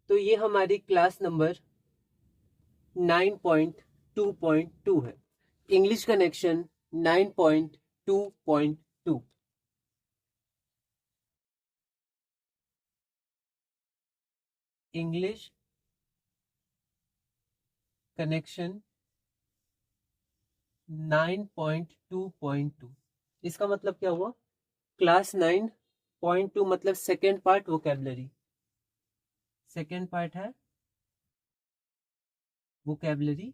तो ये हमारी क्लास नंबर 9.2.2 है। English connection 9.2.2। English connection 9.2.2। इसका मतलब क्या हुआ? क्लास 9.2 मतलब second part vocabulary. Second part है वोकेबलरी,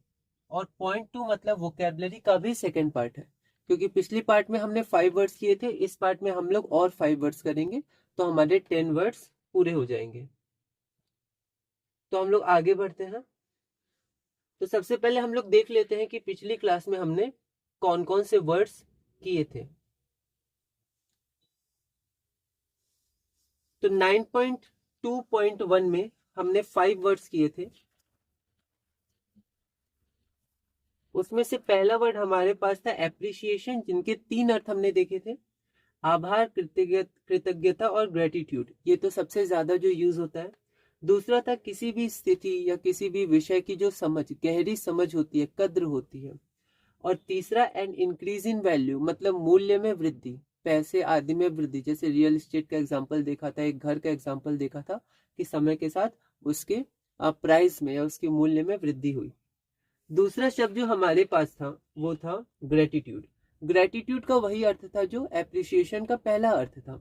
और 0.2 मतलब वोकेबलरी का भी सेकेंड पार्ट है। क्योंकि पिछली पार्ट में हमने 5 वर्ड्स किए थे, इस पार्ट में हम लोग और 5 वर्ड्स करेंगे, तो हमारे 10 वर्ड्स पूरे हो जाएंगे। तो हम लोग आगे बढ़ते हैं। तो सबसे पहले हम लोग देख लेते हैं कि पिछली क्लास में हमने कौन कौन से वर्ड्स किए थे। तो 9.2.1 में हमने 5 वर्ड्स किए थे। उसमें से पहला वर्ड हमारे पास था एप्रिसिएशन, जिनके 3 अर्थ हमने देखे थे। आभार, कृतज्ञता और ग्रेटिट्यूड, ये तो सबसे ज्यादा जो यूज होता है। दूसरा था किसी भी स्थिति या किसी भी विषय की जो समझ, गहरी समझ होती है, कद्र होती है। और तीसरा एन इंक्रीज इन वैल्यू, मतलब मूल्य में वृद्धि, पैसे आदि में वृद्धि। जैसे रियल एस्टेट का एग्जांपल देखा था, एक घर का एग्जांपल देखा था कि समय के साथ उसके प्राइस में या उसके मूल्य में वृद्धि हुई। दूसरा शब्द जो हमारे पास था वो था ग्रेटिट्यूड। ग्रेटिट्यूड का वही अर्थ था जो एप्रिसिएशन का पहला अर्थ था।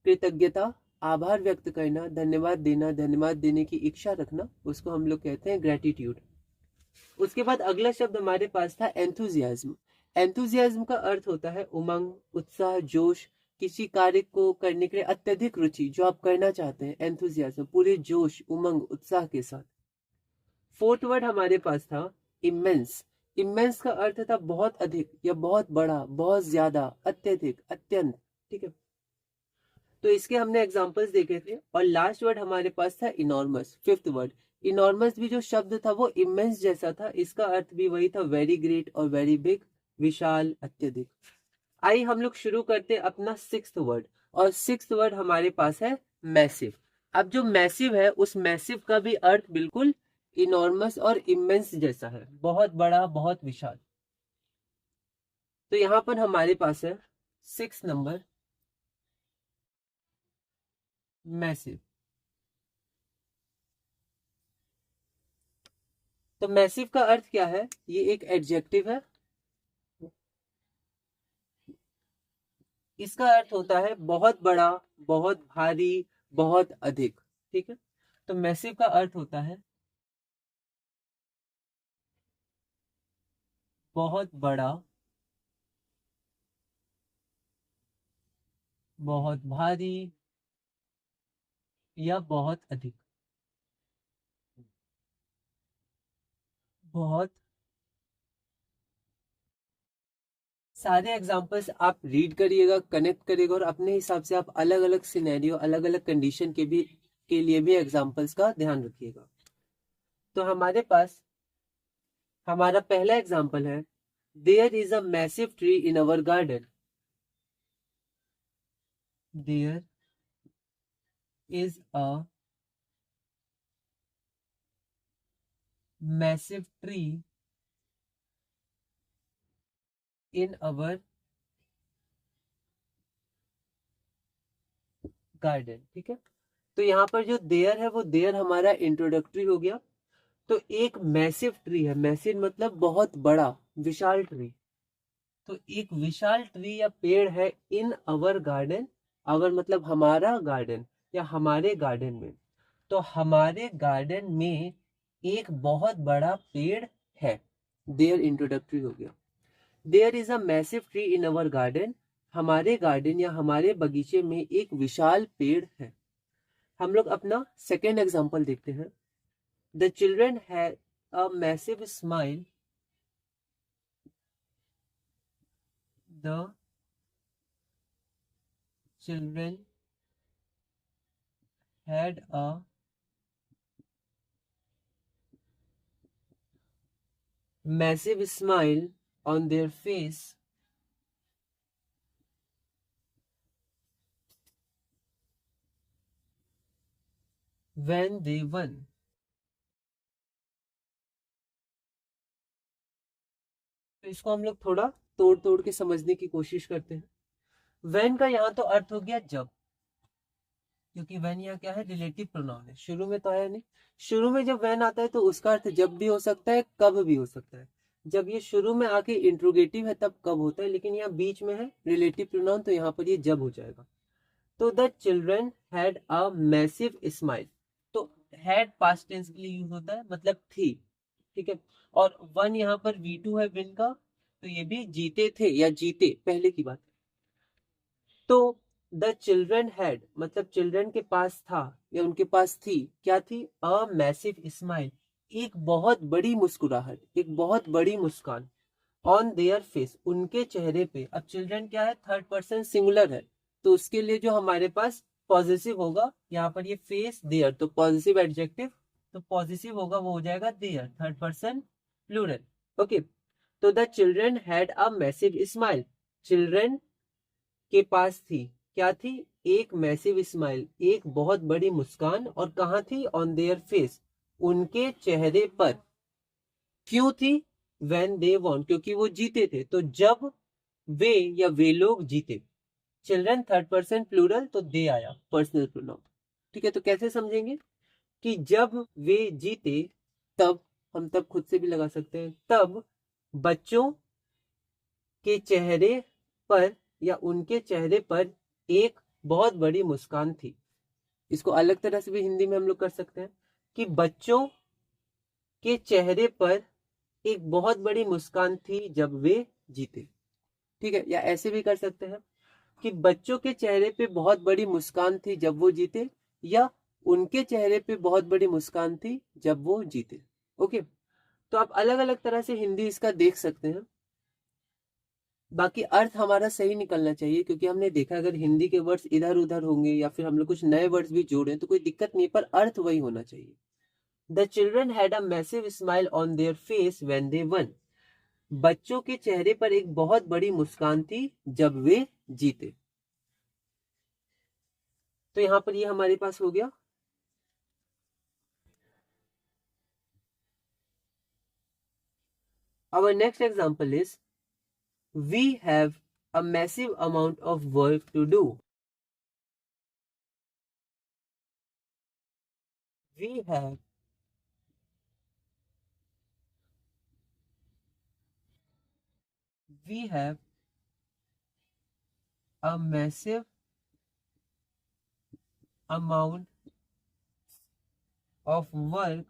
कृतज्ञता, आभार व्यक्त करना, धन्यवाद देना, धन्यवाद देने की इच्छा रखना, उसको हम लोग कहते हैं ग्रेटिट्यूड। उसके बाद अगला शब्द हमारे पास था एंथुजियाज्म। एंथुजियाज्म का अर्थ होता है उमंग, उत्साह, जोश। किसी कार्य को करने के लिए अत्यधिक रुचि, जो आप करना चाहते हैं, एंथुजियाज्म, पूरे जोश, उमंग, उत्साह के साथ। फोर्थ वर्ड हमारे पास था इमेंस। इमेंस का अर्थ था बहुत अधिक या बहुत बड़ा, बहुत ज्यादा, अत्यधिक, अत्यंत। ठीक है, तो इसके हमने एग्जांपल्स देखे थे। और लास्ट वर्ड हमारे पास था इनॉर्मस, फिफ्थ वर्ड। इनॉर्मस भी जो शब्द था वो इमेंस जैसा था, इसका अर्थ भी वही था, वेरी ग्रेट और वेरी बिग, विशाल, अत्यधिक। आइए हम लोग शुरू करते हैं अपना सिक्स्थ वर्ड। और सिक्स्थ वर्ड हमारे पास है मैसिव। अब जो मैसिव है, उस मैसिव का भी अर्थ बिल्कुल इनॉर्मस और इमेंस जैसा है, बहुत बड़ा, बहुत विशाल। तो यहां पर हमारे पास है 6 नंबर, मैसिव। तो मैसिव का अर्थ क्या है? ये एक एडजेक्टिव है। इसका अर्थ होता है बहुत बड़ा, बहुत भारी, बहुत अधिक। ठीक है, तो मैसिव का अर्थ होता है बहुत बड़ा, बहुत भारी, या बहुत अधिक। बहुत सारे एग्जांपल्स आप रीड करिएगा, कनेक्ट करिएगा, और अपने हिसाब से आप अलग अलग सिनेरियो, अलग अलग कंडीशन के लिए भी एग्जांपल्स का ध्यान रखिएगा। तो हमारे पास हमारा पहला एग्जांपल है, there is a massive tree in our garden. There is a massive tree in our garden. ठीक है, तो यहाँ पर जो देयर है, वो देयर हमारा इंट्रोडक्टरी हो गया। तो एक मैसिव ट्री है, मैसिव मतलब बहुत बड़ा, विशाल ट्री। तो एक विशाल ट्री या पेड़ है इन अवर गार्डन। अवर मतलब हमारा गार्डन या हमारे गार्डन में। तो हमारे गार्डन में एक बहुत बड़ा पेड़ है। देयर इंट्रोडक्टरी हो गया। There is a massive tree in our garden. हमारे गार्डन या हमारे बगीचे में एक विशाल पेड़ है। हम लोग अपना सेकेंड एग्जाम्पल देखते हैं। The children had a massive smile. The children had a massive smile on their face when they won। तो इसको हम लोग थोड़ा तोड़ तोड़ के समझने की कोशिश करते हैं। when का यहाँ तो अर्थ हो गया जब, क्योंकि when यहाँ क्या है, रिलेटिव प्रोनाउन है, शुरू में तो आया नहीं। शुरू में जब when आता है तो उसका अर्थ जब भी हो सकता है, कब भी हो सकता है। जब ये शुरू में आके इंट्रोगेटिव है तब कब होता है, लेकिन यहाँ बीच में है रिलेटिव प्रोनाउन, तो यहाँ पर ये जब हो जाएगा। तो the children had a massive smile. तो हैड पास्ट टेंस के लिए यूज होता है, मतलब थी, ठीक है। और वन यहाँ पर V2 है विन का, तो ये भी जीते थे या जीते, पहले की बात है। तो द चिल्ड्रन हैड मतलब चिल्ड्रन के पास था या उनके पास थी, क्या थी, अ मैसिव स्माइल, एक बहुत बड़ी मुस्कुराहट, एक बहुत बड़ी मुस्कान, ऑन देयर फेस, उनके चेहरे पे। अब चिल्ड्रन क्या है, थर्ड पर्सन सिंगुलर है, तो उसके लिए जो हमारे पास पॉजिटिव होगा, यहाँ पर ये फेस देयर, तो पॉजिटिव एडजेक्टिव, तो पॉजिटिव होगा वो हो जाएगा there, third person plural. Okay, तो the children had a massive smile, children के पास थी, क्या थी, एक मैसिव स्माइल, एक बहुत बड़ी मुस्कान, और कहाँ थी, ऑन देयर फेस, उनके चेहरे पर। क्यों थी, when they won, क्योंकि वो जीते थे, तो जब वे या वे लोग जीते। चिल्ड्रन थर्ड पर्सन प्लूरल, तो दे आया पर्सनल प्रोनाउन, ठीक है। तो कैसे समझेंगे कि जब वे जीते, तब, हम तब खुद से भी लगा सकते हैं, तब बच्चों के चेहरे पर या उनके चेहरे पर एक बहुत बड़ी मुस्कान थी। इसको अलग तरह से भी हिंदी में हम लोग कर सकते हैं कि बच्चों के चेहरे पर एक बहुत बड़ी मुस्कान थी जब वे जीते, ठीक है। या ऐसे भी कर सकते हैं कि बच्चों के चेहरे पे बहुत बड़ी मुस्कान थी जब वो जीते, या उनके चेहरे पे बहुत बड़ी मुस्कान थी जब वो जीते। ओके, तो आप अलग अलग तरह से हिंदी इसका देख सकते हैं, बाकी अर्थ हमारा सही निकलना चाहिए, क्योंकि हमने देखा अगर हिंदी के वर्ड्स इधर उधर होंगे या फिर हम लोग कुछ नए वर्ड्स भी जोड़े तो कोई दिक्कत नहीं, पर अर्थ वही होना चाहिए। The children had a massive smile on their face when they one, बच्चों के चेहरे पर एक बहुत बड़ी मुस्कान थी जब वे जीते। तो यहां पर ये हमारे पास हो गया। Our next example is, we have a massive amount of work to do. We have a massive amount of work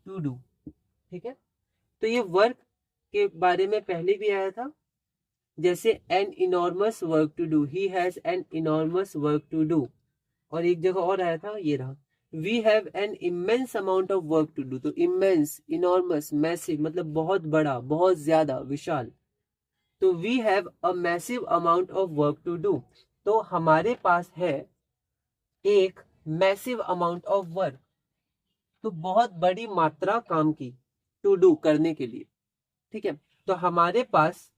to do, ठीक है। तो ये वर्क के बारे में पहले भी आया था, जैसे an enormous work to do, he has an enormous work to do. और एक जगह और आया था, ये रहा, we have an immense amount of work to do. तो इमेंस, इनॉर्मस, मैसिव मतलब बहुत बड़ा, बहुत ज्यादा, विशाल। तो we have a massive amount of work to do, तो हमारे पास है एक मैसिव अमाउंट ऑफ वर्क, तो बहुत बड़ी मात्रा काम की, टू डू करने के लिए, ठीक है। तो हमारे पास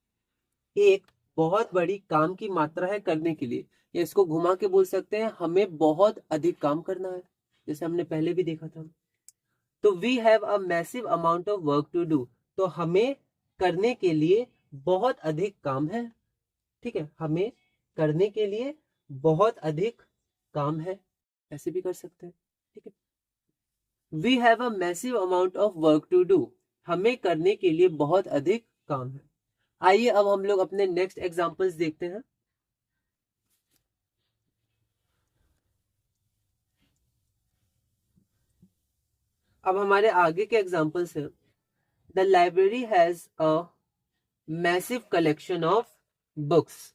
एक बहुत बड़ी काम की मात्रा है करने के लिए, या इसको घुमा के बोल सकते हैं हमें बहुत अधिक काम करना है, जैसे हमने पहले भी देखा था। तो we have a massive amount of work to do, तो हमें करने के लिए बहुत अधिक काम है, ठीक है, हमें करने के लिए बहुत अधिक काम है, ऐसे भी कर सकते हैं, ठीक है। We have a massive amount of work to do, हमें करने के लिए बहुत अधिक काम है। आइए अब हम लोग अपने नेक्स्ट एग्जांपल्स देखते हैं। अब हमारे आगे के एग्जांपल्स हैं, the library has a massive collection of books.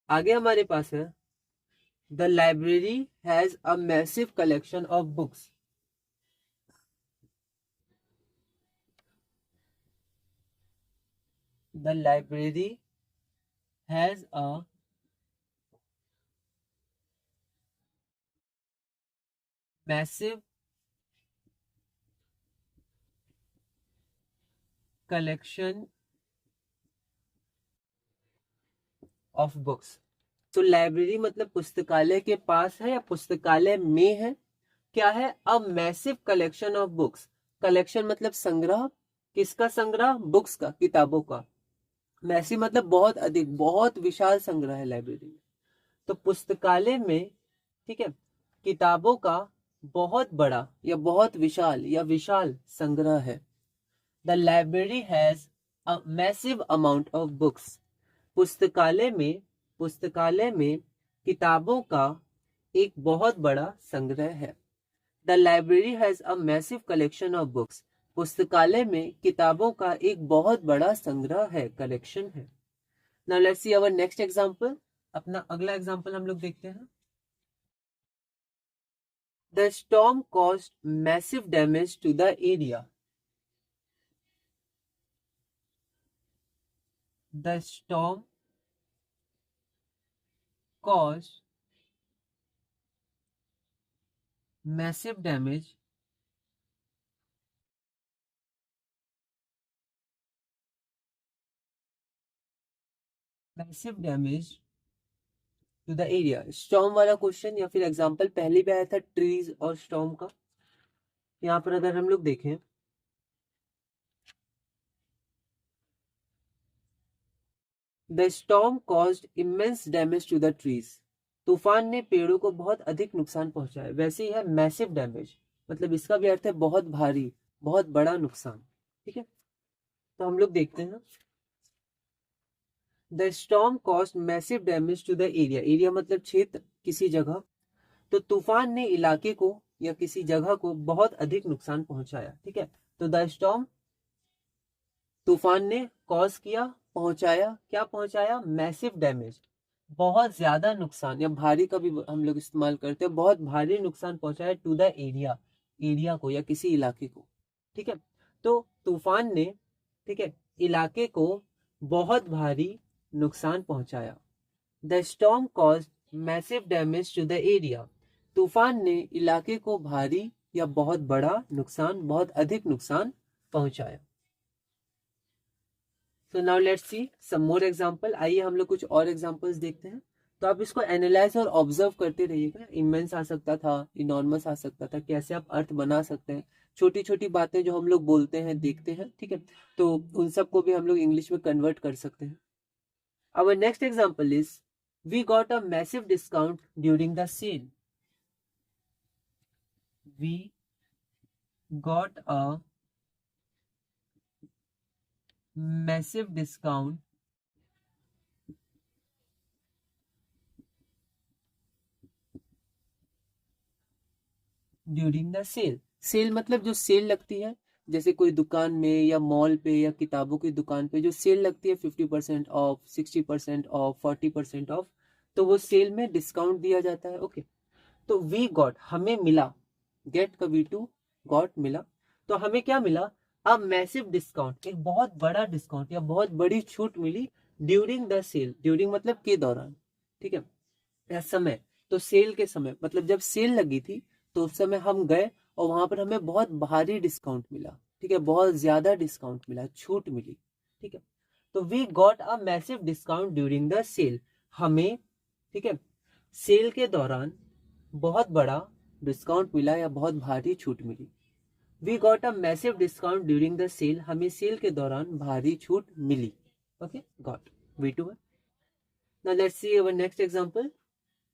आगे हमारे पास है, the library has a massive collection of books. The library has a massive collection of books. तो लाइब्रेरी मतलब पुस्तकालय के पास है या पुस्तकालय में है। क्या है? A massive collection of books. Collection मतलब संग्रह। किसका संग्रह? बुक्स का, किताबों का। मैसिव मतलब बहुत अधिक, बहुत विशाल संग्रह है लाइब्रेरी में। तो पुस्तकालय में, ठीक है, किताबों का बहुत बड़ा या बहुत विशाल या विशाल संग्रह है। The library has a massive amount of books. पुस्तकालय में किताबों का एक बहुत बड़ा संग्रह है। The library has a massive collection of books. पुस्तकालय में किताबों का एक बहुत बड़ा संग्रह है, कलेक्शन है। Now let's see our next example. अपना अगला एग्जांपल हम लोग देखते हैं। The storm caused massive damage to the area. The storm caused massive damage to the area. Storm वाला क्वेश्चन या फिर एग्जांपल पहले भी आया था ट्रीज और स्टॉर्म का। यहाँ पर अगर हम लोग देखें, the storm caused immense damage to the trees. तूफान ने पेड़ों को बहुत अधिक नुकसान पहुंचाया। वैसे ही है मैसिव डैमेज, मतलब इसका भी अर्थ है बहुत भारी, बहुत बड़ा नुकसान। ठीक है, तो हम लोग देखते हैं। The storm caused massive damage to the area. Area मतलब क्षेत्र, किसी जगह। तो तूफान ने इलाके को या किसी जगह को बहुत अधिक नुकसान पहुंचाया। ठीक है, तो द स्टॉर्म, तूफान ने कॉज किया, पहुंचाया, क्या पहुंचाया? मैसिव डैमेज, बहुत ज्यादा नुकसान, या भारी का भी हम लोग इस्तेमाल करते हैं, बहुत भारी नुकसान पहुंचाया टू द एरिया, एरिया को या किसी इलाके को। ठीक है, तो तूफान ने, ठीक है, इलाके को बहुत भारी नुकसान पहुंचाया। The storm caused massive damage to the area. तूफान ने इलाके को भारी या बहुत बड़ा नुकसान, बहुत अधिक नुकसान पहुंचाया। So now let's see some more example। आइए हम लोग कुछ और एग्जांपल्स देखते हैं। तो आप इसको एनालाइज और ऑब्जर्व करते रहिएगा। इमेंस आ सकता था, इनॉर्मस आ सकता था, कैसे आप अर्थ बना सकते हैं। छोटी छोटी बातें जो हम लोग बोलते हैं, देखते हैं, ठीक है, तो उन सब को भी हम लोग इंग्लिश में कन्वर्ट कर सकते हैं। Our next example is, we got a massive discount during the sale. We got a massive discount during the sale. Sale मतलब जो सेल लगती है, जैसे कोई दुकान में या मॉल पे या किताबों की दुकान पे जो सेल लगती है, 50% ऑफ, 60% ऑफ, 40% ऑफ, तो वो सेल में डिस्काउंट दिया जाता है। ओके, तो वी गॉट, हमें मिला, गेट का V2, गॉट मिला, तो हमें क्या मिला? अ मैसिव डिस्काउंट, एक बहुत बड़ा डिस्काउंट या बहुत बड़ी छूट मिली ड्यूरिंग द सेल। ड्यूरिंग मतलब के दौरान, ठीक है, या समय। तो सेल के समय मतलब जब सेल लगी थी तो उस समय हम गए और वहां पर हमें बहुत भारी डिस्काउंट मिला। ठीक है, बहुत ज्यादा डिस्काउंट मिला, छूट मिली। ठीक है, तो we got a massive discount during the sale. हमें, ठीक है, सेल के दौरान बहुत बड़ा डिस्काउंट मिला या बहुत भारी छूट मिली। We got a massive discount during the sale. हमें सेल के दौरान भारी छूट मिली। ओके, गॉट V2 है। Now let's see our next example.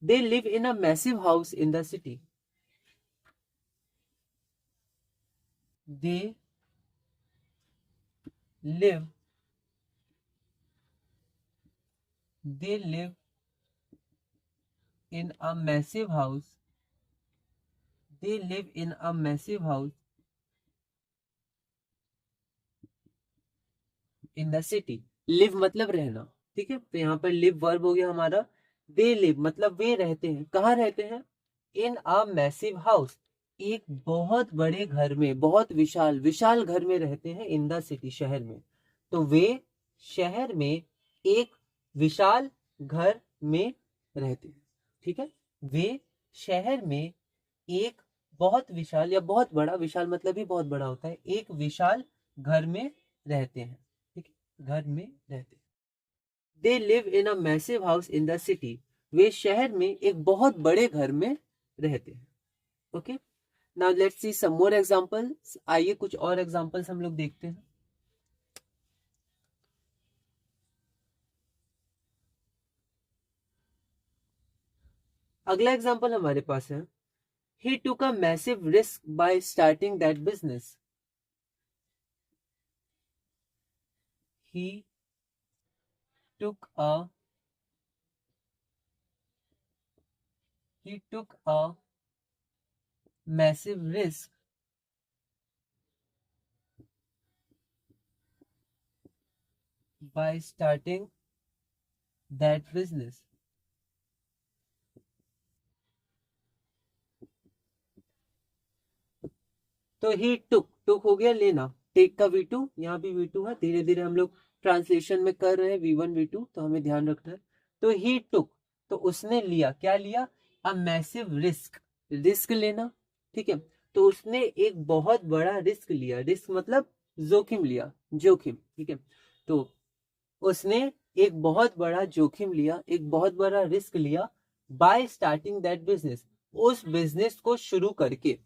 They live in a massive house in the city. They live in a massive house. They live in a massive house in the city. Live मतलब रहना। ठीक है, तो यहाँ पर live verb हो गया हमारा। They live मतलब वे रहते हैं। कहाँ रहते हैं? In a massive house, एक बहुत बड़े घर में, बहुत विशाल विशाल घर में रहते हैं। इन द सिटी, शहर में। तो वे शहर में एक विशाल घर में रहते हैं। ठीक है, वे शहर में एक बहुत विशाल या बहुत बड़ा, विशाल मतलब ही बहुत बड़ा होता है, एक विशाल घर में रहते हैं। ठीक है, घर में रहते हैं। They live in a massive house in the city, वे शहर में एक बहुत बड़े घर में रहते हैं। Okay, now let's see some more examples. आइए कुछ और एग्जांपल्स हम लोग देखते हैं। अगला एग्जांपल हमारे पास है, he took a massive risk by starting that business. He took a massive risk by starting that business. तो ही टुक हो गया लेना, टेक का V2, यहाँ भी V2 है। धीरे धीरे हम लोग ट्रांसलेशन में कर रहे हैं V1 V2, तो हमें ध्यान रखना है। तो ही टुक, तो उसने लिया, क्या लिया? अ मैसिव रिस्क, रिस्क लेना, ठीक है। तो उसने एक बहुत बड़ा रिस्क लिया, रिस्क मतलब जोखिम लिया, जोखिम, ठीक है। तो उसने एक बहुत बड़ा जोखिम लिया, एक बहुत बड़ा रिस्क लिया, बाय स्टार्टिंग दैट बिजनेस, उस बिजनेस को शुरू करके,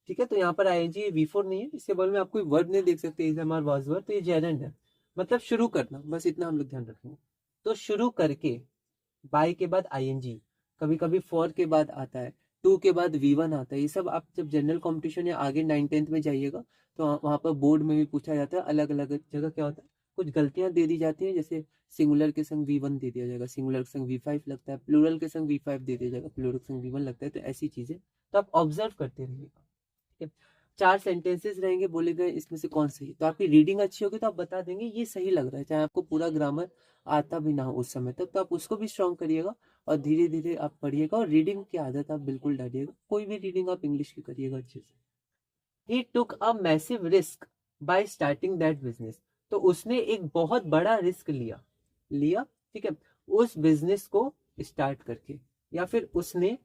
ठीक है। तो यहाँ पर आईएनजी V4 नहीं है, इसके बगल में आप कोई वर्ब नहीं देख सकते, is am are was verb, तो ये जेरेंड है, मतलब शुरू करना, बस इतना हम लोग ध्यान रखेंगे। तो शुरू करके, बाय के बाद आईएनजी, कभी कभी फॉर के बाद आता है, टू के बाद V1 आता है। ये सब आप जब जनरल कॉम्पिटिशन या आगे 9th-10th में जाइएगा तो वहां पर बोर्ड में भी पूछा जाता है, अलग अलग जगह क्या होता है, कुछ गलतियां दे दी जाती हैं, जैसे सिंगुलर के संग V1 दे दिया जाएगा, सिंगुलर के संग V5 लगता है, प्लूरल के संग V5 दे दिया जाएगा, प्लूरल के संग V1 लगता है। तो ऐसी चीजें तो आप ऑब्जर्व करते रहिएगा, ठीक है। 4 सेंटेंसेस रहेंगे बोले गए, इसमें से कौन सही, तो आपकी रीडिंग अच्छी होगी तो आप बता देंगे ये सही लग रहा है, चाहे आपको पूरा ग्रामर आता भी ना हो उस समय तक, तो आप उसको भी स्ट्रॉन्ग करिएगा और धीरे धीरे आप पढ़िएगा, और रीडिंग की आदत आप बिल्कुल डालिएगा, कोई भी रीडिंग आप इंग्लिश की करिएगा अच्छे से। He took a massive risk by starting that business, तो उसने एक बहुत बड़ा रिस्क लिया, ठीक है, उस बिजनेस को स्टार्ट करके, या फिर उसने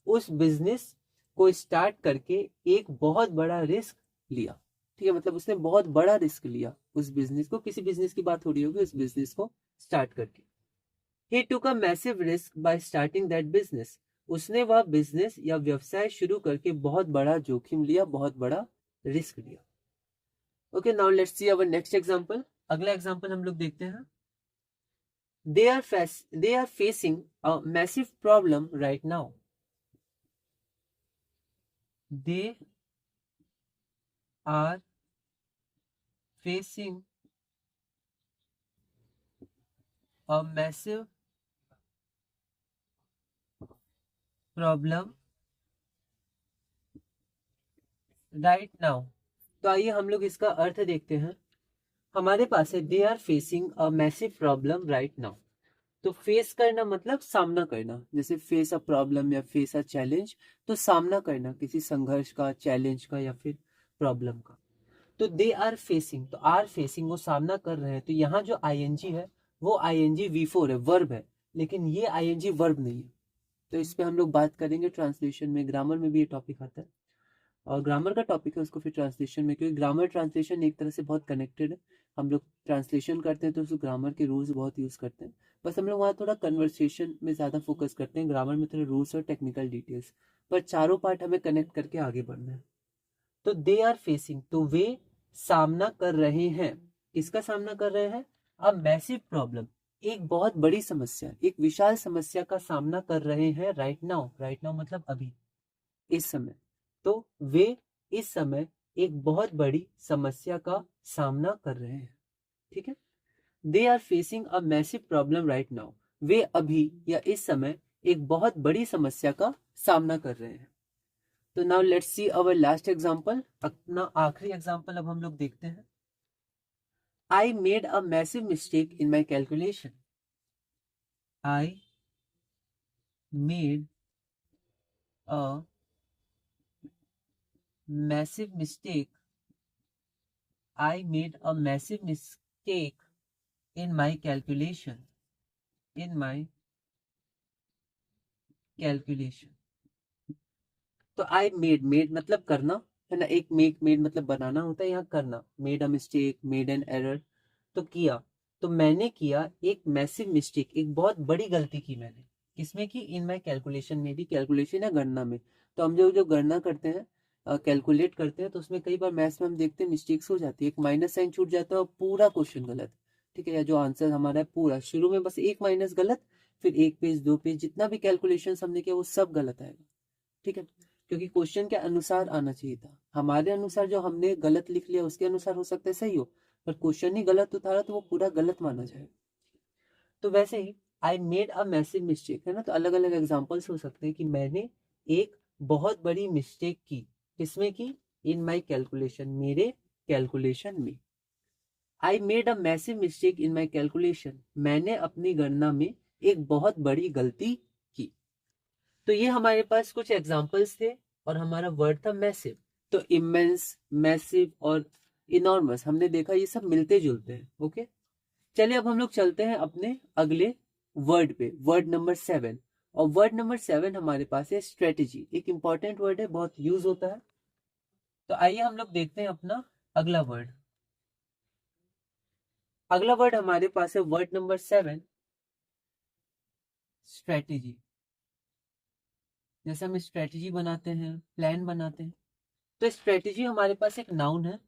उस बिजनेस को स्टार्ट करके एक बहुत बड़ा रिस्क लिया, ठीक है, मतलब उसने बहुत बड़ा रिस्क लिया उस बिजनेस को, किसी बिजनेस की बात हो रही होगी, उस बिजनेस को स्टार्ट करके। He took a massive risk by starting that business. उसने वह बिजनेस या व्यवसाय शुरू करके बहुत बड़ा जोखिम लिया, बहुत बड़ा रिस्क लिया। Okay, now let's see our next example. अगला एग्जांपल हम लोग देखते हैं। They are facing a massive problem right now. They are facing a massive problem right now. तो आइए हम लोग इसका अर्थ देखते हैं। हमारे पास है they are facing a massive problem right now. तो फेस करना मतलब सामना करना, जैसे फेस अ प्रॉब्लम या फेस अ चैलेंज, तो सामना करना किसी संघर्ष का, चैलेंज का या फिर प्रॉब्लम का। तो दे आर फेसिंग, तो आर फेसिंग वो सामना कर रहे हैं, तो यहाँ जो आईएनजी है वो आईएनजी V4 है, वर्ब है, लेकिन ये आईएनजी वर्ब नहीं है। तो इस पे हम लोग बात करेंगे ट्रांसलेशन में, ग्रामर में भी ये टॉपिक आता है, और ग्रामर का टॉपिक है उसको फिर ट्रांसलेशन में, क्योंकि ग्रामर ट्रांसलेशन एक तरह से बहुत कनेक्टेड है। हम लोग ट्रांसलेशन करते हैं तो उस ग्रामर के रूल्स बहुत यूज करते हैं, बस हम लोग वहाँ थोड़ा कन्वर्सेशन में ज़्यादा फोकस करते हैं, ग्रामर में थोड़ा रूल्स और टेक्निकल डिटेल्स, पर चारों पार्ट हमें कनेक्ट करके आगे बढ़ना है। तो दे आर फेसिंग, तो वे सामना कर रहे हैं, किसका सामना कर रहे हैं? अ मैसिव प्रॉब्लम, एक बहुत बड़ी समस्या, एक विशाल समस्या का सामना कर रहे हैं राइट नाउ। राइट नाउ मतलब अभी, इस समय। तो वे इस समय एक बहुत बड़ी समस्या का सामना कर रहे हैं, ठीक है। They are facing a massive problem right now, वे अभी या इस समय एक बहुत बड़ी समस्या का सामना कर रहे हैं। तो now let's see our last example, अपना आखिरी एग्जांपल अब हम लोग देखते हैं। आई made a massive mistake in my calculation. I made a massive mistake, I made a massive mistake in my calculation. In my calculation. तो I made मतलब करना है ना, एक मेड मतलब बनाना होता है, यहाँ करना, made a mistake, made an error, तो किया। तो मैंने किया एक मैसिव मिस्टेक, एक बहुत बड़ी गलती की मैंने। किसमें की? इन माई कैलकुलेशन में भी, कैलकुलेशन या गणना में। तो हम जो जो गणना करते हैं, कैलकुलेट करते हैं, तो उसमें कई बार मैथ्स में हम देखते हैं मिस्टेक्स हो जाती है, एक माइनस साइन छूट जाता है और पूरा क्वेश्चन गलत। ठीक है, या जो आंसर हमारा है पूरा, शुरू में बस एक माइनस गलत, फिर एक पेज, दो पेज, जितना भी कैलकुलेशन हमने किया वो सब गलत आएगा। ठीक है, क्योंकि क्वेश्चन के अनुसार आना चाहिए था, हमारे अनुसार जो हमने गलत लिख लिया उसके अनुसार हो सकता है सही हो, पर क्वेश्चन ही गलत उतारा तो वो पूरा गलत माना जाएगा। तो वैसे ही I made a massive mistake, है ना। तो अलग अलग एग्जाम्पल्स हो सकते हैं कि मैंने एक बहुत बड़ी मिस्टेक की। किसमें की? इन माई कैलकुलेशन, मेरे कैलकुलेशन में। आई made a massive mistake in my calculation, मैंने अपनी गणना में एक बहुत बड़ी गलती की। तो ये हमारे पास कुछ एग्जाम्पल्स थे, और हमारा वर्ड था मैसिव। तो इमेंस, मैसिव और इनॉर्मस हमने देखा ये सब मिलते जुलते हैं। ओके, चलिए अब हम लोग चलते हैं अपने अगले वर्ड पे, वर्ड नंबर 7। और वर्ड नंबर 7 हमारे पास है स्ट्रेटेजी। एक इंपॉर्टेंट वर्ड है, बहुत यूज होता है। तो आइए हम लोग देखते हैं अपना अगला वर्ड। अगला वर्ड हमारे पास है वर्ड नंबर 7, स्ट्रेटेजी। जैसे हम स्ट्रेटेजी बनाते हैं, प्लान बनाते हैं, तो स्ट्रेटेजी हमारे पास एक नाउन है।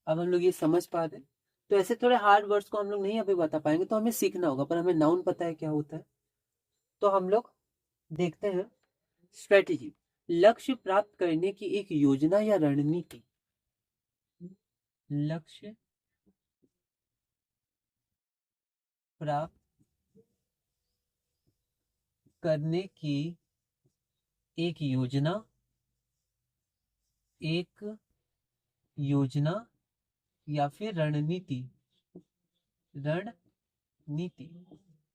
अब हम लोग ये समझ पाते हैं। तो ऐसे थोड़े हार्ड वर्ड्स को हम लोग नहीं अभी बता पाएंगे, तो हमें सीखना होगा, पर हमें नाउन पता है क्या होता है। तो हम लोग देखते हैं स्ट्रेटेजी, लक्ष्य प्राप्त करने की एक योजना या रणनीति। लक्ष्य प्राप्त करने की एक योजना, एक योजना या फिर रणनीति। रणनीति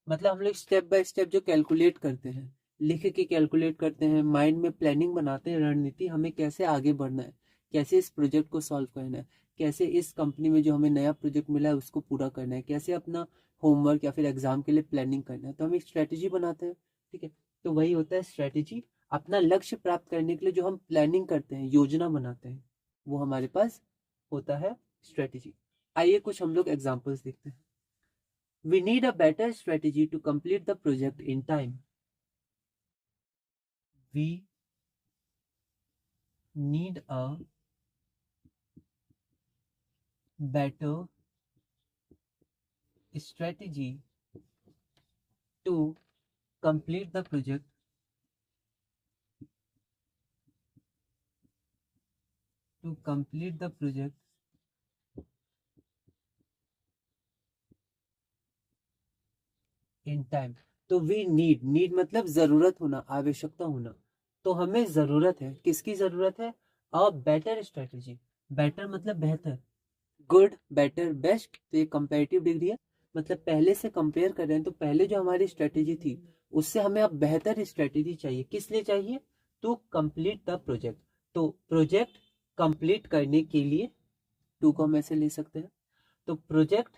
मतलब हम लोग स्टेप बाय स्टेप जो कैलकुलेट करते हैं, लिख के कैलकुलेट करते हैं, माइंड में प्लानिंग बनाते हैं, रणनीति हमें कैसे आगे बढ़ना है, कैसे इस प्रोजेक्ट को सॉल्व करना है, कैसे इस कंपनी में जो हमें नया प्रोजेक्ट मिला है उसको पूरा करना है, कैसे अपना होमवर्क या फिर एग्जाम के लिए प्लानिंग करना है। तो हम एक स्ट्रेटेजी बनाते हैं। ठीक है, तो वही होता है स्ट्रेटेजी। अपना लक्ष्य प्राप्त करने के लिए जो हम प्लानिंग करते हैं, योजना बनाते हैं, वो हमारे पास होता है स्ट्रेटेजी। आइए कुछ हम लोग एग्जाम्पल्स देखते हैं। We need a better strategy to complete the project in time. We need a better strategy to complete the project in time. तो we need मतलब जरूरत होना, आवश्यकता होना। तो हमें जरूरत है, किसकी जरूरत है? अ बेटर स्ट्रेटेजी। बेटर मतलब बेहतर, गुड, बेटर, बेस्ट। तो ये कंपैरेटिव डिग्री है, मतलब पहले से कंपेयर कर रहे हैं। तो पहले जो हमारी स्ट्रेटेजी थी उससे हमें अब बेहतर स्ट्रेटेजी चाहिए। किस लिए चाहिए? To complete the project. तो प्रोजेक्ट कंप्लीट करने के लिए, टू को हम ऐसे ले सकते हैं। तो प्रोजेक्ट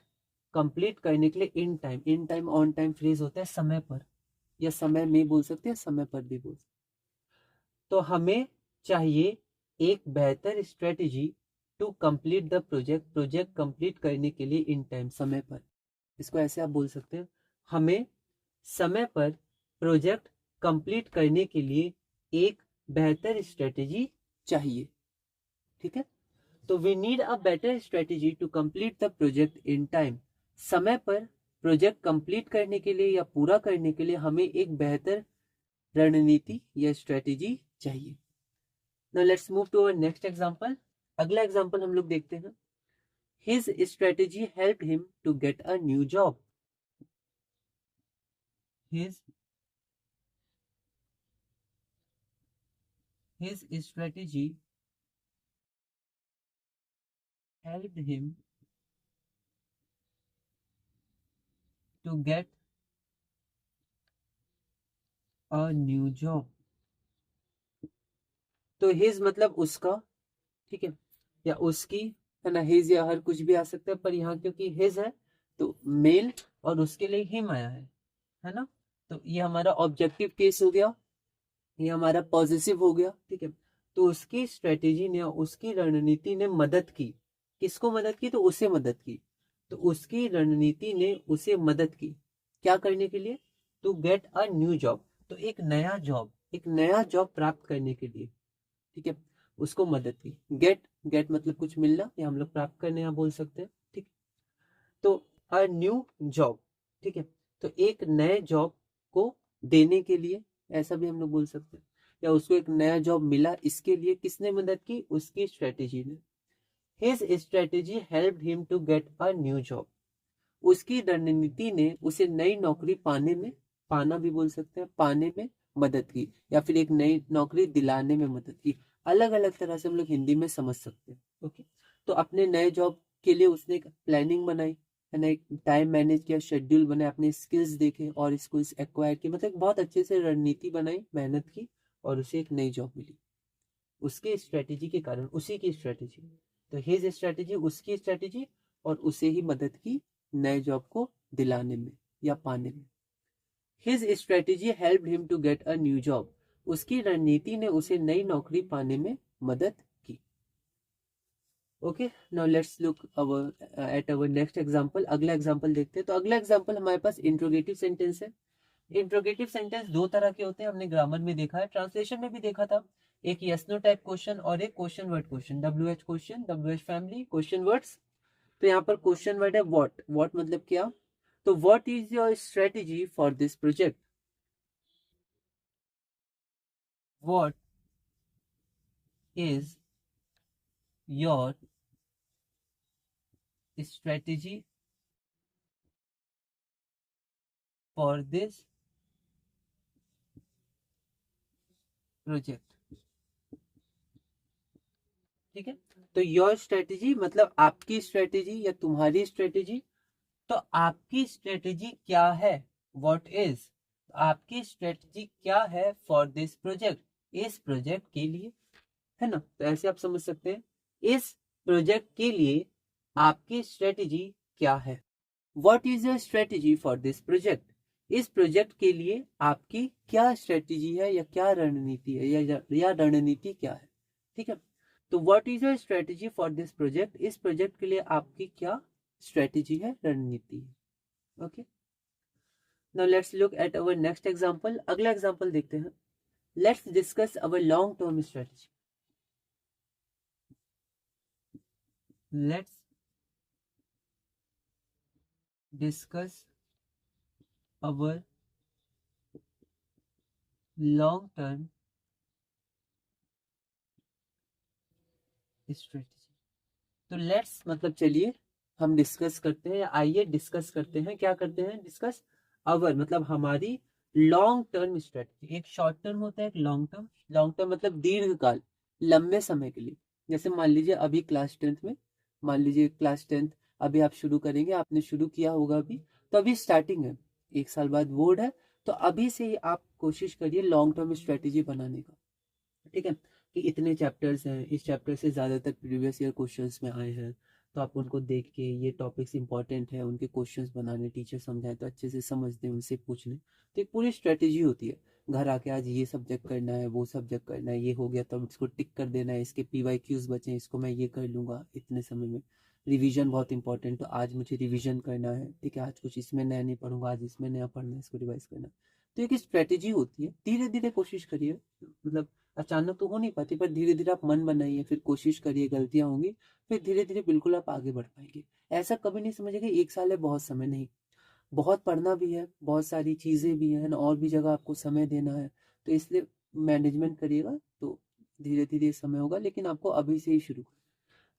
कंप्लीट करने के लिए in time, in time on time phrase होता है समय पर, या समय में बोल सकते हैं, समय पर भी बोल सकते हैं। तो हमें चाहिए एक बेहतर strategy to complete the project, project complete करने के लिए इन टाइम, समय पर। इसको ऐसे आप बोल सकते हैं, हमें समय पर प्रोजेक्ट कंप्लीट करने के लिए एक बेहतर स्ट्रेटेजी चाहिए। ठीक है, तो we need a better strategy to complete the project in time. समय पर प्रोजेक्ट कंप्लीट करने के लिए या पूरा करने के लिए हमें एक बेहतर रणनीति या स्ट्रेटेजी चाहिए। Now let's move to our next example. अगला एग्जांपल हम लोग देखते हैं। His strategy helped him to get a new job. His strategy helped him to get a new job. तो his मतलब उसका, ठीक है, या उसकी, है ना। his या हर कुछ भी आ सकता है, पर यहाँ क्योंकि his है तो मेल, और उसके लिए हिम आया है ना। तो ये हमारा ऑब्जेक्टिव केस हो गया, ये हमारा पॉजिटिव हो गया। ठीक है, तो उसकी स्ट्रेटेजी ने, उसकी रणनीति ने मदद की। किसको मदद की? तो उसे मदद की। तो उसकी रणनीति ने उसे मदद की क्या करने के लिए, to get a new job, तो एक नया जॉब प्राप्त करने के लिए, ठीक है, उसको मदद की। गेट गेट मतलब कुछ मिलना, या हम लोग प्राप्त करने यहाँ बोल सकते हैं, ठीक। तो अ न्यू जॉब, ठीक है, तो एक नए जॉब को देने के लिए, ऐसा भी हम लोग बोल सकते हैं, या उसको एक नया जॉब मिला, इसके लिए किसने मदद की, उसकी स्ट्रेटेजी ने। His strategy help him to get a new job, उसकी रणनीति ने उसे नई नौकरी पाने में, पाना भी बोल सकते हैं, पाने में मदद की, या फिर एक नई नौकरी दिलाने में मदद की। अलग अलग तरह से हम लोग हिंदी में समझ सकते हैं। ओके, तो अपने नए जॉब के लिए उसने एक प्लानिंग बनाई है ना, एक टाइम मैनेज किया, शेड्यूल बनाया, अपने स्किल्स देखे और स्किल्स एक्वायर किए, मतलब बहुत अच्छे से रणनीति बनाई, मेहनत की, और उसे एक नई जॉब मिली उसके स्ट्रेटेजी के कारण, उसी की स्ट्रेटेजी। तो हिज स्ट्रेटेजी, उसकी स्ट्रेटेजी, और उसे ही मदद की नए जॉब को दिलाने में या पाने में। His strategy help him to get a new job, उसकी रणनीति ने उसे नई नौकरी पाने में मदद की। Okay, now let's look at our next example. अगला एग्जांपल देखते हैं। तो अगला एग्जांपल हमारे पास इंट्रोगेटिव सेंटेंस है। इंट्रोगेटिव सेंटेंस दो तरह के होते हैं, हमने ग्रामर में देखा है, ट्रांसलेशन में भी देखा था। एक यस नो टाइप क्वेश्चन और एक question word question, WH question, WH family, question words. तो यहाँ पर क्वेश्चन वर्ड है व्हाट, व्हाट मतलब क्या। तो what is your strategy for this project, what is your strategy for this project, ठीक है। तो योर स्ट्रेटेजी मतलब आपकी स्ट्रेटेजी या तुम्हारी स्ट्रेटेजी। तो आपकी स्ट्रेटेजी क्या है, व्हाट इज, आपकी स्ट्रेटेजी क्या है फॉर दिस प्रोजेक्ट, इस प्रोजेक्ट के लिए, है ना। तो ऐसे आप समझ सकते हैं, इस प्रोजेक्ट के लिए आपकी स्ट्रेटेजी क्या है। What is your strategy for this project, इस प्रोजेक्ट के लिए आपकी क्या स्ट्रेटेजी है या क्या रणनीति है, या रणनीति क्या है, ठीक है। तो what is your strategy for this project, इस प्रोजेक्ट के लिए आपकी क्या स्ट्रेटेजी है, रणनीति है। Okay, now let's look at our next example. अगला एग्जांपल देखते हैं। Let's discuss our long term strategy, let's discuss our long term strategy. तो लेट्स मतलब चलिए हम डिस्कस करते हैं, या आइए डिस्कस करते हैं, क्या करते हैं, डिस्कस अवर मतलब हमारी लॉन्ग टर्म स्ट्रेटेजी। एक शॉर्ट टर्म होता है, एक लॉन्ग टर्म। लॉन्ग टर्म मतलब दीर्घकाल, लंबे समय के लिए। जैसे मान लीजिए अभी क्लास 10th में, मान लीजिए क्लास 10th अभी आप शुरू करेंगे, आपने शुरू किया होगा अभी, तो अभी स्टार्टिंग है, एक साल बाद बोर्ड है, तो अभी से ही आप कोशिश करिए लॉन्ग टर्म स्ट्रेटेजी बनाने का, ठीक है। कि इतने चैप्टर्स हैं, इस चैप्टर से ज़्यादातर प्रीवियस ईयर क्वेश्चंस में आए हैं, तो आप उनको देख के ये टॉपिक्स इंपॉर्टेंट है उनके क्वेश्चंस बनाने, टीचर समझाए तो अच्छे से समझ दें, उनसे पूछ लें। तो एक पूरी स्ट्रेटेजी होती है, घर आके आज ये सब्जेक्ट करना है, वो सब्जेक्ट करना है, ये हो गया तो अब इसको टिक कर देना है, इसके PYQs बचे इसको मैं ये कर लूँगा इतने समय में। रिवीजन बहुत इंपॉर्टेंट, तो आज मुझे रिवीजन करना है, ठीक है, आज कुछ इसमें नया नहीं पढ़ूंगा, आज इसमें नया पढ़ना है, इसको रिवाइज करना है। तो एक स्ट्रेटेजी होती है, धीरे धीरे कोशिश करिए, मतलब अचानक तो हो नहीं पाती, पर धीरे धीरे आप मन बनाइए, फिर कोशिश करिए, गलतियां होंगी, फिर धीरे धीरे बिल्कुल आप आगे बढ़ पाएंगे। ऐसा कभी नहीं समझिएगा एक साल है बहुत समय, नहीं, बहुत पढ़ना भी है, बहुत सारी चीजें भी हैं और भी जगह आपको समय देना है, तो इसलिए मैनेजमेंट करिएगा तो धीरे धीरे समय होगा, लेकिन आपको अभी से ही शुरू करना।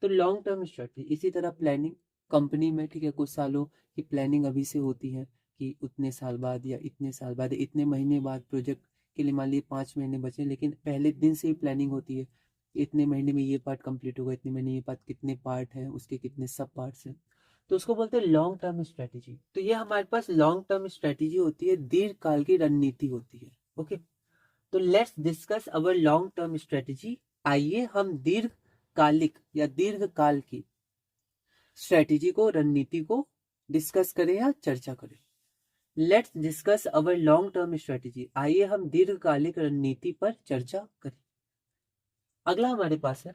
तो लॉन्ग टर्म स्ट्रेटजी, इसी तरह प्लानिंग कंपनी में, ठीक है, कुछ सालों की प्लानिंग अभी से होती है, कि उतने साल बाद या इतने साल बाद, इतने महीने बाद प्रोजेक्ट के लिए, मान लीजिए 5 महीने बचे, लेकिन पहले दिन से ही प्लानिंग होती है, इतने महीने में ये पार्ट कंप्लीट होगा, इतने महीने ये पार्ट, कितने पार्ट हैं उसके, कितने सब पार्ट्स हैं, तो उसको बोलते हैं लॉन्ग टर्म स्ट्रेटेजी। तो ये हमारे पास लॉन्ग टर्म स्ट्रेटेजी होती है, दीर्घकाल की रणनीति होती है। ओके, तो let's discuss our long term strategy, आइए हम दीर्घकालिक या दीर्घकाल की स्ट्रेटेजी को, रणनीति को डिस्कस करें या चर्चा करें। Let's discuss our long term strategy, आइए हम दीर्घकालिक रणनीति पर चर्चा करें। अगला हमारे पास है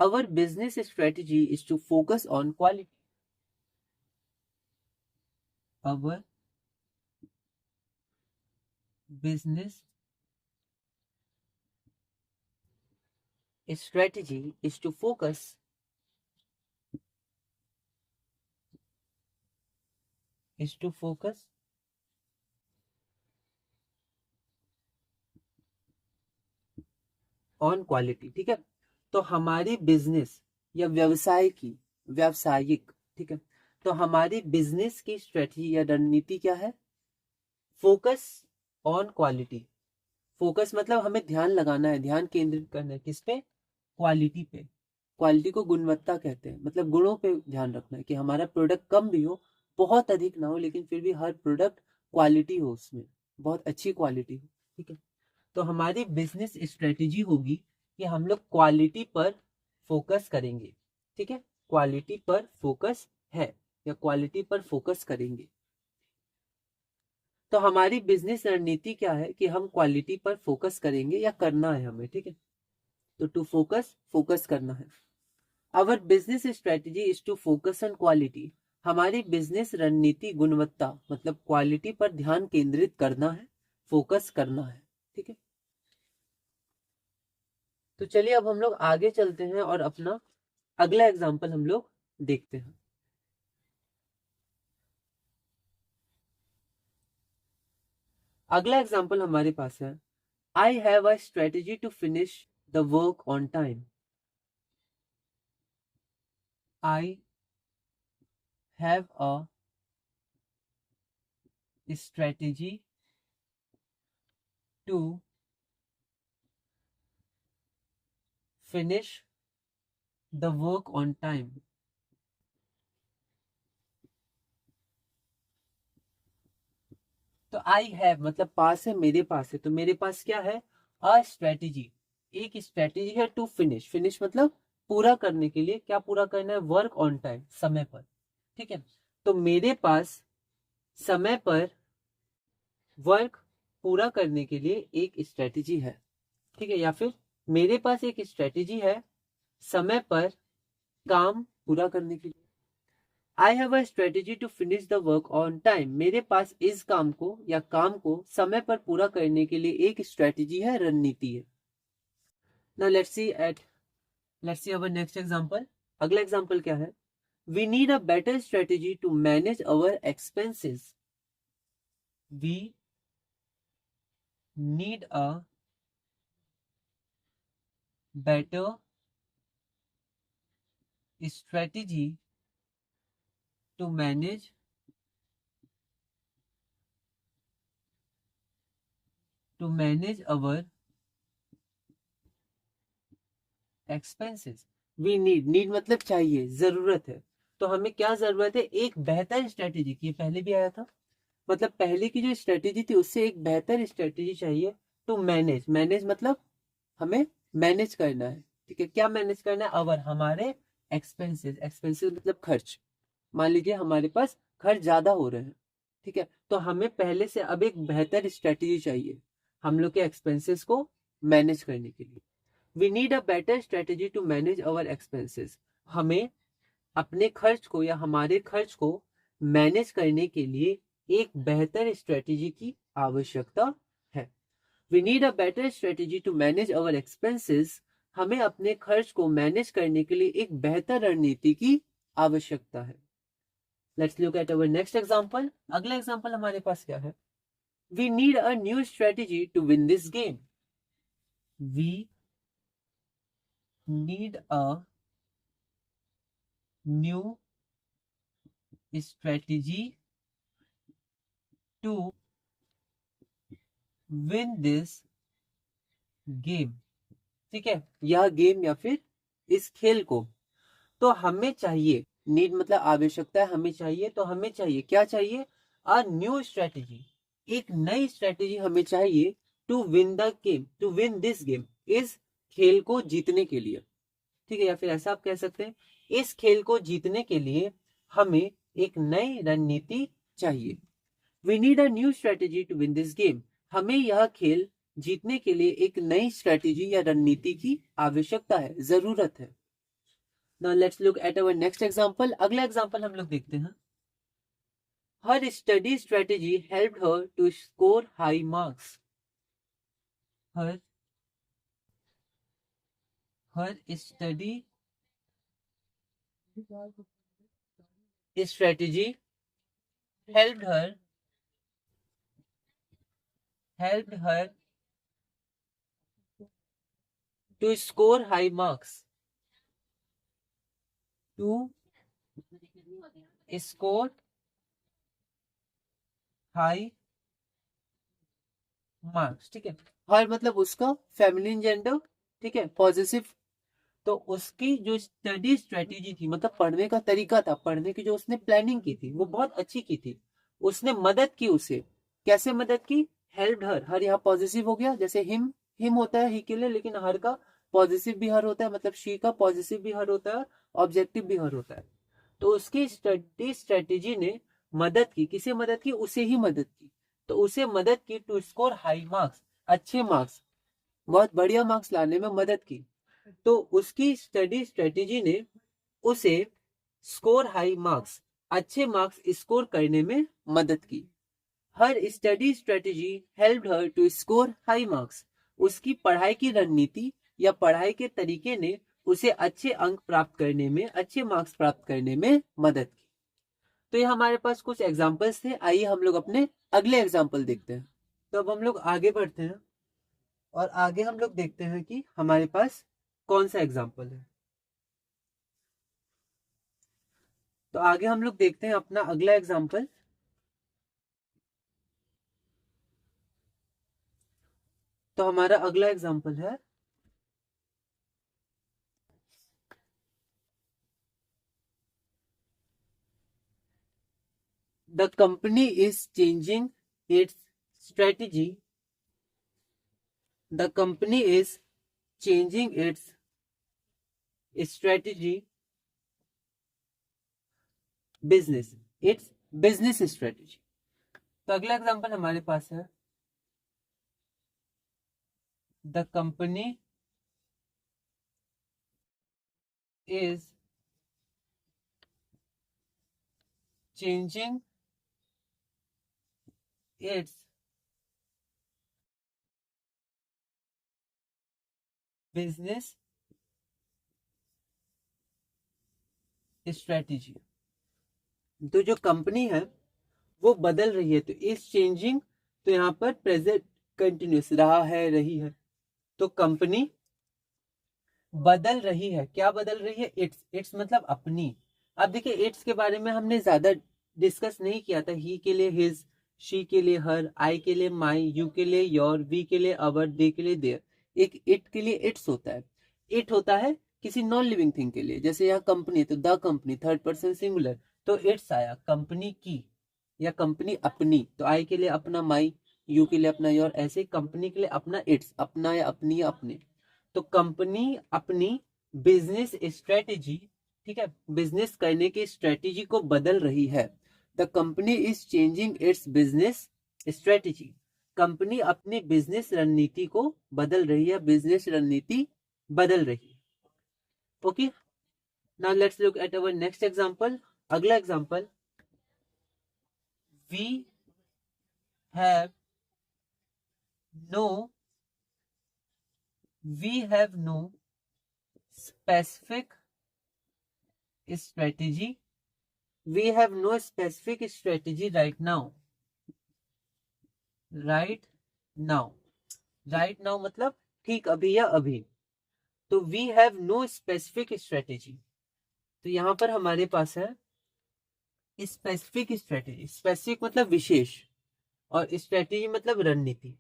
Our business strategy is to focus on quality. Our business strategy is to focus on quality. ठीक है, तो हमारी बिजनेस या व्यावसायिक, ठीक है, तो हमारी बिजनेस की स्ट्रेटजी या रणनीति क्या है? Focus on quality. फोकस मतलब हमें ध्यान लगाना है, ध्यान केंद्रित करना है, किस पे? क्वालिटी पे। क्वालिटी को गुणवत्ता कहते हैं, मतलब गुणों पे ध्यान रखना है कि हमारा प्रोडक्ट कम भी हो, बहुत अधिक ना हो, लेकिन फिर भी हर प्रोडक्ट क्वालिटी हो, उसमें बहुत अच्छी क्वालिटी हो। ठीक है, तो हमारी बिजनेस स्ट्रेटेजी होगी कि हम लोग क्वालिटी पर फोकस करेंगे। ठीक है, क्वालिटी पर फोकस है या क्वालिटी पर फोकस करेंगे। तो हमारी बिजनेस रणनीति क्या है कि हम क्वालिटी पर फोकस करेंगे या करना है हमें। ठीक है, तो टू फोकस करना है। Our business strategy is to focus on quality. हमारी बिजनेस रणनीति गुणवत्ता मतलब क्वालिटी पर ध्यान केंद्रित करना है, फोकस करना है। ठीक है, तो चलिए अब हम लोग आगे चलते हैं और अपना अगला एग्जाम्पल हम लोग देखते हैं। अगला एग्जाम्पल हमारे पास है, I have a strategy to finish the work on time. I have a strategy to finish the work on time. तो आई हैव मतलब पास है, मेरे पास है, तो मेरे पास क्या है? अ स्ट्रेटेजी, एक स्ट्रेटेजी है टू फिनिश। फिनिश मतलब पूरा करने के लिए, क्या पूरा करना है? वर्क ऑन टाइम, समय पर। ठीक है, तो मेरे पास समय पर वर्क पूरा करने के लिए एक स्ट्रेटेजी है। ठीक है, या फिर मेरे पास एक स्ट्रेटेजी है समय पर काम पूरा करने के लिए। I have a strategy to finish the work on time. मेरे पास इस काम को या काम को समय पर पूरा करने के लिए एक स्ट्रेटेजी है, रणनीति है। Now let's see our next example. अगला एग्जांपल क्या है? We need a better strategy to manage our expenses. We need a better strategy to manage our expenses. We need मतलब चाहिए, जरूरत है। तो हमें क्या जरूरत है? एक बेहतर स्ट्रेटेजी की। पहले भी आया था, मतलब पहले की जो स्ट्रेटेजी थी उससे एक बेहतर स्ट्रेटेजी चाहिए टू मैनेज मतलब हमें मैनेज करना है। ठीक है, क्या मैनेज करना है? अवर हमारे एक्सपेंसेस मतलब खर्च। मान लीजिए हमारे पास खर्च ज्यादा हो रहे हैं। ठीक है, तो हमें पहले से अब एक बेहतर स्ट्रेटेजी चाहिए हम लोग के एक्सपेंसेस को मैनेज करने के लिए। We need a better strategy to manage our expenses. हमें अपने खर्च को या हमारे खर्च को मैनेज करने के लिए एक बेहतर स्ट्रेटेजी की आवश्यकता है। We need a better strategy to manage our expenses. हमें अपने खर्च को मैनेज करने के लिए एक बेहतर रणनीति की आवश्यकता है। Let's look at our next example. अगला एग्जांपल हमारे पास क्या है? We need a new strategy to win this game. We need a new strategy to win this game. ठीक है, यह गेम या फिर इस खेल को। तो हमें चाहिए, नीड मतलब आवश्यकता है, हमें चाहिए, तो हमें चाहिए क्या चाहिए? अ न्यू स्ट्रेटेजी, एक नई स्ट्रेटेजी हमें चाहिए to win the game, to win this game, इस खेल को जीतने के लिए। ठीक है, या फिर ऐसा आप कह सकते हैं, इस खेल को जीतने के लिए हमें एक नई रणनीति चाहिए। We need a new strategy to win this game. हमें यह खेल जीतने के लिए एक नई स्ट्रेटेजी या रणनीति की आवश्यकता है, जरूरत है। Now let's look at our next example. अगला एग्जांपल हम लोग देखते हैं। Her study strategy helped her to score high marks. Her study strategy helped her to score high marks. To score high marks, ठीक है। हर मतलब उसका फेमिनिन जेंडर, ठीक है, पॉजिटिव। तो उसकी जो स्टडी स्ट्रेटेजी थी, मतलब पढ़ने का तरीका था, पढ़ने की जो उसने प्लानिंग की थी वो बहुत अच्छी की थी। उसने मदद की उसे। कैसे मदद की? हेल्प्ड हर। हर यहाँ पॉजिटिव हो गया, जैसे हिम होता है ही के लिए, लेकिन हर का पॉजिटिव भी हर होता है, मतलब शी का पॉजिटिव भी हर होता है, ऑब्जेक्टिव भी हर होता है। तो उसकी स्टडी स्ट्रेटेजी ने मदद की। किसे मदद की? उसे ही मदद की। तो उसे मदद की टू स्कोर हाई मार्क्स, अच्छे मार्क्स, बहुत बढ़िया मार्क्स लाने में मदद की। तो उसकी स्टडी स्ट्रेटेजी ने उसे स्कोर हाई मार्क्स, अच्छे मार्क्स स्कोर करने में मदद की। Her study strategy helped her to score high marks. उसकी पढ़ाई की रणनीति या पढ़ाई के तरीके ने उसे अच्छे अंक प्राप्त करने में, अच्छे मार्क्स प्राप्त करने में मदद की। तो ये हमारे पास कुछ एग्जाम्पल्स थे। आइए हम लोग अपने अगले एग्जाम्पल देखते हैं। तो अब हम लोग आगे बढ़ते हैं और आगे हम लोग देखते हैं कि हमारे पास कौन सा एग्जाम्पल है। तो आगे हम लोग देखते हैं अपना अगला एग्जाम्पल। तो हमारा अगला एग्जाम्पल है, the company is changing it's strategy. The company is changing it's strategy business, it's business strategy. तो अगला एग्जाम्पल हमारे पास है, the company is changing its business strategy। तो जो कंपनी है वो बदल रही है। तो इस चेंजिंग, तो यहाँ पर प्रेजेंट कंटिन्यूस रहा है, रही है। तो कंपनी बदल रही है। क्या बदल रही है? इट्स मतलब अपनी। अब देखिए, इट्स के बारे में हमने ज्यादा डिस्कस नहीं किया था। ही के लिए हिज, शी के लिए हर, आई के लिए माई, यू के लिए योर, वी के लिए अवर, दे के लिए देयर। एक इट के लिए इट्स होता है। इट होता है किसी नॉन लिविंग थिंग के लिए। जैसे यहाँ कंपनी, तो the company, third person singular, तो इट्स आया कंपनी की या कंपनी अपनी। तो आई के लिए अपना, माई, यू के लिए अपना, योर, ऐसे कंपनी के लिए अपना इट्स, अपना या अपनी या अपने। तो कंपनी अपनी बिजनेस स्ट्रेटेजी, ठीक है, बिजनेस करने की स्ट्रेटेजी को बदल रही है। The company is changing it's business strategy. Company अपनी बिजनेस रणनीति को बदल रही है, बिजनेस रणनीति बदल रही है। Okay, now let's look at our next example. अगला example, we have no specific strategy. We have no specific strategy right now. Right now मतलब ठीक अभी या अभी। तो we have no specific strategy। तो यहां पर हमारे पास है स्पेसिफिक स्ट्रेटेजी। स्पेसिफिक मतलब विशेष, और स्ट्रेटेजी मतलब रणनीति।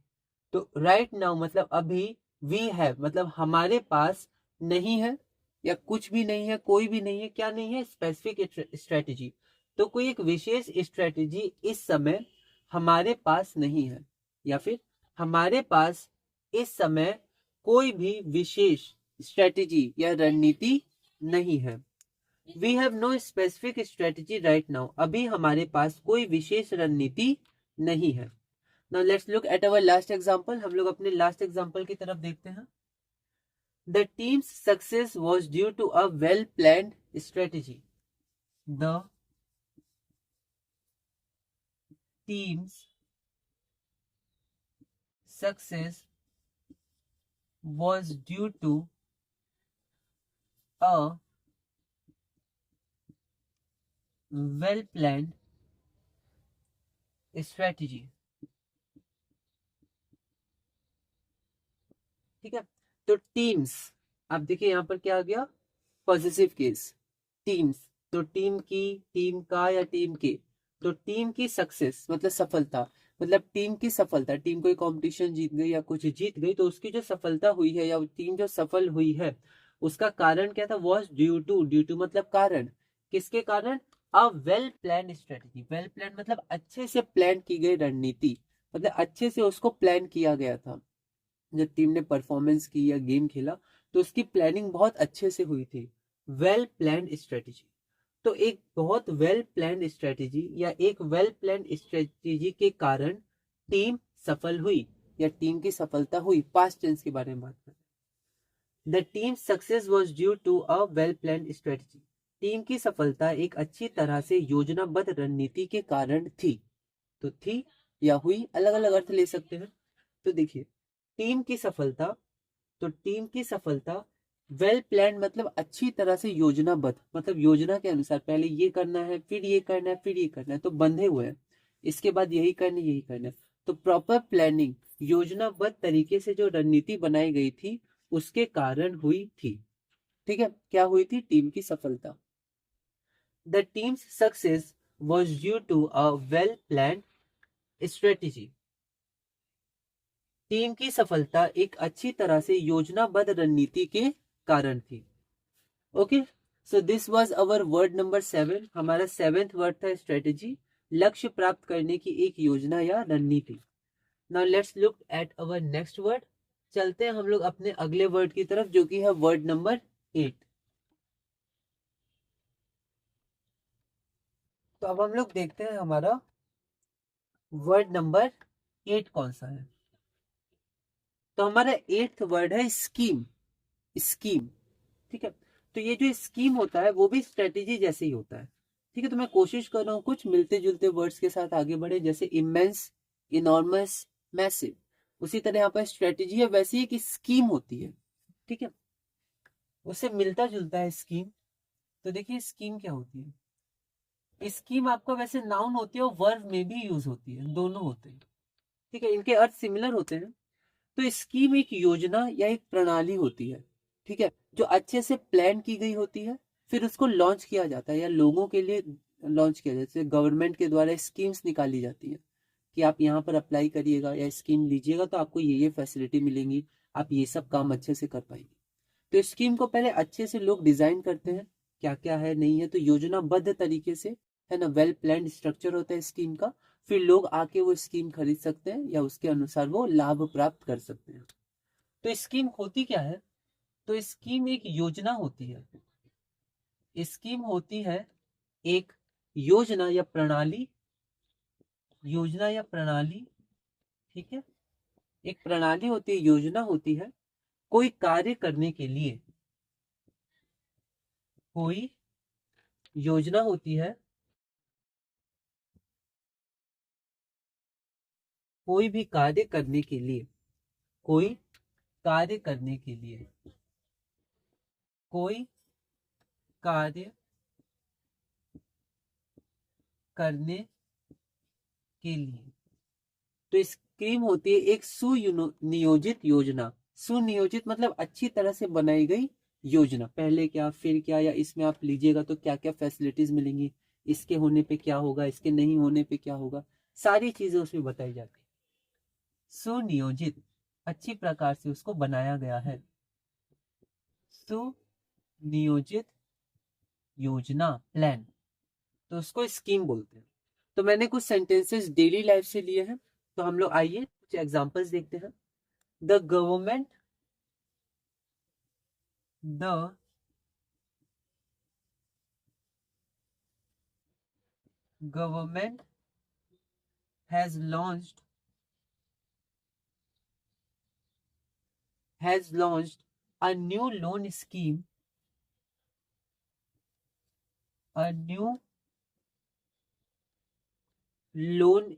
तो राइट नाउ मतलब अभी, वी हैव मतलब हमारे पास नहीं है, या कुछ भी नहीं है, कोई भी नहीं है। क्या नहीं है? Specific strategy. तो कोई एक विशेष स्ट्रेटेजी इस समय हमारे पास नहीं है, या फिर हमारे पास इस समय कोई भी विशेष स्ट्रेटेजी या रणनीति नहीं है। We have no specific strategy right now. अभी हमारे पास कोई विशेष रणनीति नहीं है। Now let's look at our last example। हम लोग अपने लास्ट एग्जाम्पल की तरफ देखते हैं। The team's success was due to a well-planned strategy. The team's success was due to a well-planned strategy. ठीक है, तो टीम्स, आप देखिए यहाँ पर क्या आ गया, पॉजिटिव केस, टीम्स, तो टीम का या टीम के, तो टीम की सक्सेस मतलब सफलता, मतलब टीम की सफलता, टीम कोई कंपटीशन जीत गई या कुछ जीत गई तो उसकी जो सफलता हुई है या टीम जो सफल हुई है उसका कारण क्या था, वॉज ड्यू टू मतलब कारण, किसके कारण, अ well plan strategy, well plan मतलब अच्छे से प्लान की गई रणनीति, मतलब अच्छे से उसको प्लान किया गया था, जब टीम ने परफॉर्मेंस की या गेम खेला तो उसकी प्लानिंग बहुत अच्छे से हुई थी, वेल प्लान्ड स्ट्रेटेजी। तो एक बहुत वेल प्लान्ड स्ट्रेटेजी या एक वेल प्लान्ड स्ट्रेटेजी के कारण टीम सफल हुई या टीम की सफलता हुई, पास्ट टेंस के बारे में बात करें। The team success was due to a well planned strategy, team की सफलता एक अच्छी तरह से योजनाबद्ध रणनीति के कारण थी, तो थी या हुई अलग अलग अर्थ ले सकते हैं। तो देखिए टीम की सफलता, तो टीम की सफलता वेल प्लान मतलब अच्छी तरह से योजनाबद्ध, मतलब योजना के अनुसार पहले ये करना है फिर ये करना है फिर ये करना है, तो बंधे हुए हैं, इसके बाद यही करना यही करना है, तो प्रॉपर प्लानिंग योजनाबद्ध तरीके से जो रणनीति बनाई गई थी उसके कारण हुई थी। ठीक है, क्या हुई थी, टीम की सफलता। The team's success was due to a well plan strategy, team की सफलता एक अच्छी तरह से योजनाबद्ध रणनीति के कारण थी। Okay, so this was our word number 7, हमारा 7th वर्ड था स्ट्रेटेजी, लक्ष्य प्राप्त करने की एक योजना या रणनीति। Now let's look at our next word, चलते हैं हम लोग अपने अगले वर्ड की तरफ जो कि है वर्ड नंबर 8। तो अब हम लोग देखते हैं हमारा वर्ड नंबर 8 कौन सा है। तो हमारा 8th वर्ड है स्कीम, स्कीम। ठीक है, तो ये जो स्कीम होता है वो भी स्ट्रेटेजी जैसे ही होता है। ठीक है, तो मैं कोशिश कर रहा हूँ कुछ मिलते जुलते वर्ड्स के साथ आगे बढ़े, जैसे इमेंस, इनॉर्मस, मैसिव, उसी तरह यहाँ पर स्ट्रेटेजी है वैसे ही कि स्कीम होती है। ठीक है, उससे मिलता जुलता है स्कीम। तो देखिए स्कीम क्या होती है, स्कीम आपका वैसे नाउन होती है और वर्ब में भी यूज होती है, दोनों होते हैं। ठीक है, इनके अर्थ सिमिलर होते हैं। तो स्कीम एक योजना या एक प्रणाली होती है, ठीक है, जो अच्छे से प्लान की गई होती है, फिर उसको लॉन्च किया जाता है या लोगों के लिए लॉन्च किया जाता है, गवर्नमेंट के द्वारा स्कीम्स निकाली जाती है कि आप यहाँ पर अप्लाई करिएगा या स्कीम लीजिएगा तो आपको ये फैसिलिटी मिलेंगी, आप ये सब काम अच्छे से कर पाएंगे। तो स्कीम को पहले अच्छे से लोग डिजाइन करते हैं, क्या क्या है नहीं है, तो योजनाबद्ध तरीके से, है ना, वेल प्लान्ड स्ट्रक्चर होता है स्कीम का, फिर लोग आके वो स्कीम खरीद सकते हैं या उसके अनुसार वो लाभ प्राप्त कर सकते हैं। तो स्कीम होती क्या है, तो स्कीम एक योजना होती है, स्कीम होती है एक योजना या प्रणाली, योजना या प्रणाली, ठीक है, एक प्रणाली होती है, योजना होती है कोई कार्य करने के लिए, कोई योजना होती है कोई भी कार्य करने के लिए, कोई कार्य करने के लिए, कोई कार्य करने के लिए, तो स्कीम होती है एक सुनियोजित योजना, सुनियोजित मतलब अच्छी तरह से बनाई गई योजना, पहले क्या फिर क्या, या इसमें आप लीजिएगा तो क्या क्या फैसिलिटीज मिलेंगी, इसके होने पे क्या होगा, इसके नहीं होने पे क्या होगा, सारी चीजें उसमें बताई जाती है। सुनियोजित, अच्छी प्रकार से उसको बनाया गया है, सुनियोजित योजना, प्लान, तो उसको स्कीम बोलते हैं। तो मैंने कुछ सेंटेंसेस डेली लाइफ से लिए हैं, तो हम लोग आइए कुछ एग्जांपल्स देखते हैं। The government, the government has launched a new loan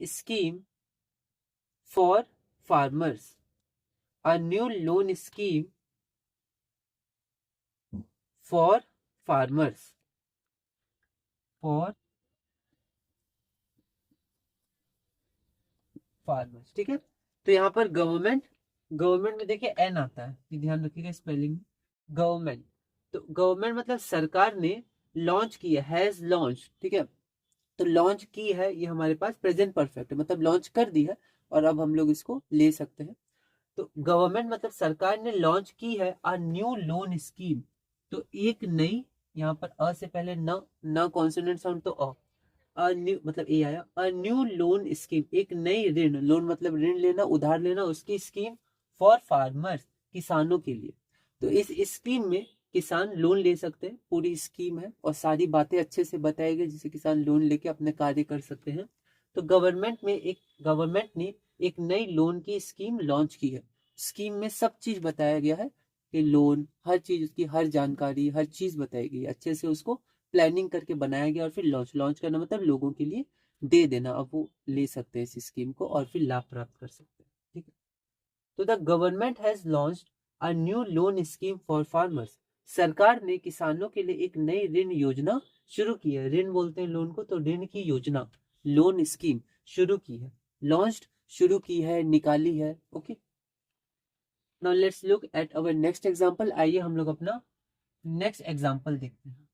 scheme for farmers. A new loan scheme for farmers. ठीक है। तो यहाँ पर गवर्नमेंट में देखिए एन आता है, ये ध्यान रखिएगा स्पेलिंग। गवर्नमेंट, तो गवर्नमेंट मतलब सरकार ने लॉन्च किया, हैज लॉन्च, ठीक है। तो लॉन्च की है, ये हमारे पास प्रेजेंट परफेक्ट है, मतलब लॉन्च कर दी है और अब हम लोग इसको ले सकते हैं। तो गवर्नमेंट मतलब सरकार ने लॉन्च की है अ न्यू लोन स्कीम। तो एक नई, यहाँ पर अ से पहले न कॉन्सोनेंट साउंड, तो अ न्यू मतलब ए आया। अ न्यू लोन स्कीम, एक नई ऋण, लोन मतलब ऋण लेना, उधार लेना, उसकी स्कीम फॉर फार्मर्स, किसानों के लिए। तो इस स्कीम में किसान लोन ले सकते हैं, पूरी स्कीम है और सारी बातें अच्छे से बताई गई जिससे किसान लोन लेके अपने कार्य कर सकते हैं। तो गवर्नमेंट ने एक नई लोन की स्कीम लॉन्च की है। स्कीम में सब चीज बताया गया है कि लोन, हर चीज, उसकी हर जानकारी, हर चीज बताई गई, अच्छे से उसको प्लानिंग करके बनाया गया और फिर लॉन्च करना मतलब लोगों के लिए दे देना। अब वो ले सकते हैं इस स्कीम को और फिर लाभ प्राप्त कर सकते हैं, ठीक है। तो the government has launched a new loan scheme for farmers. सरकार ने किसानों के लिए एक नई ऋण योजना शुरू की है। ऋण बोलते हैं लोन को, तो ऋण की योजना, लोन स्कीम शुरू की है। लॉन्च्ड शुरू की है, निकाली है, okay. Now let's look at our next example. आइए हम लोग अपना नेक्स्ट एग्जांपल देखते हैं।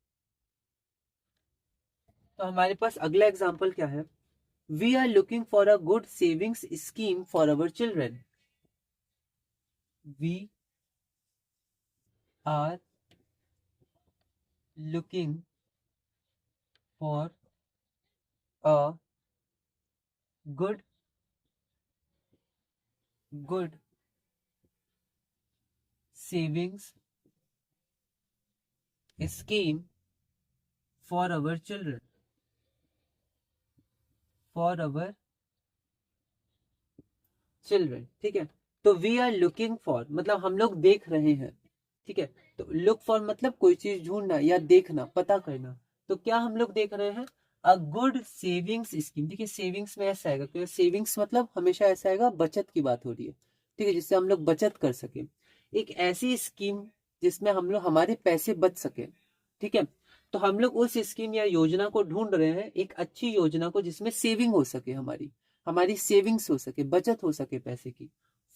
तो हमारे पास अगला एग्जांपल क्या है? We are looking for a good savings scheme for our children. We are looking for a good savings scheme for our children, ठीक है। तो वी आर लुकिंग फॉर मतलब हम लोग देख रहे हैं, ठीक है। तो लुक फॉर मतलब कोई चीज ढूंढना या देखना, पता करना। तो क्या हम लोग देख रहे हैं? अ गुड सेविंग्स स्कीम। देखिए सेविंग्स में ऐसा आएगा, क्योंकि सेविंग्स मतलब हमेशा ऐसा आएगा, बचत की बात हो रही है, ठीक है, जिससे हम लोग बचत कर सके। एक ऐसी स्कीम जिसमें हम लोग, हमारे पैसे बच सके, ठीक है। तो हम लोग उस स्कीम या योजना को ढूंढ रहे हैं, एक अच्छी योजना को जिसमें सेविंग हो सके, हमारी सेविंग्स हो सके, बचत हो सके पैसे की।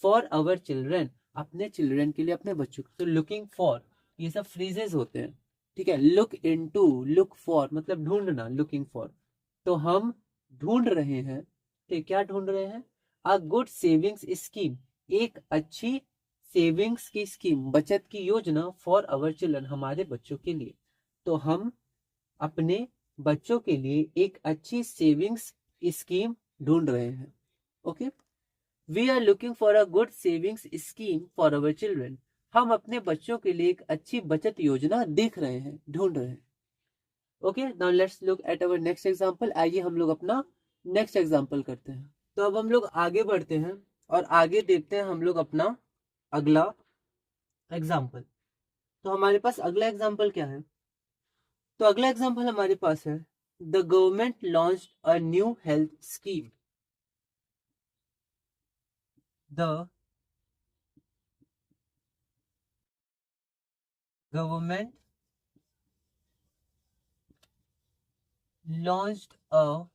फॉर अवर चिल्ड्रन, अपने चिल्ड्रन के लिए, अपने बच्चों को। तो लुकिंग फॉर, ये सब फ्रेजेस होते हैं, ठीक है। लुक इनटू, लुक फॉर मतलब ढूंढना, लुकिंग फॉर। तो हम ढूंढ रहे हैं, ठीक, क्या ढूंढ रहे हैं? अ गुड सेविंग्स स्कीम, एक अच्छी सेविंग्स की स्कीम, बचत की योजना फॉर अवर चिल्ड्रन, हमारे बच्चों के लिए। तो हम अपने बच्चों के लिए एक अच्छी सेविंग्स स्कीम ढूंढ रहे हैं, okay. We are looking for a good savings scheme for our children. हम अपने बच्चों के लिए एक अच्छी बचत योजना देख रहे हैं, ढूंढ रहे हैं, okay. Now let's look at our next example. आइए हम लोग अपना नेक्स्ट एग्जांपल करते हैं। तो अब हम लोग आगे बढ़ते हैं और आगे देखते हैं हम लोग अपना अगला एग्जांपल। तो हमारे पास अगला एग्जांपल क्या है? तो अगला एग्जांपल हमारे पास है, the government launched a new health scheme. The government launched a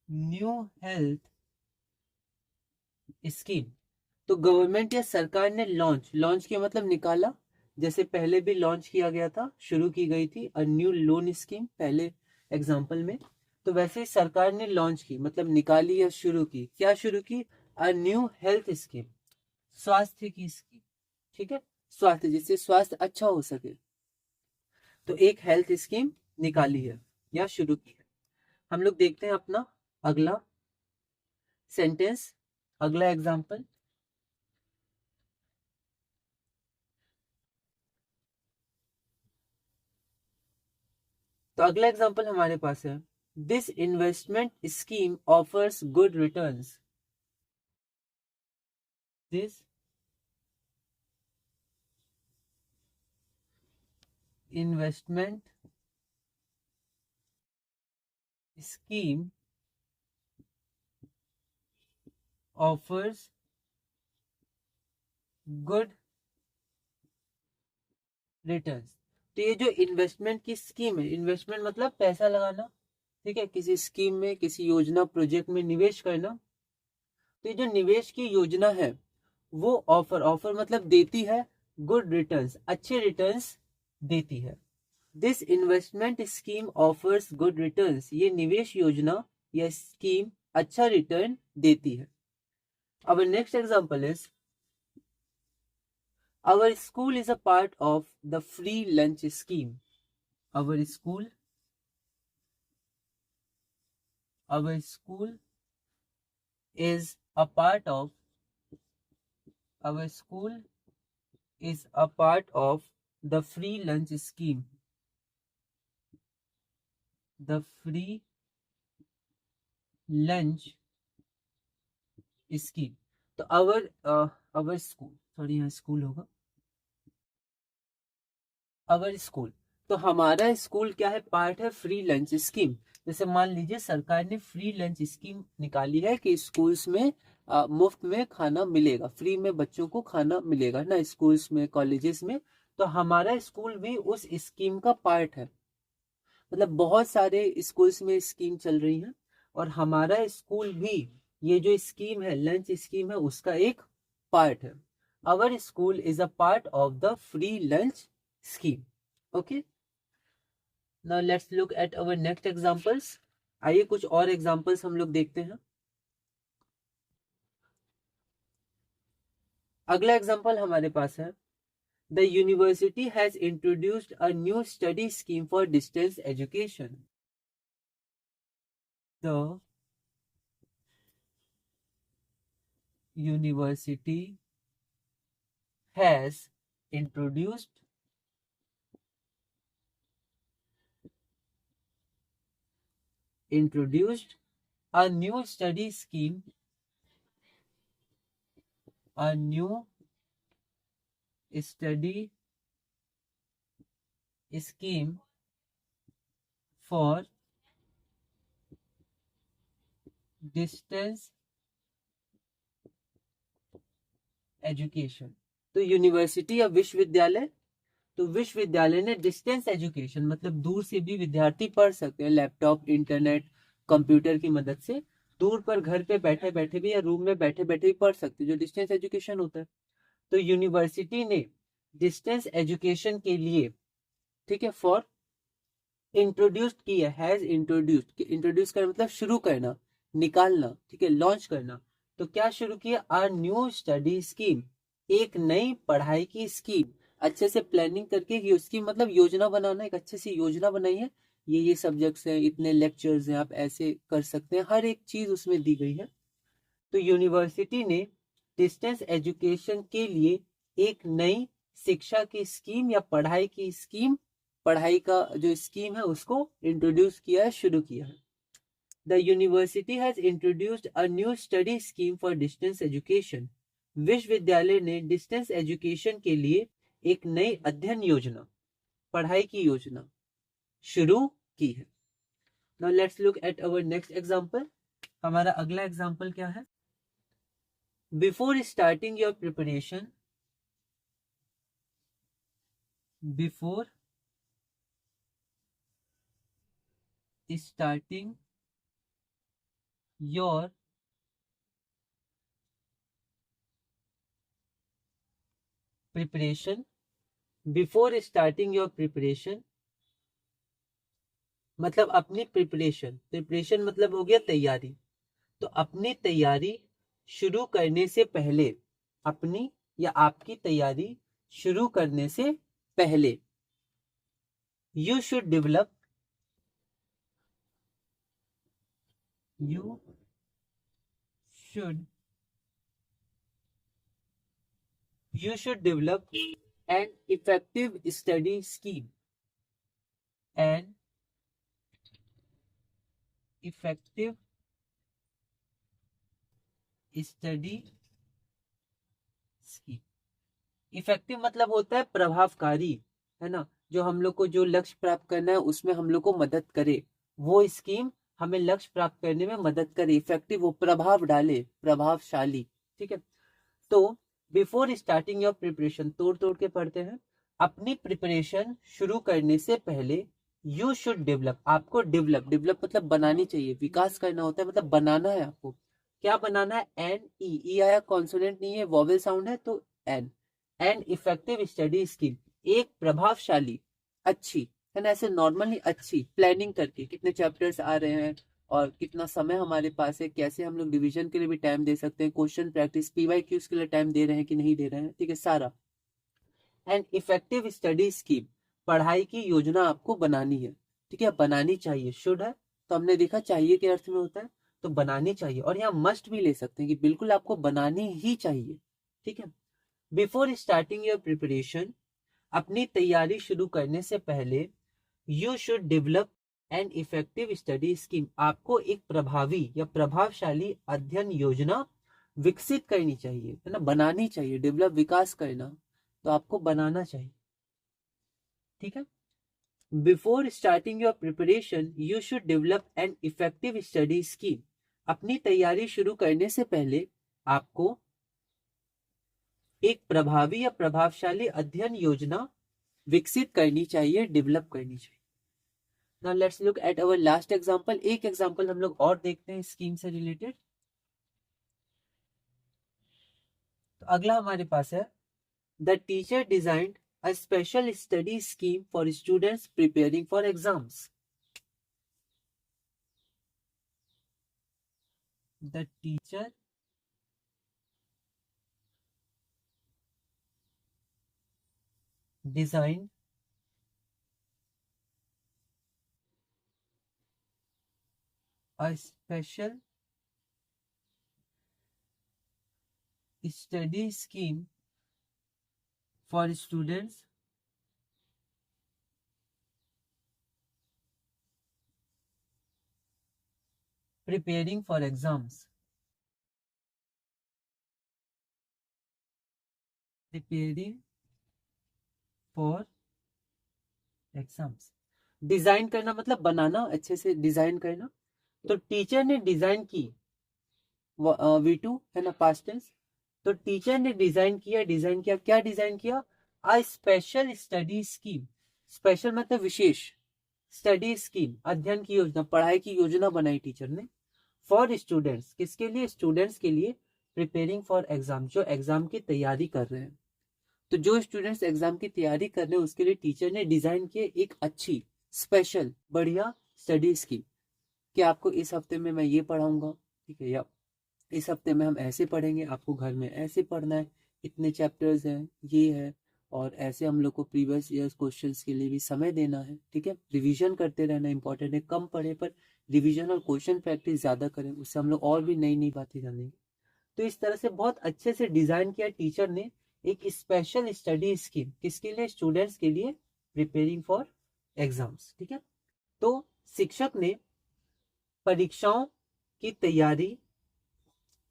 new health scheme. तो गवर्नमेंट या सरकार ने लॉन्च किया मतलब निकाला, जैसे पहले भी लॉन्च किया गया था, शुरू की गई थी अ न्यू लोन स्कीम पहले एग्जांपल में। तो वैसे ही सरकार ने लॉन्च की मतलब निकाली या शुरू की। क्या शुरू की? अ न्यू हेल्थ स्कीम, स्वास्थ्य की स्कीम, ठीक है। स्वास्थ्य, जिससे स्वास्थ्य अच्छा हो सके। तो एक हेल्थ स्कीम निकाली है या शुरू की है। हम लोग देखते हैं अपना अगला सेंटेंस, अगला एग्जांपल। तो अगला एग्जांपल हमारे पास है, this investment scheme offers good returns. This investment scheme offers good returns. तो ये जो इन्वेस्टमेंट की स्कीम है, इन्वेस्टमेंट मतलब पैसा लगाना, ठीक है, किसी स्कीम में, किसी योजना प्रोजेक्ट में निवेश करना। तो ये जो निवेश की योजना है वो ऑफर मतलब देती है गुड रिटर्न्स, अच्छे रिटर्न्स देती है। This investment scheme offers good returns, ये निवेश योजना या स्कीम अच्छा रिटर्न देती है। अब next example is our school is a part of the free lunch scheme. Our school is a part of the free lunch scheme. The free lunch scheme. तो our school, sorry यहाँ school होगा, our school, तो हमारा school क्या है, part है free lunch scheme. जैसे मान लीजिए सरकार ने फ्री लंच स्कीम निकाली है कि स्कूल्स में मुफ्त में खाना मिलेगा, फ्री में बच्चों को खाना मिलेगा ना स्कूल्स में, कॉलेजेस में। तो हमारा स्कूल भी उस स्कीम का पार्ट है। मतलब बहुत सारे स्कूल्स में स्कीम चल रही है और हमारा स्कूल भी ये जो स्कीम है, लंच स्कीम है, उसका एक पार्ट है। Our school is a part of the free lunch scheme. Okay, now let's look at our next examples. आइए कुछ और एग्जांपल्स हम लोग देखते हैं। अगला एग्जांपल हमारे पास है, the university has introduced a new study scheme for distance education. The university has introduced a new study scheme, a new study scheme for distance education. तो यूनिवर्सिटी या विश्वविद्यालय, तो विश्वविद्यालय ने डिस्टेंस एजुकेशन मतलब दूर से भी विद्यार्थी पढ़ सकते हैं, लैपटॉप, इंटरनेट, कंप्यूटर की मदद से दूर पर घर पे बैठे बैठे भी या रूम में बैठे बैठे भी पढ़ सकते हैं, जो डिस्टेंस एजुकेशन होता है। तो यूनिवर्सिटी ने डिस्टेंस एजुकेशन के लिए, ठीक है, फॉर इंट्रोड्यूस्ड किया, हैज इंट्रोड्यूस्ड, इंट्रोड्यूस करना मतलब शुरू करना, निकालना, ठीक है, लॉन्च करना। तो क्या शुरू किया, अ न्यू स्टडी स्कीम, एक नई पढ़ाई की स्कीम, अच्छे से प्लानिंग करके ये उसकी मतलब योजना बनाना, एक अच्छे से योजना बनाई है, ये सब्जेक्ट्स हैं, इतने लेक्चर्स हैं, आप ऐसे कर सकते हैं, हर एक चीज उसमें दी गई है। तो यूनिवर्सिटी ने डिस्टेंस एजुकेशन के लिए एक नई शिक्षा की स्कीम या पढ़ाई की स्कीम, पढ़ाई का जो स्कीम है उसको इंट्रोड्यूस किया है, शुरू किया है। The university has introduced a new study scheme for distance education. विश्वविद्यालय ने डिस्टेंस एजुकेशन के लिए एक नई अध्ययन योजना, पढ़ाई की योजना शुरू की है। Now let's look at our next example. हमारा अगला एग्जांपल क्या है, before starting your preparation, before starting your preparation, before starting your preparation मतलब अपनी प्रिपरेशन, प्रिपरेशन मतलब हो गया तैयारी। तो अपनी तैयारी शुरू करने से पहले, अपनी या आपकी तैयारी शुरू करने से पहले, you should develop, you should develop an effective study scheme, an effective study scheme. Effective मतलब होता है प्रभावकारी, है ना, जो हम लोग को जो लक्ष्य प्राप्त करना है उसमें हम लोग को मदद करे, वो स्कीम हमें लक्ष्य प्राप्त करने में मदद करे। इफेक्टिव वो प्रभाव डाले, प्रभावशाली। ठीक है, तो बिफोर स्टार्टिंग योर प्रिपरेशन, तोड़ तोड़ के पढ़ते हैं। अपनी प्रिपरेशन शुरू करने से पहले यू शुड डेवलप, आपको डेवलप, डेवलप मतलब बनानी चाहिए, विकास करना होता है, मतलब बनाना है आपको। क्या बनाना है? एन ई आया, कॉन्सोनेंट नहीं है, वॉवेल साउंड है, तो एन इफेक्टिव स्टडी स्कीम, एक प्रभावशाली, अच्छी, है ना, ऐसे नॉर्मली अच्छी प्लानिंग करके कितने चैप्टर्स आ रहे हैं और कितना समय हमारे पास है, कैसे हम लोग डिवीजन के लिए भी टाइम दे सकते हैं, क्वेश्चन प्रैक्टिस, पीवाईक्यूज के लिए टाइम दे रहे हैं कि नहीं दे रहे हैं, ठीक है, सारा। एंड इफेक्टिव स्टडी स्कीम, पढ़ाई की योजना आपको बनानी है, ठीक है, बनानी चाहिए। शुड है तो हमने देखा चाहिए के अर्थ में होता है, तो बनानी चाहिए, और यहाँ मस्ट भी ले सकते हैं कि बिल्कुल आपको बनानी ही चाहिए। ठीक है, बिफोर स्टार्टिंग योर प्रिपरेशन, अपनी तैयारी शुरू करने से पहले you should develop an effective study scheme, आपको एक प्रभावी या प्रभावशाली अध्ययन योजना विकसित करनी चाहिए, है ना, बनानी चाहिए। डेवलप विकास करना, तो आपको बनाना चाहिए। ठीक है, before starting your preparation you should develop an effective study scheme, अपनी तैयारी शुरू करने से पहले आपको एक प्रभावी या प्रभावशाली अध्ययन योजना विकसित करनी चाहिए, डेवलप करनी चाहिए। Now let's look at our last example. एक एग्जाम्पल हम लोग और देखते हैं स्कीम से रिलेटेड। तो अगला हमारे पास है, the teacher designed a special study scheme for students preparing for exams. The teacher designed a special study scheme for students preparing for exams. Preparing for exams. Design करना मतलब बनाना, अच्छे से डिजाइन करना। तो टीचर ने डिजाइन की, V2 है ना, पास्ट टेंस। तो टीचर ने डिजाइन किया, डिजाइन किया, क्या डिजाइन किया? A special study scheme, special मतलब विशेष, स्टडी स्कीम अध्ययन की योजना, पढ़ाई की योजना बनाई टीचर ने, फॉर स्टूडेंट्स, किसके लिए? स्टूडेंट्स के लिए, प्रिपेयरिंग फॉर एग्जाम, जो एग्जाम की तैयारी कर रहे हैं। तो जो स्टूडेंट्स एग्जाम की तैयारी कर रहे हैं उसके लिए टीचर ने डिजाइन किए एक अच्छी, स्पेशल, बढ़िया स्टडी स्कीम, कि आपको इस हफ्ते में मैं ये पढ़ाऊंगा, ठीक है, या इस हफ्ते में हम ऐसे पढ़ेंगे, आपको घर में ऐसे पढ़ना है, इतने चैप्टर्स हैं, ये है, और ऐसे हम लोग को प्रीवियस ईयर्स क्वेश्चंस के लिए भी समय देना है। ठीक है, रिवीजन करते रहना इंपॉर्टेंट है, कम पढ़े पर रिवीजन और क्वेश्चन प्रैक्टिस ज्यादा करें, उससे हम लोग और भी नई नई बातें जानेंगे। तो इस तरह से बहुत अच्छे से डिजाइन किया टीचर ने एक स्पेशल स्टडी स्कीम, किसके लिए? स्टूडेंट्स के लिए, प्रिपेयरिंग फॉर एग्जाम्स। ठीक है, तो शिक्षक ने परीक्षाओं की तैयारी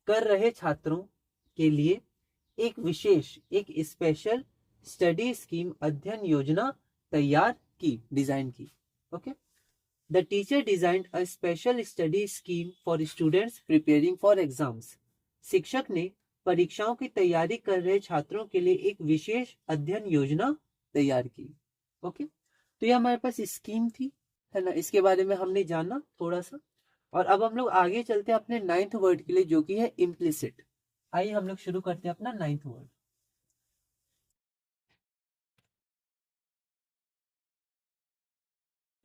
कर रहे छात्रों के लिए एक विशेष, एक स्पेशल स्टडी स्कीम अध्ययन योजना तैयार की, डिजाइन की। Okay, the teacher designed a special study scheme for students preparing for exams, शिक्षक ने परीक्षाओं की तैयारी कर रहे छात्रों के लिए एक विशेष अध्ययन योजना तैयार की। ओके, तो ये हमारे पास स्कीम थी, है ना, इसके बारे में हमने जाना थोड़ा सा। और अब हम लोग आगे चलते हैं अपने 9th वर्ड के लिए, जो कि है इम्प्लिसिट। आइए हम लोग शुरू करते हैं अपना 9th वर्ड।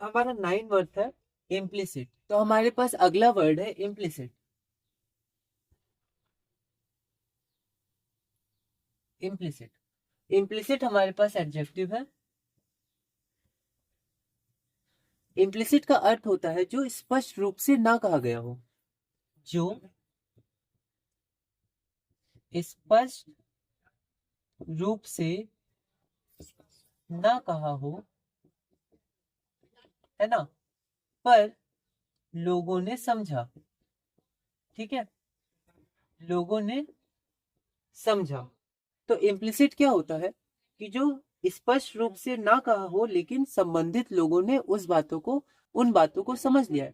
हमारा 9 वर्ड है इम्प्लिसिट, तो हमारे पास अगला वर्ड है इम्प्लिसिट। इम्प्लिसिट, इम्प्लिसिट हमारे पास एडजेक्टिव है। इम्प्लिसिट का अर्थ होता है जो स्पष्ट रूप से ना कहा गया हो, जो स्पष्ट रूप से ना कहा हो, है ना, पर लोगों ने समझा। ठीक है, लोगों ने समझा, तो इम्प्लिसिट क्या होता है कि जो स्पष्ट रूप से ना कहा हो लेकिन संबंधित लोगों ने उन बातों को समझ लिया है।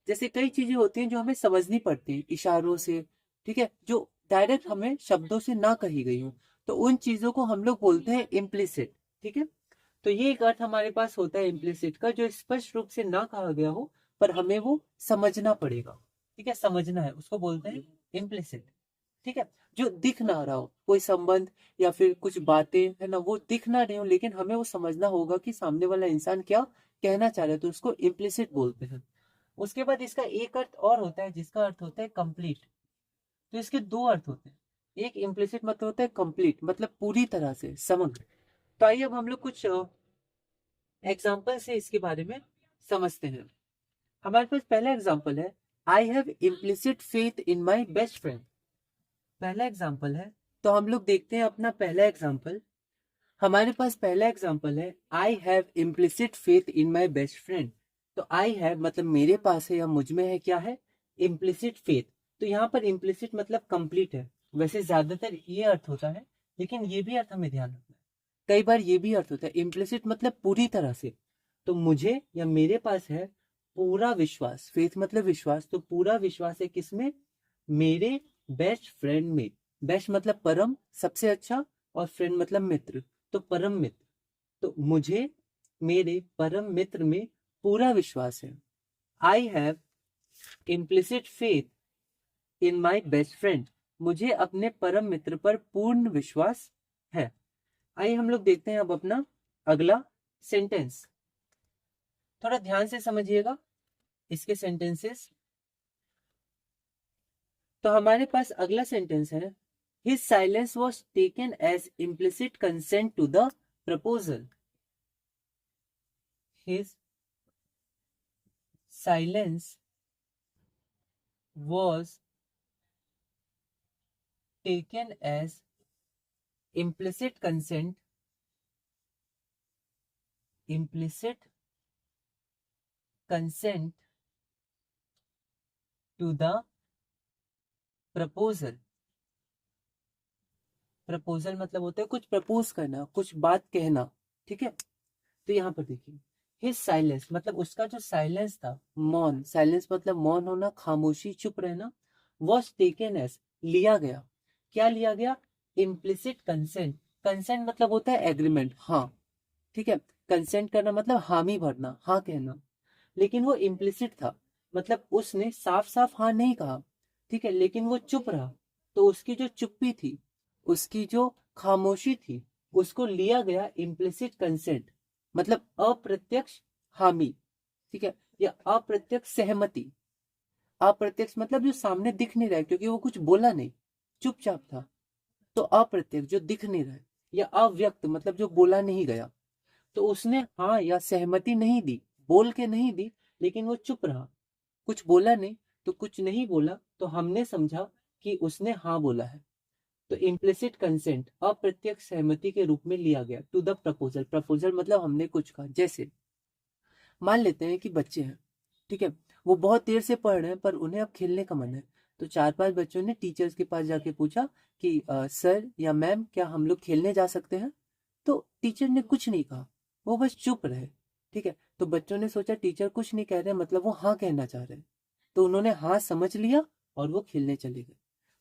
जैसे कई चीजें होती हैं जो हमें समझनी पड़ती हैं इशारों से, ठीक है, जो डायरेक्ट हमें शब्दों से ना कही गई हो, तो उन चीजों को हम लोग बोलते हैं इम्प्लिसिट। ठीक है, तो ये एक अर्थ हमारे पास होता है इम्प्लिसिट का, जो स्पष्ट रूप से ना कहा गया हो पर हमें वो समझना पड़ेगा। ठीक है, समझना है, उसको बोलते हैं इम्प्लिसिट। ठीक है, जो दिख ना रहा हो, कोई संबंध या फिर कुछ बातें है ना, वो दिख ना रही हो लेकिन हमें वो समझना होगा कि सामने वाला इंसान क्या कहना चाह रहा है, तो उसको इम्प्लिसिट बोलते हैं। उसके बाद इसका एक अर्थ और होता है जिसका अर्थ होता है कंप्लीट। तो इसके दो अर्थ होते हैं। एक इम्प्लिसिट मतलब होता है कंप्लीट, मतलब पूरी तरह से, समग्र। तो आइए अब हम लोग कुछ एग्जाम्पल से इसके बारे में समझते हैं। हमारे पास पहला एग्जाम्पल है, I have implicit faith in my best friend. पहला एग्जाम्पल है, तो हम लोग देखते हैं अपना पहला एग्जाम्पल। हमारे पास पहला एग्जाम्पल है, I have implicit faith in my best friend. तो आई हैव मतलब मेरे पास है या मुझ में है, क्या है, इम्प्लिसिट फेथ। तो यहाँ पर इम्प्लिसिट मतलब कंप्लीट है। वैसे ज्यादातर ये अर्थ होता है, लेकिन ये भी अर्थ हमें ध्यान रखना है, कई बार ये भी अर्थ होता है इम्प्लिसिट मतलब पूरी तरह से। तो मुझे या मेरे पास है पूरा विश्वास, फेथ मतलब विश्वास, तो पूरा विश्वास है किसमें, मेरे बेस्ट फ्रेंड में। बेस्ट मतलब परम, सबसे अच्छा, और फ्रेंड मतलब मित्र, तो परम मित्र। तो मुझे मेरे परम मित्र में पूरा विश्वास है। I have implicit faith in my best friend. मुझे अपने परम मित्र पर पूर्ण विश्वास है। आइए हम लोग देखते हैं अब अपना अगला सेंटेंस। थोड़ा ध्यान से समझिएगा इसके सेंटेंसेस। तो हमारे पास अगला सेंटेंस है, his silence was taken as implicit consent to the proposal. His silence was taken as implicit consent, implicit consent to the proposal. Proposal मतलब होता है कुछ प्रपोज करना, कुछ बात कहना। ठीक है, तो यहाँ पर देखिए, हिज साइलेंस मतलब उसका जो साइलेंस था, मौन, साइलेंस मतलब मौन होना, खामोशी, चुप रहना। वॉज टेकन एज लिया गया, क्या लिया गया, इम्प्लिसिट कंसेंट। कंसेंट मतलब होता है एग्रीमेंट, हाँ। ठीक है, कंसेंट करना मतलब हामी भरना, हाँ कहना। लेकिन वो इम्प्लिसिट था, मतलब उसने साफ साफ हाँ नहीं कहा। ठीक है, लेकिन वो चुप रहा, तो उसकी जो चुप्पी थी, उसकी जो खामोशी थी, उसको लिया गया इम्प्लिसिट कंसेंट, मतलब अप्रत्यक्ष हामी। ठीक है, या अप्रत्यक्ष सहमति। अप्रत्यक्ष मतलब जो सामने दिख नहीं रहा है, क्योंकि वो कुछ बोला नहीं, चुपचाप था। तो अप्रत्यक्ष जो दिख नहीं रहा है, या अव्यक्त मतलब जो बोला नहीं गया। तो उसने हाँ या सहमति नहीं दी, बोल के नहीं दी, लेकिन वो चुप रहा, कुछ बोला नहीं। तो कुछ नहीं बोला तो हमने समझा कि उसने हाँ बोला है। तो इम्प्लिसिट कंसेंट अप्रत्यक्ष सहमति के रूप में लिया गया टू द प्रपोजल। प्रपोजल मतलब हमने कुछ कहा। जैसे मान लेते हैं कि बच्चे हैं, ठीक है, वो बहुत देर से पढ़ रहे हैं पर उन्हें अब खेलने का मन है। तो चार पांच बच्चों ने टीचर्स के पास जाके पूछा कि सर या मैम क्या हम लोग खेलने जा सकते हैं। तो टीचर ने कुछ नहीं कहा, वो बस चुप रहे। ठीक है, तो बच्चों ने सोचा टीचर कुछ नहीं कह रहे, मतलब वो हाँ कहना चाह रहे हैं। तो उन्होंने हाँ समझ लिया और वो खेलने चले गए।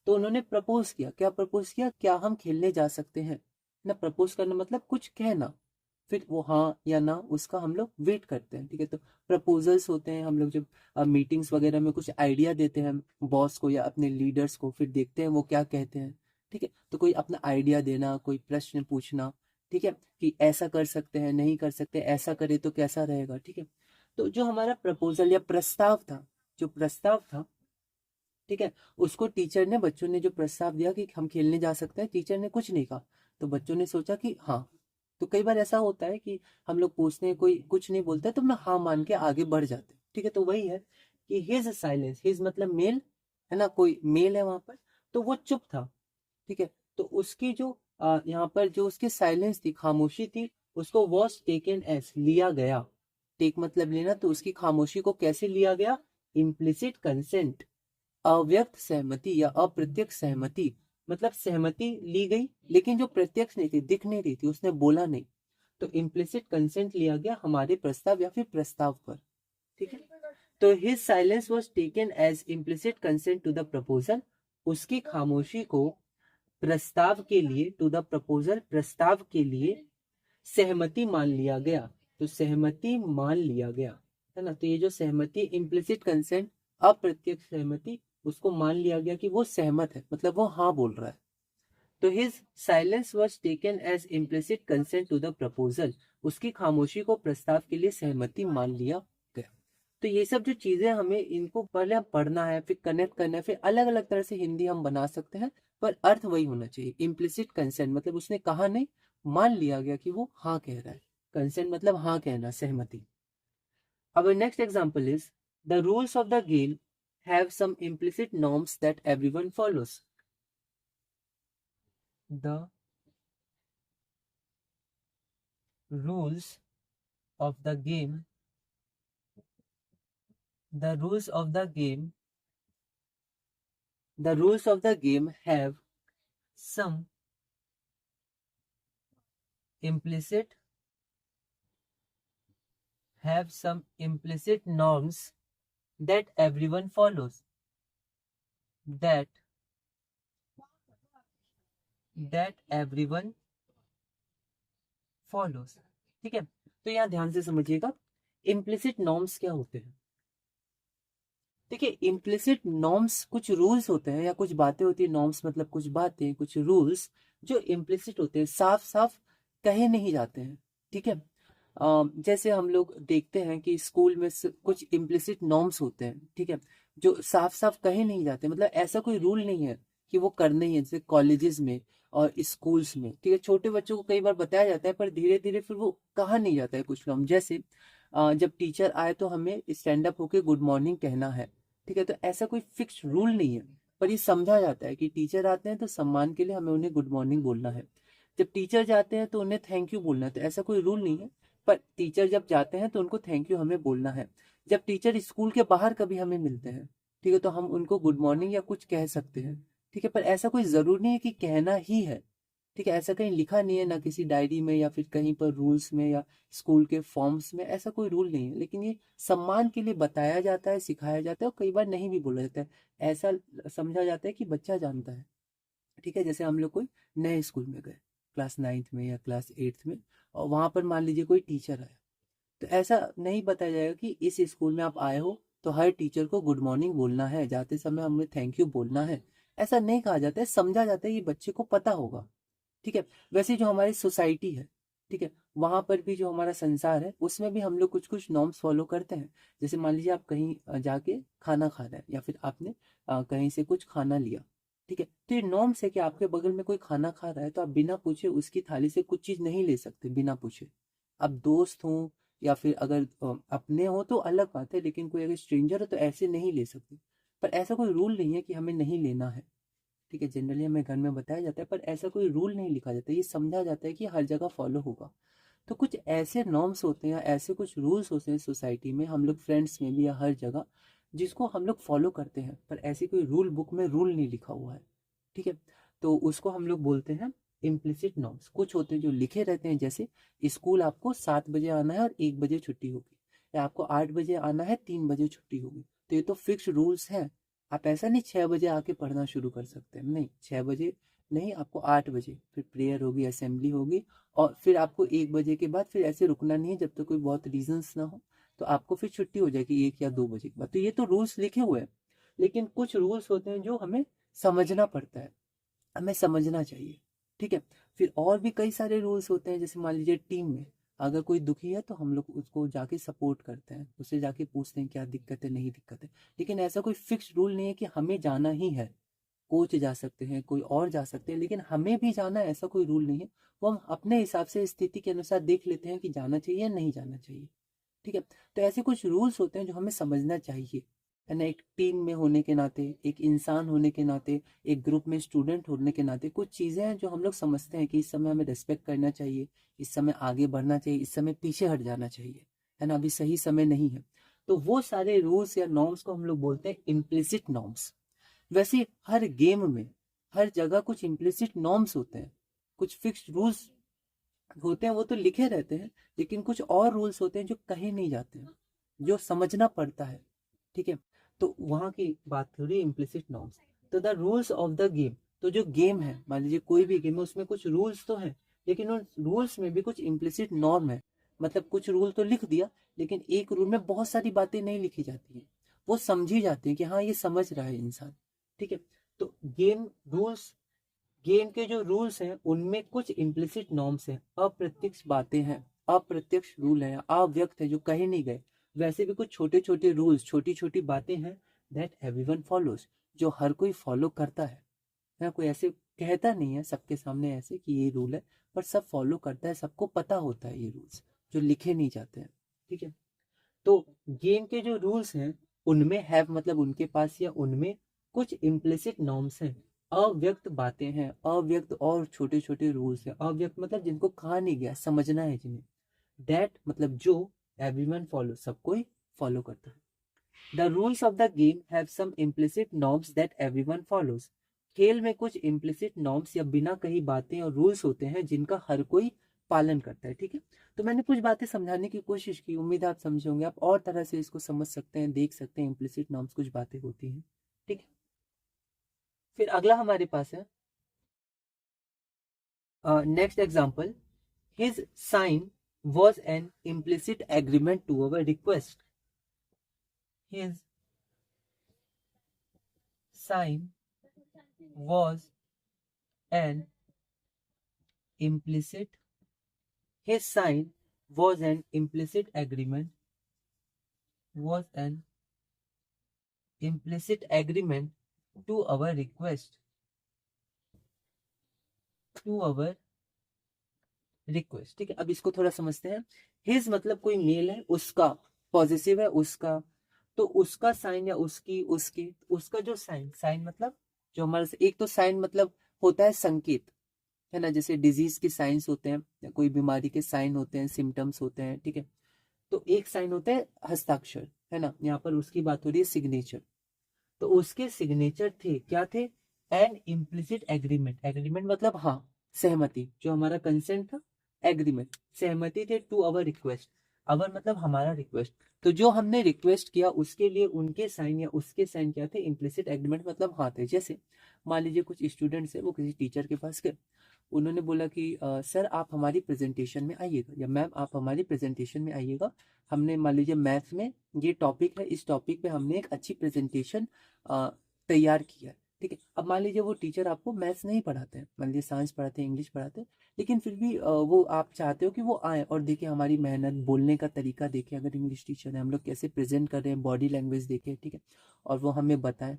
तो उन्होंने प्रपोज किया, क्या प्रपोज किया, क्या हम खेलने जा सकते हैं ना। प्रपोज करना मतलब कुछ कहना, फिर वो हाँ या ना उसका हम लोग वेट करते हैं। ठीक है, तो प्रपोजल्स होते हैं, हम लोग जब मीटिंग्स वगैरह में कुछ आइडिया देते हैं बॉस को या अपने लीडर्स को, फिर देखते हैं वो क्या कहते हैं। ठीक है, तो कोई अपना आइडिया देना, कोई प्रश्न पूछना, ठीक है, कि ऐसा कर सकते हैं, नहीं कर सकते, ऐसा करे तो कैसा रहेगा। ठीक है, तो जो हमारा प्रपोजल या प्रस्ताव था, जो प्रस्ताव था, ठीक है, उसको टीचर ने, बच्चों ने जो प्रस्ताव दिया कि हम खेलने जा सकते हैं, टीचर ने कुछ नहीं कहा। तो बच्चों ने सोचा कि हाँ। तो कई बार ऐसा होता है कि हम लोग पूछते हैं, कोई कुछ नहीं बोलता है तो हम हाँ मान के आगे बढ़ जाते हैं। ठीक है, तो वही है कि हिज साइलेंस, हिज मतलब मेल, है ना, कोई मेल है वहां पर, तो वो चुप था। ठीक है, तो उसकी जो यहाँ पर जो उसकी साइलेंस थी, खामोशी थी, उसको वॉज टेकन एज लिया गया। टेक मतलब लेना, तो उसकी खामोशी को कैसे लिया गया, इम्प्लिसिट कंसेंट, अव्यक्त सहमति या अप्रत्यक्ष सहमति, मतलब सहमति ली गई लेकिन जो प्रत्यक्ष नहीं थी, दिख नहीं रही थी, उसने बोला नहीं, तो इम्प्लिसिट कंसेंट लिया गया हमारे प्रस्ताव या फिर प्रस्ताव पर। ठीक है, तो his silence was taken as implicit consent to the proposal, उसकी खामोशी को प्रस्ताव के लिए, टू द प्रपोजल, प्रस्ताव के लिए सहमति मान लिया गया। तो सहमति मान लिया गया है ना, तो ये जो सहमति, इम्प्लिसिट कंसेंट, अप्रत्यक्ष सहमति, उसको मान लिया गया कि वो सहमत है, मतलब वो हाँ बोल रहा है। तो his silence was taken as implicit consent to the proposal, उसकी खामोशी को प्रस्ताव के लिए सहमति मान लिया गया। तो ये सब जो चीजें हमें इनको पहले हम पढ़ना है, फिर कनेक्ट करना है, फिर अलग अलग तरह से हिंदी हम बना सकते हैं, पर अर्थ वही होना चाहिए। इम्प्लिसिट कंसेंट मतलब उसने कहा नहीं, मान लिया गया कि वो हाँ कह रहा है। कंसेंट मतलब हाँ कहना, सहमति। Our next example is the rules of the game have some implicit norms that everyone follows. The rules of the game, the rules of the game, the rules of the game have some implicit norms that everyone follows, that everyone follows। ठीक है, तो यहाँ ध्यान से समझिएगा implicit norms क्या होते हैं। देखिए, इम्प्लिसिट नॉर्म्स कुछ रूल्स होते हैं या कुछ बातें होती है। नॉर्म्स मतलब कुछ बातें, कुछ रूल्स जो इम्प्लिसिट होते हैं, साफ साफ कहे नहीं जाते हैं। ठीक है, जैसे हम लोग देखते हैं कि स्कूल में कुछ इम्प्लिसिट नॉर्म्स होते हैं, ठीक है, जो साफ साफ कहे नहीं जाते, मतलब ऐसा कोई रूल नहीं है कि वो करने ही है। जैसे कॉलेजेस में और स्कूल्स में, ठीक है, छोटे बच्चों को कई बार बताया जाता है पर धीरे धीरे फिर वो कहा नहीं जाता है कुछ नॉर्म। जैसे जब टीचर आए तो हमें स्टैंड अप होके गुड मॉर्निंग कहना है। ठीक है, तो ऐसा कोई फिक्स रूल नहीं है, पर ये समझा जाता है कि टीचर आते हैं तो सम्मान के लिए हमें उन्हें गुड मॉर्निंग बोलना है। जब टीचर जाते हैं तो उन्हें थैंक यू बोलना है। तो ऐसा कोई रूल नहीं है, पर टीचर जब जाते हैं तो उनको थैंक यू हमें बोलना है। जब टीचर स्कूल के बाहर कभी हमें मिलते हैं, ठीक है, तो हम उनको गुड मॉर्निंग या कुछ कह सकते हैं। ठीक है, पर ऐसा कोई जरूरी नहीं है कि कहना ही है। ठीक है, ऐसा कहीं लिखा नहीं है, ना किसी डायरी में या फिर कहीं पर रूल्स में या स्कूल के फॉर्म्स में, ऐसा कोई रूल नहीं है। लेकिन ये सम्मान के लिए बताया जाता है, सिखाया जाता है, और कई बार नहीं भी बोला जाता है। ऐसा समझा जाता है कि बच्चा जानता है। ठीक है, जैसे हम लोग कोई नए स्कूल में गए, क्लास 9th में या क्लास 8th में, और वहां पर मान लीजिए कोई टीचर आया, तो ऐसा नहीं बताया जाएगा कि इस स्कूल में आप आए हो तो हर टीचर को गुड मॉर्निंग बोलना है, जाते समय हमें थैंक यू बोलना है। ऐसा नहीं कहा जाता है, समझा जाता है, ये बच्चे को पता होगा। ठीक है, वैसे जो हमारी सोसाइटी है, ठीक है, वहां पर भी जो हमारा संसार है, उसमें भी हम लोग कुछ कुछ नॉर्म्स फॉलो करते हैं। जैसे मान लीजिए आप कहीं जाके खाना खा रहे हैं या फिर आपने कहीं से कुछ खाना लिया। ठीक है, तो ये नॉर्म्स है कि आपके बगल में कोई खाना खा रहा है तो आप बिना पूछे उसकी थाली से कुछ चीज नहीं ले सकते बिना पूछे। अब दोस्त हो या फिर अगर अपने हो तो अलग बात है, लेकिन कोई अगर स्ट्रेंजर हो तो ऐसे नहीं ले सकते। पर ऐसा कोई रूल नहीं है कि हमें नहीं लेना है। ठीक है, जनरली हमें घर में बताया जाता है, पर ऐसा कोई रूल नहीं लिखा जाता, ये समझा जाता है कि हर जगह फॉलो होगा। तो कुछ ऐसे नॉर्म्स होते हैं, ऐसे कुछ रूल्स होते हैं सोसाइटी में, हम लोग फ्रेंड्स में भी या हर जगह, जिसको हम लोग फॉलो करते हैं, पर ऐसी कोई रूल बुक में रूल नहीं लिखा हुआ है। ठीक है, तो उसको हम लोग बोलते हैं इम्प्लिसिट नॉर्म्स। कुछ होते हैं जो लिखे रहते हैं, जैसे स्कूल आपको 7 बजे आना है और 1 बजे छुट्टी होगी, या आपको 8 बजे आना है, 3 बजे छुट्टी होगी, तो ये तो फिक्स रूल्स हैं। आप ऐसा नहीं 6 बजे आके पढ़ना शुरू कर सकते हैं, नहीं, 6 बजे नहीं, आपको 8 बजे फिर प्रेयर होगी, असेंबली होगी, और फिर आपको 1 बजे के बाद फिर ऐसे रुकना नहीं है जब तक तो कोई बहुत रीजंस ना हो, तो आपको फिर छुट्टी हो जाएगी 1 या 2 बजे के बाद। तो ये तो रूल्स लिखे हुए हैं, लेकिन कुछ रूल्स होते हैं जो हमें समझना पड़ता है, हमें समझना चाहिए। ठीक है, फिर और भी कई सारे रूल्स होते हैं। जैसे मान लीजिए टीम में अगर कोई दुखी है तो हम लोग उसको जाके सपोर्ट करते हैं, उससे जाके पूछते हैं क्या दिक्कत है, नहीं दिक्कत है। लेकिन ऐसा कोई फिक्स रूल नहीं है कि हमें जाना ही है। कोच जा सकते हैं, कोई और जा सकते हैं, लेकिन हमें भी जाना है, ऐसा कोई रूल नहीं है। वो हम अपने हिसाब से स्थिति के अनुसार देख लेते हैं कि जाना चाहिए या नहीं जाना चाहिए। ठीक है, तो ऐसे कुछ रूल्स होते हैं जो हमें समझना चाहिए, है ना। एक टीम में होने के नाते, एक इंसान होने के नाते, एक ग्रुप में स्टूडेंट होने के नाते, कुछ चीजें हैं जो हम लोग समझते हैं कि इस समय हमें रेस्पेक्ट करना चाहिए, इस समय आगे बढ़ना चाहिए, इस समय पीछे हट जाना चाहिए, है ना, अभी सही समय नहीं है। तो वो सारे रूल्स या नॉर्म्स को हम लोग बोलते हैं इम्प्लिसिट नॉर्म्स। वैसे हर गेम में हर जगह कुछ इम्प्लिसिट नॉर्म्स होते हैं, कुछ फिक्स्ड रूल्स होते हैं, वो तो लिखे रहते हैं, लेकिन कुछ और रूल्स होते हैं जो कहे नहीं जाते हैं, जो समझना पड़ता है। ठीक है, तो वहां की बात हो रही है इम्प्लिसिट नॉर्म्स। तो the rules of the game, तो जो गेम है, मान लीजिए कोई भी गेम है, उसमें कुछ रूल्स तो हैं, लेकिन उन रूल्स में भी कुछ इम्प्लिसिट नॉर्म है। मतलब कुछ रूल तो लिख दिया, लेकिन एक रूल में बहुत सारी बातें नहीं लिखी जाती हैं, वो समझी जाती है कि हाँ ये समझ रहा है इंसान। ठीक है, तो गेम के जो रूल्स हैं उनमें कुछ इम्प्लिसिट नॉर्म्स हैं, अप्रत्यक्ष बातें हैं, अप्रत्यक्ष रूल है, अव्यक्त है, जो कहे नहीं गए। वैसे भी कुछ छोटे छोटे रूल्स, छोटी छोटी बातें हैं दैट एवरीवन फॉलोज, जो हर कोई फॉलो करता है। कोई ऐसे कहता नहीं है सबके सामने ऐसे कि ये रूल है, पर सब फॉलो करता है, सबको पता होता है ये रूल्स, जो लिखे नहीं जाते हैं। ठीक है, तो गेम के जो रूल्स हैं उनमें हैव मतलब उनके पास या उनमें कुछ इम्प्लिसिट नॉर्म्स हैं, अव्यक्त बातें हैं, अव्यक्त और छोटे छोटे रूल्स हैं। अव्यक्त मतलब जिनको कहा नहीं गया, समझना है जिन्हें। दैट मतलब जो एवरीवन फॉलो, सब कोई फॉलो करता है। The rules of the game have some implicit norms that everyone follows. खेल में कुछ इम्प्लिसिट नॉर्म्स या बिना कही बातें और रूल्स होते हैं जिनका हर कोई पालन करता है। ठीक है, तो मैंने कुछ बातें समझाने की कोशिश की, उम्मीद है आप समझे होंगे। आप और तरह से इसको समझ सकते हैं, देख सकते हैं, इम्प्लिसिट नॉर्म्स कुछ बातें होती हैं। ठीक है, फिर अगला हमारे पास है next example, his sign was an implicit agreement to our request. His sign was an implicit his sign was an implicit agreement to our request ठीक है, अब इसको थोड़ा समझते हैं। हिज मतलब कोई मेल है, उसका पॉजिटिव है, उसका, तो उसका साइन या उसकी, उसके, उसका जो साइन, साइन मतलब जो हमारे एक तो साइन मतलब होता है संकेत, है ना, जैसे डिजीज के साइंस होते हैं या कोई बीमारी के साइन होते हैं, सिम्टम्स होते हैं। ठीक है, तो एक साइन होता है हस्ताक्षर, है ना, यहाँ पर उसकी बात हो रही है सिग्नेचर। तो उसके सिग्नेचर थे, क्या थे, एन इम्प्लिसिट एग्रीमेंट, एग्रीमेंट मतलब हाँ सहमति, जो हमारा कंसेंट था, एग्रीमेंट सहमति थे, टू अवर रिक्वेस्ट, अवर मतलब हमारा रिक्वेस्ट, तो जो हमने रिक्वेस्ट किया उसके लिए उनके साइन या उसके साइन क्या थे, इम्प्लिसिट एग्रीमेंट मतलब हाँ थे। जैसे मान लीजिए कुछ स्टूडेंट्स है, वो किसी टीचर के पास गए, उन्होंने बोला कि सर आप हमारी प्रेजेंटेशन में आइएगा, या मैम आप हमारी प्रेजेंटेशन में आइएगा, हमने मान लीजिए मैथ्स में ये टॉपिक है, इस टॉपिक पे हमने एक अच्छी प्रेजेंटेशन तैयार किया है। ठीक है, अब मान लीजिए वो टीचर आपको मैथ्स नहीं पढ़ाते हैं, मान लीजिए साइंस पढ़ाते हैं, इंग्लिश पढ़ाते हैं, लेकिन फिर भी वो आप चाहते हो कि वो आए और देखें हमारी मेहनत, बोलने का तरीका देखें, अगर इंग्लिश टीचर है हम लोग कैसे प्रेजेंट कर रहे हैं, बॉडी लैंग्वेज देखें। ठीक है, और वो हमें बताएं,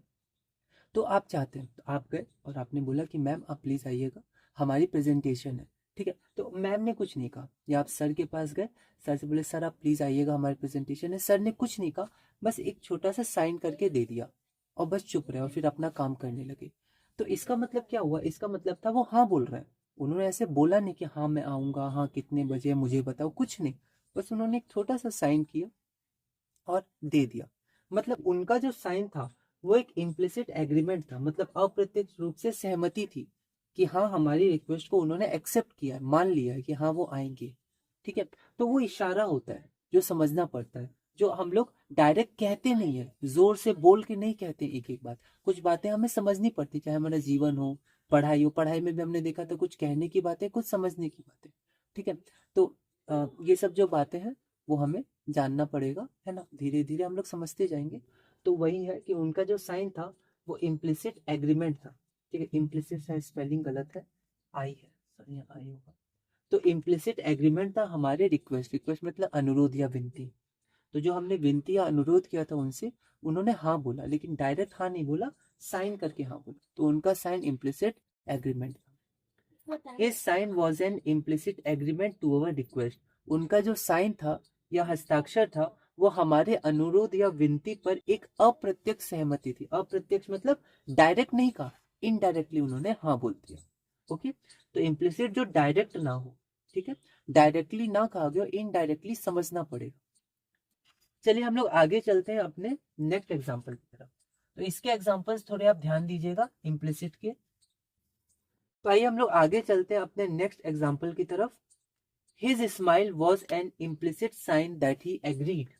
तो आप चाहते हैं, तो आप गए और आपने बोला कि मैम आप प्लीज़ आइएगा, हमारी प्रेजेंटेशन है। ठीक है, तो मैम ने कुछ नहीं कहा, या आप सर के पास गए, सर से बोले सर आप प्लीज़ आइएगा हमारी प्रेजेंटेशन है, सर ने कुछ नहीं कहा, बस एक छोटा सा साइन करके दे दिया और बस चुप रहे और फिर अपना काम करने लगे। तो इसका मतलब क्या हुआ, इसका मतलब था वो हाँ बोल रहे हैं, उन्होंने ऐसे बोला नहीं कि हाँ मैं आऊँगा, हाँ कितने बजे मुझे बताओ, कुछ नहीं, बस उन्होंने एक छोटा सा साइन किया और दे दिया। मतलब उनका जो साइन था वो एक इम्प्लिसिट एग्रीमेंट था, मतलब अप्रत्यक्ष रूप से सहमति थी कि हाँ हमारी रिक्वेस्ट को उन्होंने एक्सेप्ट किया है, मान लिया है कि हाँ वो आएंगे। ठीक है, तो वो इशारा होता है जो समझना पड़ता है, जो हम लोग डायरेक्ट कहते नहीं है, जोर से बोल के नहीं कहते एक एक बात, कुछ बातें हमें समझनी पड़ती, चाहे हमारा जीवन हो, पढ़ाई हो, पढ़ाई में भी हमने देखा था कुछ कहने की बातें, कुछ समझने की बातें। ठीक है, तो ये सब जो बातें हैं वो हमें जानना पड़ेगा, है ना, धीरे धीरे हम लोग समझते जाएंगे। तो वही है कि उनका जो साइन था वो इम्प्लिसिट एग्रीमेंट था। ठीक है, इम्प्लिसिट है, स्पेलिंग गलत है, आई है, सॉरी यहाँ आई होगा। तो इम्प्लिसिट एग्रीमेंट था हमारे रिक्वेस्ट, रिक्वेस्ट मतलब अनुरोध या विनती, तो जो हमने विनती या अनुरोध किया था उनसे, उन्होंने हाँ बोला, लेकिन डायरेक्ट हाँ नहीं बोला, साइन करके हाँ बोला, तो उनका साइन इम्प्लिसिट एग्रीमेंट था। His sign was an implicit agreement to our request, उनका जो साइन था या हस्ताक्षर था वो हमारे अनुरोध या विनती पर एक अप्रत्यक्ष सहमति थी। अप्रत्यक्ष मतलब डायरेक्ट नहीं कहा, इनडायरेक्टली उन्होंने हाँ बोल दिया। ओके, तो इम्प्लिसिट जो डायरेक्ट ना हो, ठीक है, डायरेक्टली ना कहा गया, इनडायरेक्टली समझना पड़ेगा। चलिए हम लोग आगे चलते हैं अपने नेक्स्ट एग्जाम्पल की तरफ। तो इसके एग्जाम्पल्स थोड़े आप ध्यान दीजिएगा इम्प्लिसिट के। तो आइए हम लोग आगे चलते हैं अपने नेक्स्ट एग्जाम्पल की तरफ। His smile was an implicit sign that he agreed.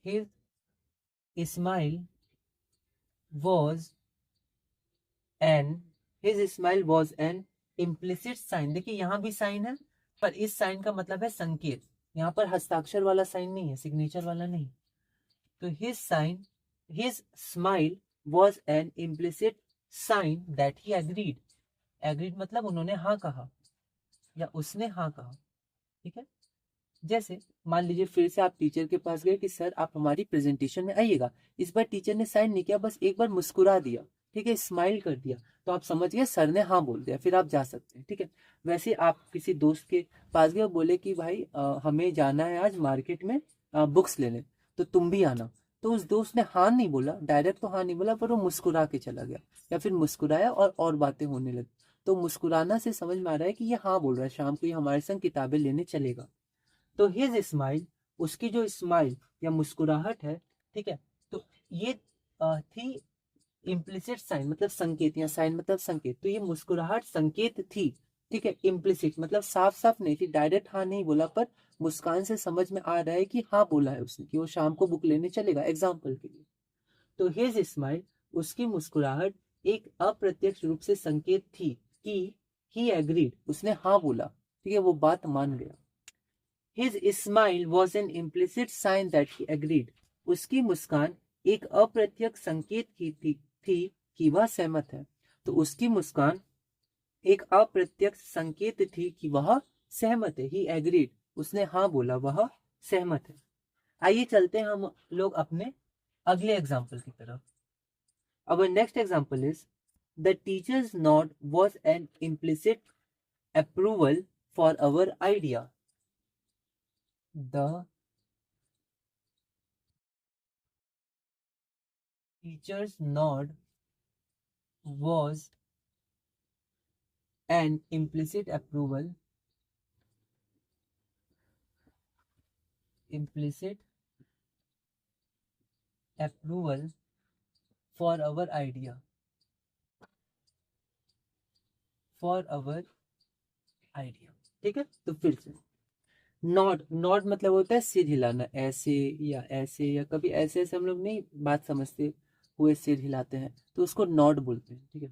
His smile was an his smile was an implicit sign. देखिए यहाँ भी साइन है, पर इस साइन का मतलब है संकेत। यहाँ पर हस्ताक्षर वाला साइन नहीं है, सिग्नेचर वाला नहीं। तो his smile was an implicit sign that he agreed. Agreed मतलब उन्होंने हाँ कहा या उसने हाँ कहा। ठीक है, जैसे मान लीजिए फिर से आप टीचर के पास गए कि सर आप हमारी प्रेजेंटेशन में आइएगा। इस बार टीचर ने साइन नहीं किया, बस एक बार मुस्कुरा दिया, ठीक है, स्माइल कर दिया, तो आप समझ गए सर ने हाँ बोल दिया, फिर आप जा सकते हैं। ठीक है, वैसे आप किसी दोस्त के पास गए और बोले कि भाई हमें जाना है आज मार्केट में बुक्स लेने, तो तुम भी आना। तो उस दोस्त ने हाँ नहीं बोला, डायरेक्ट तो हाँ नहीं बोला, पर वो मुस्कुरा के चला गया या फिर मुस्कुराया और बातें होने लगी। तो मुस्कुराना से समझ में आ रहा है कि ये हाँ बोल रहा है, शाम को ये हमारे संग किताबें लेने चलेगा। तो हिज स्माइल, उसकी जो स्माइल या मुस्कुराहट है, ठीक है, तो ये थी इम्प्लिसिट साइन, मतलब संकेत, या साइन मतलब संकेत। तो ये मुस्कुराहट संकेत थी। ठीक है, इम्प्लिसिट मतलब साफ साफ नहीं थी, डायरेक्ट हाँ नहीं बोला, पर मुस्कान से समझ में आ रहा है कि हाँ बोला है उसने कि वो शाम को बुक लेने चलेगा, एग्जाम्पल के लिए। तो हिज स्माइल, उसकी मुस्कुराहट एक अप्रत्यक्ष रूप से संकेत थी कि ही एग्रीड, उसने हाँ बोला। ठीक है, वो बात मान गया। His smile was an implicit sign that he agreed. उसकी मुस्कान एक अप्रत्यक्ष संकेत की थी कि वह सहमत है। तो उसकी मुस्कान एक अप्रत्यक्ष संकेत थी कि वह सहमत है। He agreed, उसने हाँ बोला, वह सहमत है। आइए चलते हैं हम लोग अपने अगले एग्जाम्पल की तरफ। Our next example is the teacher's nod was an implicit approval for our idea. The teacher's nod was an implicit approval for our idea. ठीक है, तो फिर से नॉड मतलब होता है सिर हिलाना, ऐसे या ऐसे, या कभी ऐसे ऐसे हम लोग नहीं बात समझते हुए सिर हिलाते हैं, तो उसको नॉड बोलते हैं। ठीक है,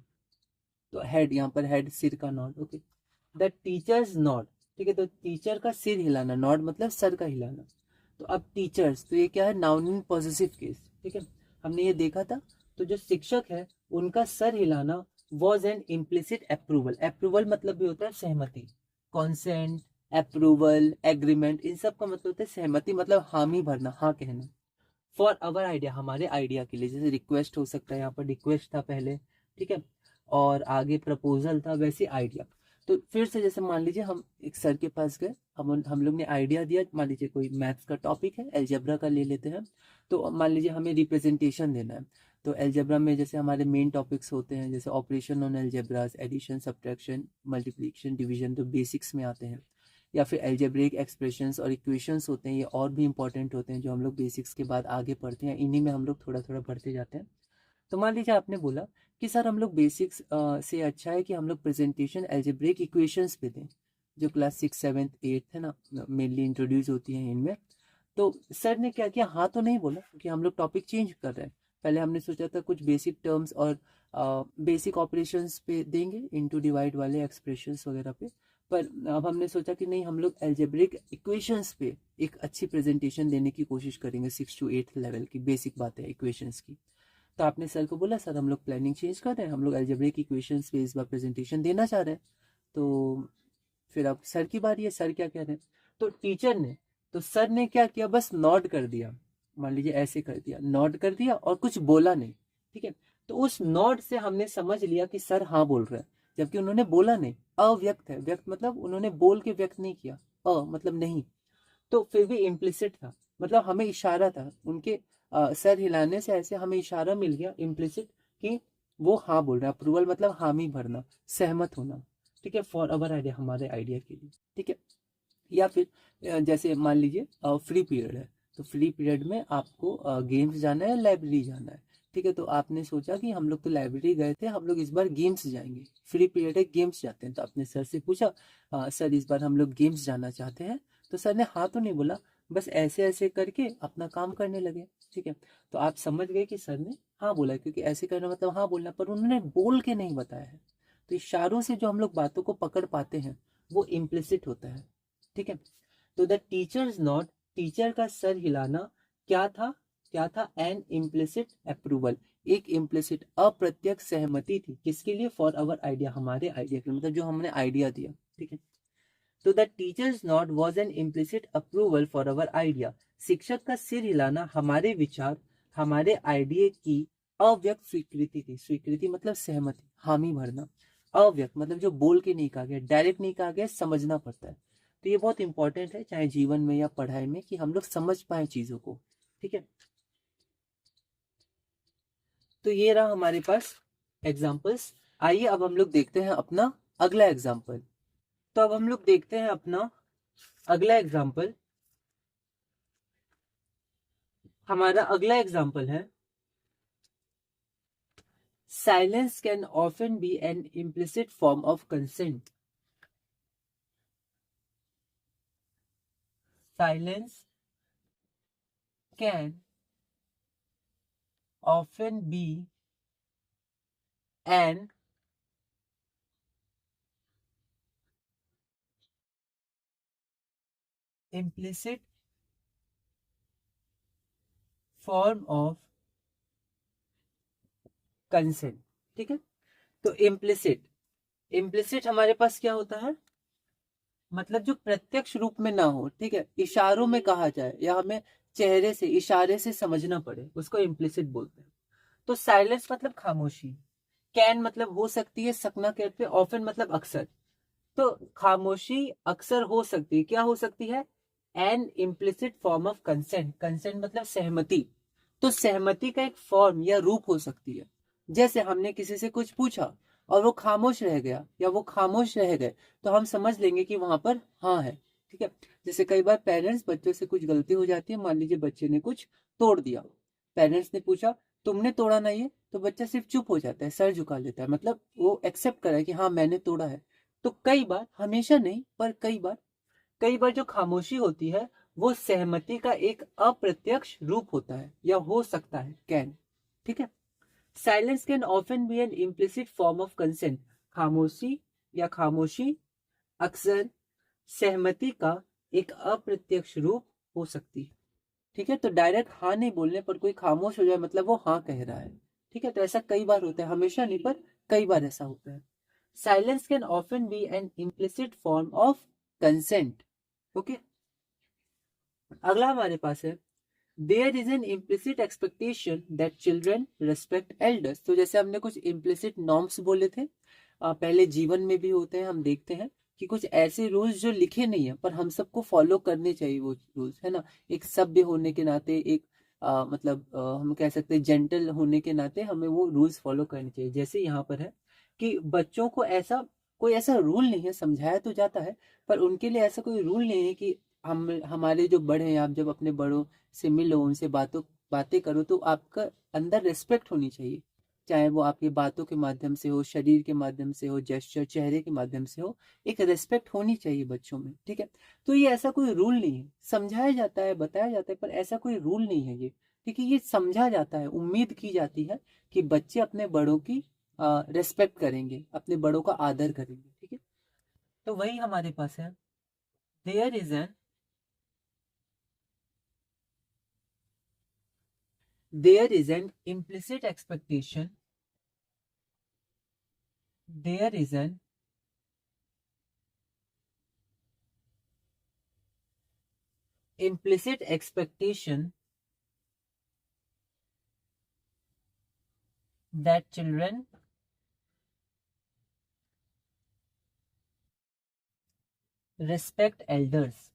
तो हेड, यहाँ पर हेड, सिर का nod. Okay, the teacher's nod, ठीक है, तो टीचर का सिर हिलाना, नॉड मतलब सर का हिलाना। तो अब टीचर्स, तो ये क्या है, नाउन इन पॉजिटिव केस। ठीक है, हमने ये देखा था। तो जो शिक्षक है उनका सर हिलाना was an implicit approval. Approval मतलब भी होता है सहमति, कॉन्सेंट, अप्रूवल, एग्रीमेंट, इन सब का मतलब होता है सहमति, मतलब हामी भरना, हाँ कहना। फॉर अवर आइडिया, हमारे आइडिया के लिए, जैसे रिक्वेस्ट हो सकता है, यहाँ पर रिक्वेस्ट था पहले, ठीक है, और आगे प्रपोजल था, वैसे आइडिया। तो फिर से जैसे मान लीजिए हम एक सर के पास गए, हम लोग ने आइडिया दिया, मान लीजिए कोई मैथ्स का टॉपिक है, एलजेब्रा का ले लेते हैं। तो मान लीजिए हमें रिप्रेजेंटेशन देना है। तो एलजेब्रा में जैसे हमारे मेन टॉपिक्स होते हैं, जैसे operation on algebras, addition, subtraction, multiplication, division, तो बेसिक्स में आते हैं। या फिर एल्जेब्रिक एक्सप्रेशंस और इक्वेशंस होते हैं, ये और भी इंपॉर्टेंट होते हैं, जो हम लोग बेसिक्स के बाद आगे पढ़ते हैं, इन्हीं में हम लोग थोड़ा थोड़ा पढ़ते जाते हैं। तो मान लीजिए आपने बोला कि सर हम लोग बेसिक्स से अच्छा है कि हम लोग प्रेजेंटेशन एल्जेब्रिक इक्वेशंस पे दें, जो क्लास 6, 7, 8 है ना, मेनली इंट्रोड्यूस होती हैं इनमें। तो सर ने क्या किया, हाँ तो नहीं बोला, क्योंकि हम लोग टॉपिक चेंज कर रहे हैं। पहले हमने सोचा था कुछ बेसिक टर्म्स और बेसिक ऑपरेशंस पे देंगे, इनटू डिवाइड वाले एक्सप्रेशंस वगैरह पे, पर अब हमने सोचा कि नहीं, हम लोग एल्जेब्रिक इक्वेशंस पे एक अच्छी प्रेजेंटेशन देने की कोशिश करेंगे, 6 to 8 लेवल की बेसिक बात है इक्वेशंस की। तो आपने सर को बोला सर हम लोग प्लानिंग चेंज कर रहे हैं, हम लोग एल्जेब्रिक इक्वेशंस पे इस बार प्रेजेंटेशन देना चाह रहे हैं। तो फिर अब सर की बारी है, सर क्या कह रहे हैं। तो टीचर ने, तो सर ने क्या किया, बस नॉड कर दिया, मान लीजिए ऐसे कर दिया, नॉड कर दिया और कुछ बोला नहीं। ठीक है, तो उस नॉड से हमने समझ लिया कि सर हाँ बोल रहे हैं, जबकि उन्होंने बोला नहीं, अव्यक्त है, व्यक्त मतलब उन्होंने बोल के व्यक्त नहीं किया, मतलब नहीं, तो फिर भी इम्प्लिसिट था, मतलब हमें इशारा था, उनके सर हिलाने से ऐसे हमें इशारा मिल गया इम्प्लिसिट कि वो हाँ बोल रहे हैं। अप्रूवल मतलब हामी भरना, सहमत होना। ठीक है, फॉर अवर आइडिया, हमारे आइडिया के लिए। ठीक है, या फिर जैसे मान लीजिए फ्री पीरियड है, तो फ्री पीरियड में आपको गेम्स जाना है, लाइब्रेरी जाना है। ठीक है, तो आपने सोचा कि हम लोग तो लाइब्रेरी गए थे, हम लोग इस बार गेम्स जाएंगे, फ्री पीरियड है गेम्स जाते हैं। तो आपने सर से पूछा सर इस बार हम लोग गेम्स जाना चाहते हैं। तो सर ने हाँ तो नहीं बोला, बस ऐसे ऐसे करके अपना काम करने लगे। ठीक है, तो आप समझ गए कि सर ने हाँ बोला, क्योंकि ऐसे करना मतलब हाँ बोलना, पर उन्होंने बोल के नहीं बताया है। तो इशारों से जो हम लोग बातों को पकड़ पाते हैं वो इम्प्लिसिट होता है। ठीक है, तो द टीचर्स नॉट, टीचर का सर हिलाना क्या था, क्या था, एन इम्प्लिसिट अप्रूवल, एक इम्प्लिसिट अप्रत्यक्ष सहमति थी, किसके लिए, फॉर आवर आइडिया, हमारे आइडिया के, मतलब जो हमने आइडिया दिया। ठीक है, तो the teacher's nod was an implicit approval for our idea, शिक्षक का सिर हिलाना हमारे विचार, हमारे आइडिया की अव्यक्त स्वीकृति थी। स्वीकृति मतलब सहमति, हामी भरना। अव्यक्त मतलब जो बोल के नहीं कहा गया, डायरेक्ट नहीं कहा गया, समझना पड़ता है। तो ये बहुत इंपॉर्टेंट है, चाहे जीवन में या पढ़ाई में, कि हम लोग समझ पाए चीजों को। ठीक है, तो ये रहा हमारे पास एग्जाम्पल्स। आइए अब हम लोग देखते हैं अपना अगला एग्जाम्पल। तो अब हम लोग देखते हैं अपना अगला एग्जाम्पल। हमारा अगला एग्जाम्पल है, silence can often be an implicit form of consent. Silence can often be an implicit form of consent। ठीक है, तो इम्प्लिसिट, इम्प्लिसिट हमारे पास क्या होता है, मतलब जो प्रत्यक्ष रूप में ना हो। ठीक है, इशारों में कहा जाए या हमें चेहरे से इशारे से समझना पड़े, उसको इम्प्लिसिट बोलते हैं। तो साइलेंस मतलब खामोशी, कैन मतलब हो सकती है, सकना कहते हैं, ऑफन मतलब अक्सर। तो खामोशी अक्सर हो सकती है, क्या हो सकती है, N implicit form of consent. Consent मतलब सहमति, तो सहमति का एक फॉर्म या रूप हो सकती है। जैसे हमने किसी से कुछ पूछा और वो खामोश रह गया या वो खामोश रह गए, तो हम समझ लेंगे कि वहां पर हाँ है। ठीक है, जैसे कई बार पेरेंट्स, बच्चों से कुछ गलती हो जाती है, मान लीजिए बच्चे ने कुछ तोड़ दिया, पेरेंट्स ने पूछा तुमने तोड़ा ना ये, तो बच्चा सिर्फ चुप हो जाता है, सर झुका लेता है, मतलब वो एक्सेप्ट करे कि हाँ मैंने तोड़ा है। तो कई बार, हमेशा नहीं पर कई बार जो खामोशी होती है वो सहमति का एक अप्रत्यक्ष रूप होता है या हो सकता है, कैन। ठीक है, silence can often be an implicit form of consent. खामोशी या खामोशी अक्सर सहमति का एक अप्रत्यक्ष रूप हो सकती है। ठीक है, तो डायरेक्ट हाँ नहीं बोलने पर कोई खामोश हो जाए मतलब वो हाँ कह रहा है। ठीक है, तो ऐसा कई बार होता है, हमेशा नहीं पर कई बार ऐसा होता है। Silence can often be an implicit form of consent. Okay, अगला हमारे पास है, there is an implicit expectation that children respect elders. तो जैसे हमने कुछ इम्प्लिसिट नॉर्म्स बोले थे, पहले जीवन में भी होते हैं, हम देखते हैं कि कुछ ऐसे रूल्स जो लिखे नहीं है पर हम सबको फॉलो करने चाहिए, वो रूल्स है ना। एक सभ्य होने के नाते, एक मतलब हम कह सकते हैं जेंटल होने के नाते हमें वो रूल्स फॉलो करने चाहिए। जैसे यहाँ पर है कि बच्चों को ऐसा, कोई ऐसा रूल नहीं है, समझाया तो जाता है पर उनके लिए ऐसा कोई रूल नहीं है कि हम, हमारे जो बड़े हैं, आप जब अपने बड़ों से मिलो, उनसे बातें करो, तो आपका अंदर रिस्पेक्ट होनी चाहिए। चाहे वो आपकी बातों के माध्यम से हो, शरीर के माध्यम से हो, जेस्चर, चेहरे के माध्यम से हो, एक रिस्पेक्ट होनी चाहिए बच्चों में। ठीक है, तो ये ऐसा कोई रूल नहीं है, समझाया जाता है, बताया जाता है, पर ऐसा कोई रूल नहीं है ये। ठीक है, ये समझा जाता है, उम्मीद की जाती है कि बच्चे अपने बड़ों की रिस्पेक्ट करेंगे, अपने बड़ों का आदर करेंगे। ठीक है, तो वही हमारे पास है, there is an, there is an implicit expectation, there is an implicit expectation that children respect elders।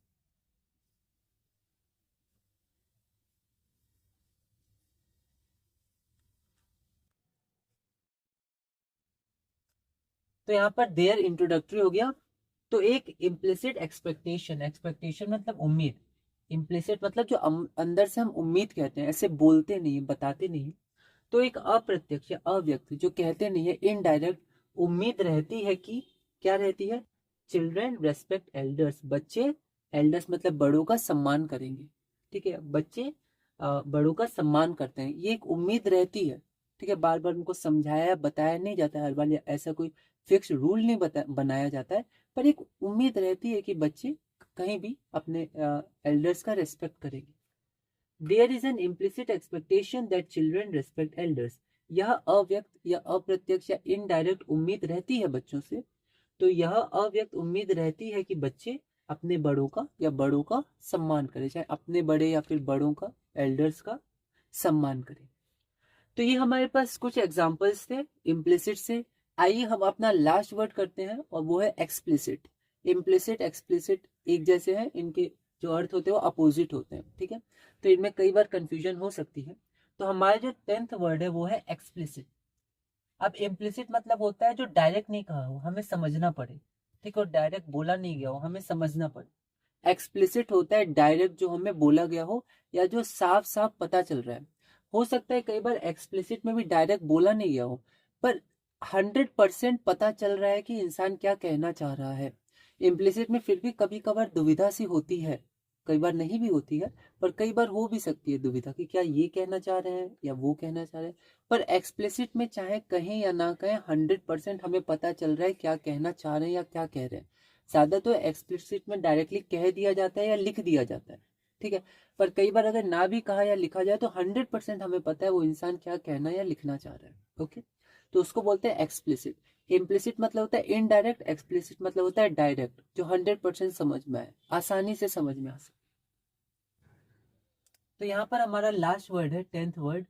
तो यहाँ पर देयर इंट्रोडक्टरी हो गया। तो एक इम्प्लिसिट एक्सपेक्टेशन, एक्सपेक्टेशन मतलब उम्मीद, इम्प्लिसिट मतलब जो अंदर से हम उम्मीद कहते हैं, ऐसे बोलते नहीं, बताते नहीं, तो एक अप्रत्यक्ष या अव्यक्त जो कहते नहीं है, इनडायरेक्ट उम्मीद रहती है कि, क्या रहती है, चिल्ड्रन रेस्पेक्ट एल्डर्स, बच्चे एल्डर्स मतलब बड़ों का सम्मान करेंगे। ठीक है, बच्चे बड़ों का सम्मान करते हैं, ये एक उम्मीद रहती है। ठीक है, बार बार उनको समझाया बताया नहीं जाता है हर बार, ऐसा कोई फिक्स रूल नहीं बनाया जाता है, पर एक उम्मीद रहती है कि बच्चे कहीं भी अपने एल्डर्स का रेस्पेक्ट करेंगे। There is an implicit expectation that children respect elders, यह अव्यक्त या अप्रत्यक्ष या इनडायरेक्ट उम्मीद रहती है बच्चों से। तो यह अव्यक्त उम्मीद रहती है कि बच्चे अपने बड़ों का या बड़ों का सम्मान करें, चाहे अपने बड़े या फिर बड़ों का, एल्डर्स का सम्मान करें। तो ये हमारे पास कुछ एग्जाम्पल्स थे इम्प्लिसिट से। आइए हम अपना लास्ट वर्ड करते हैं और वो है एक्सप्लिसिट। इम्प्लिसिट एक्सप्लिसिट एक जैसे हैं, इनके जो अर्थ होते हैं वो अपोजिट होते हैं। ठीक है, तो इनमें कई बार कंफ्यूजन हो सकती है। तो हमारा जो 10th वर्ड है वो है एक्सप्लिसिट। अब इम्प्लिसिट मतलब होता है जो डायरेक्ट नहीं कहा हो, हमें समझना पड़े। ठीक है, और डायरेक्ट बोला नहीं गया हो, हमें समझना पड़े। एक्सप्लिसिट होता है डायरेक्ट जो हमें बोला गया हो या जो साफ साफ पता चल रहा है। हो सकता है कई बार एक्सप्लिसिट में भी डायरेक्ट बोला नहीं गया हो, पर 100% पता चल रहा है कि इंसान क्या कहना चाह रहा है। इम्प्लिसिट में फिर भी कभी कभार दुविधा सी होती है, कई बार नहीं भी होती है, पर कई बार हो भी सकती है दुविधा कि क्या ये कहना चाह रहे हैं या वो कहना चाह रहे हैं। पर एक्सप्लिसिट में चाहे कहें या ना कहें 100% हमें पता चल रहा है क्या कहना चाह रहे हैं या क्या कह रहे हैं। ज्यादा तो एक्सप्लिसिट में डायरेक्टली कह दिया जाता है या लिख दिया जाता है। ठीक है, पर कई बार अगर ना भी कहा या लिखा जाए तो 100% हमें पता है वो इंसान क्या कहना या लिखना चाह रहा है। ओके, तो उसको बोलते हैं एक्सप्लिसिट। इम्प्लिसिट मतलब होता है इनडायरेक्ट, एक्सप्लिसिट मतलब होता है डायरेक्ट, जो 100% समझ में आए, आसानी से समझ में आ सके। तो यहाँ पर हमारा लास्ट वर्ड है 10th वर्ड,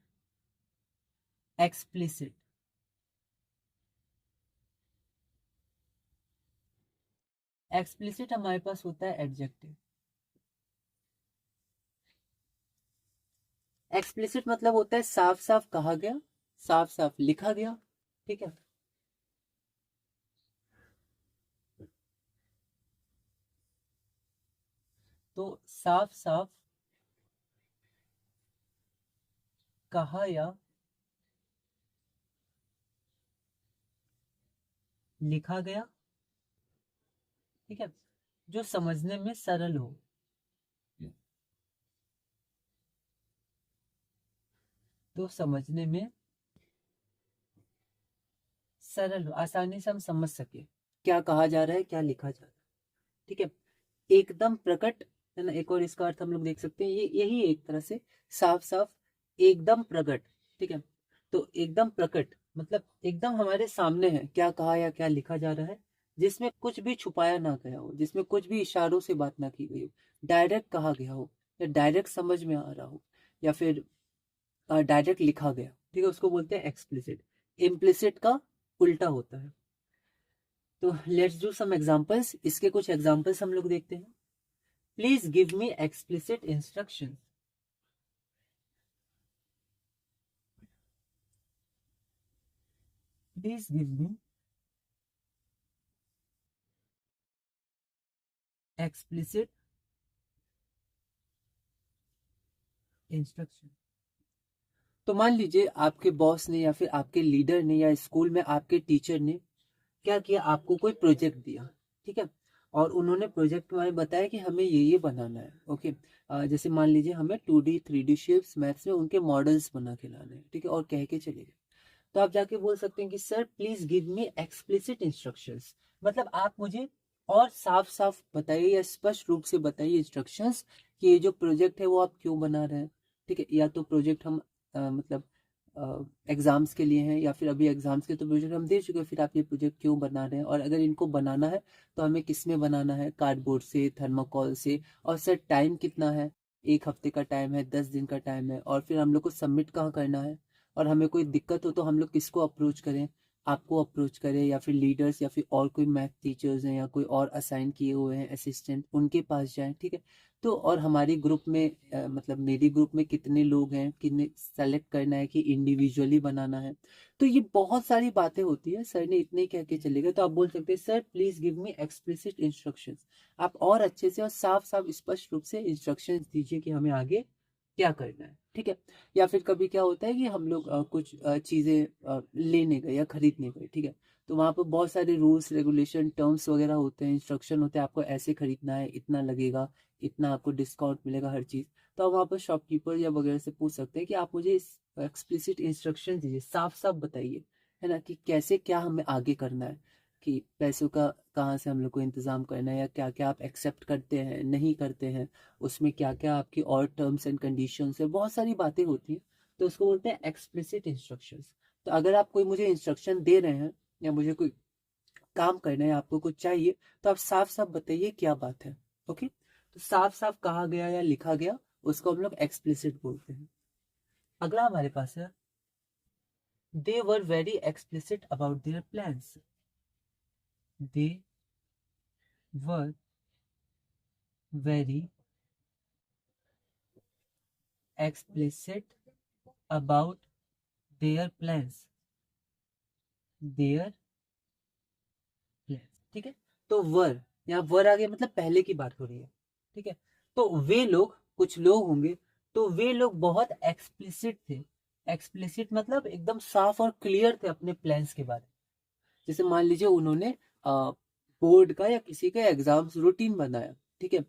एक्सप्लिसिट। एक्सप्लिसिट हमारे पास होता है एडजेक्टिव। एक्सप्लिसिट मतलब होता है साफ साफ कहा गया, साफ साफ लिखा गया। ठीक है, तो साफ साफ कहा या लिखा गया। ठीक है, जो समझने में सरल हो। तो समझने में सरल हो, आसानी से हम समझ सके क्या कहा जा रहा है, क्या लिखा जा रहा है। ठीक है, एकदम प्रकट है ना, एक और इसका अर्थ हम लोग देख सकते हैं, ये यही एक तरह से साफ साफ, एकदम प्रकट। ठीक है, तो एकदम प्रकट मतलब एकदम हमारे सामने है क्या कहा या क्या लिखा जा रहा है, जिसमें कुछ भी छुपाया ना गया हो, जिसमें कुछ भी इशारों से बात ना की गई हो, डायरेक्ट कहा गया हो या डायरेक्ट समझ में आ रहा हो या फिर डायरेक्ट लिखा गया। ठीक है, उसको बोलते हैं एक्सप्लिसिट। इम्प्लिसिट का उल्टा होता है। तो लेट्स डू सम एग्जांपल्स, इसके कुछ एग्जांपल्स हम लोग देखते हैं। Please give me explicit instruction. Please give me explicit instruction. तो मान लीजिए आपके बॉस ने या फिर आपके लीडर ने या स्कूल में आपके टीचर ने क्या किया, आपको कोई प्रोजेक्ट दिया। ठीक है, और उन्होंने प्रोजेक्ट के बारे में बताया कि हमें ये बनाना है। ओके, जैसे मान लीजिए हमें 2D 3D शेप्स मैथ्स में उनके मॉडल्स बना के लाने हैं। ठीक है, और कह के चले गए, तो आप जाके बोल सकते हैं कि sir please give me explicit instructions, मतलब आप मुझे और साफ साफ बताइए या स्पष्ट रूप से बताइए इंस्ट्रक्शंस कि ये जो प्रोजेक्ट है वो आप क्यों बना रहे हैं। ठीक है, या तो प्रोजेक्ट हम मतलब एग्जाम्स के लिए हैं या फिर अभी एग्जाम्स के तो प्रोजेक्ट हम दे चुके हैं, फिर आप ये प्रोजेक्ट क्यों बना रहे हैं, और अगर इनको बनाना है तो हमें किस में बनाना है, कार्डबोर्ड से, थर्माकोल से, और सर टाइम कितना है, 1 हफ्ते का टाइम है, 10 दिन का टाइम है, और फिर हम लोग को सबमिट कहाँ करना है, और हमें कोई दिक्कत हो तो हम लोग किसको अप्रोच करें, आपको अप्रोच करें या फिर लीडर्स या फिर और कोई मैथ टीचर्स हैं या कोई और असाइन किए हुए हैं असिस्टेंट, उनके पास जाएं। ठीक है, तो और हमारी ग्रुप में मतलब मेरी ग्रुप में कितने लोग हैं, कितने सेलेक्ट करना है कि इंडिविजुअली बनाना है। तो ये बहुत सारी बातें होती है, सर ने इतने ही कह के चले गए, तो आप बोल सकते हैं sir please give me explicit instructions. आप और अच्छे से और साफ साफ स्पष्ट रूप से इंस्ट्रक्शंस दीजिए कि हमें आगे क्या करना है, ठीक है। या फिर कभी क्या होता है कि हम लोग कुछ चीजें लेने गए या खरीदने गए, ठीक है। तो वहां पर बहुत सारे रूल्स रेगुलेशन टर्म्स वगैरह होते हैं, इंस्ट्रक्शन होते हैं, आपको ऐसे खरीदना है, इतना लगेगा, इतना आपको डिस्काउंट मिलेगा हर चीज। तो आप वहाँ पर शॉपकीपर या वगैरह से पूछ सकते हैं कि आप मुझे एक्सप्लिसिट इंस्ट्रक्शन दीजिए, साफ साफ बताइए, है ना, कि कैसे क्या हमें आगे करना है, कि पैसों का कहाँ से हम लोग को इंतजाम करना है, या क्या क्या आप एक्सेप्ट करते हैं नहीं करते हैं, उसमें क्या क्या आपकी और टर्म्स एंड कंडीशंस है, बहुत सारी बातें होती हैं। तो उसको बोलते हैं एक्सप्लिसिट इंस्ट्रक्शंस। तो अगर आप कोई मुझे इंस्ट्रक्शन दे रहे हैं या मुझे कोई काम करना है, आपको कुछ चाहिए, तो आप साफ साफ बताइए क्या बात है। ओके, तो साफ साफ कहा गया या लिखा गया उसको हम लोग एक्सप्लिसिट बोलते हैं। अगला हमारे पास है, they were very explicit about their plans. They were very explicit about their plans, their plans, ठीक है। तो वर, यहाँ वर आ गया मतलब पहले की बात हो रही है, ठीक है। तो वे लोग, कुछ लोग होंगे, तो वे लोग बहुत एक्सप्लिसिट थे। एक्सप्लिसिट मतलब एकदम साफ और क्लियर थे अपने प्लान्स के बारे में। जैसे मान लीजिए उन्होंने बोर्ड का या किसी का एग्जाम्स रूटीन बनाया, ठीक है,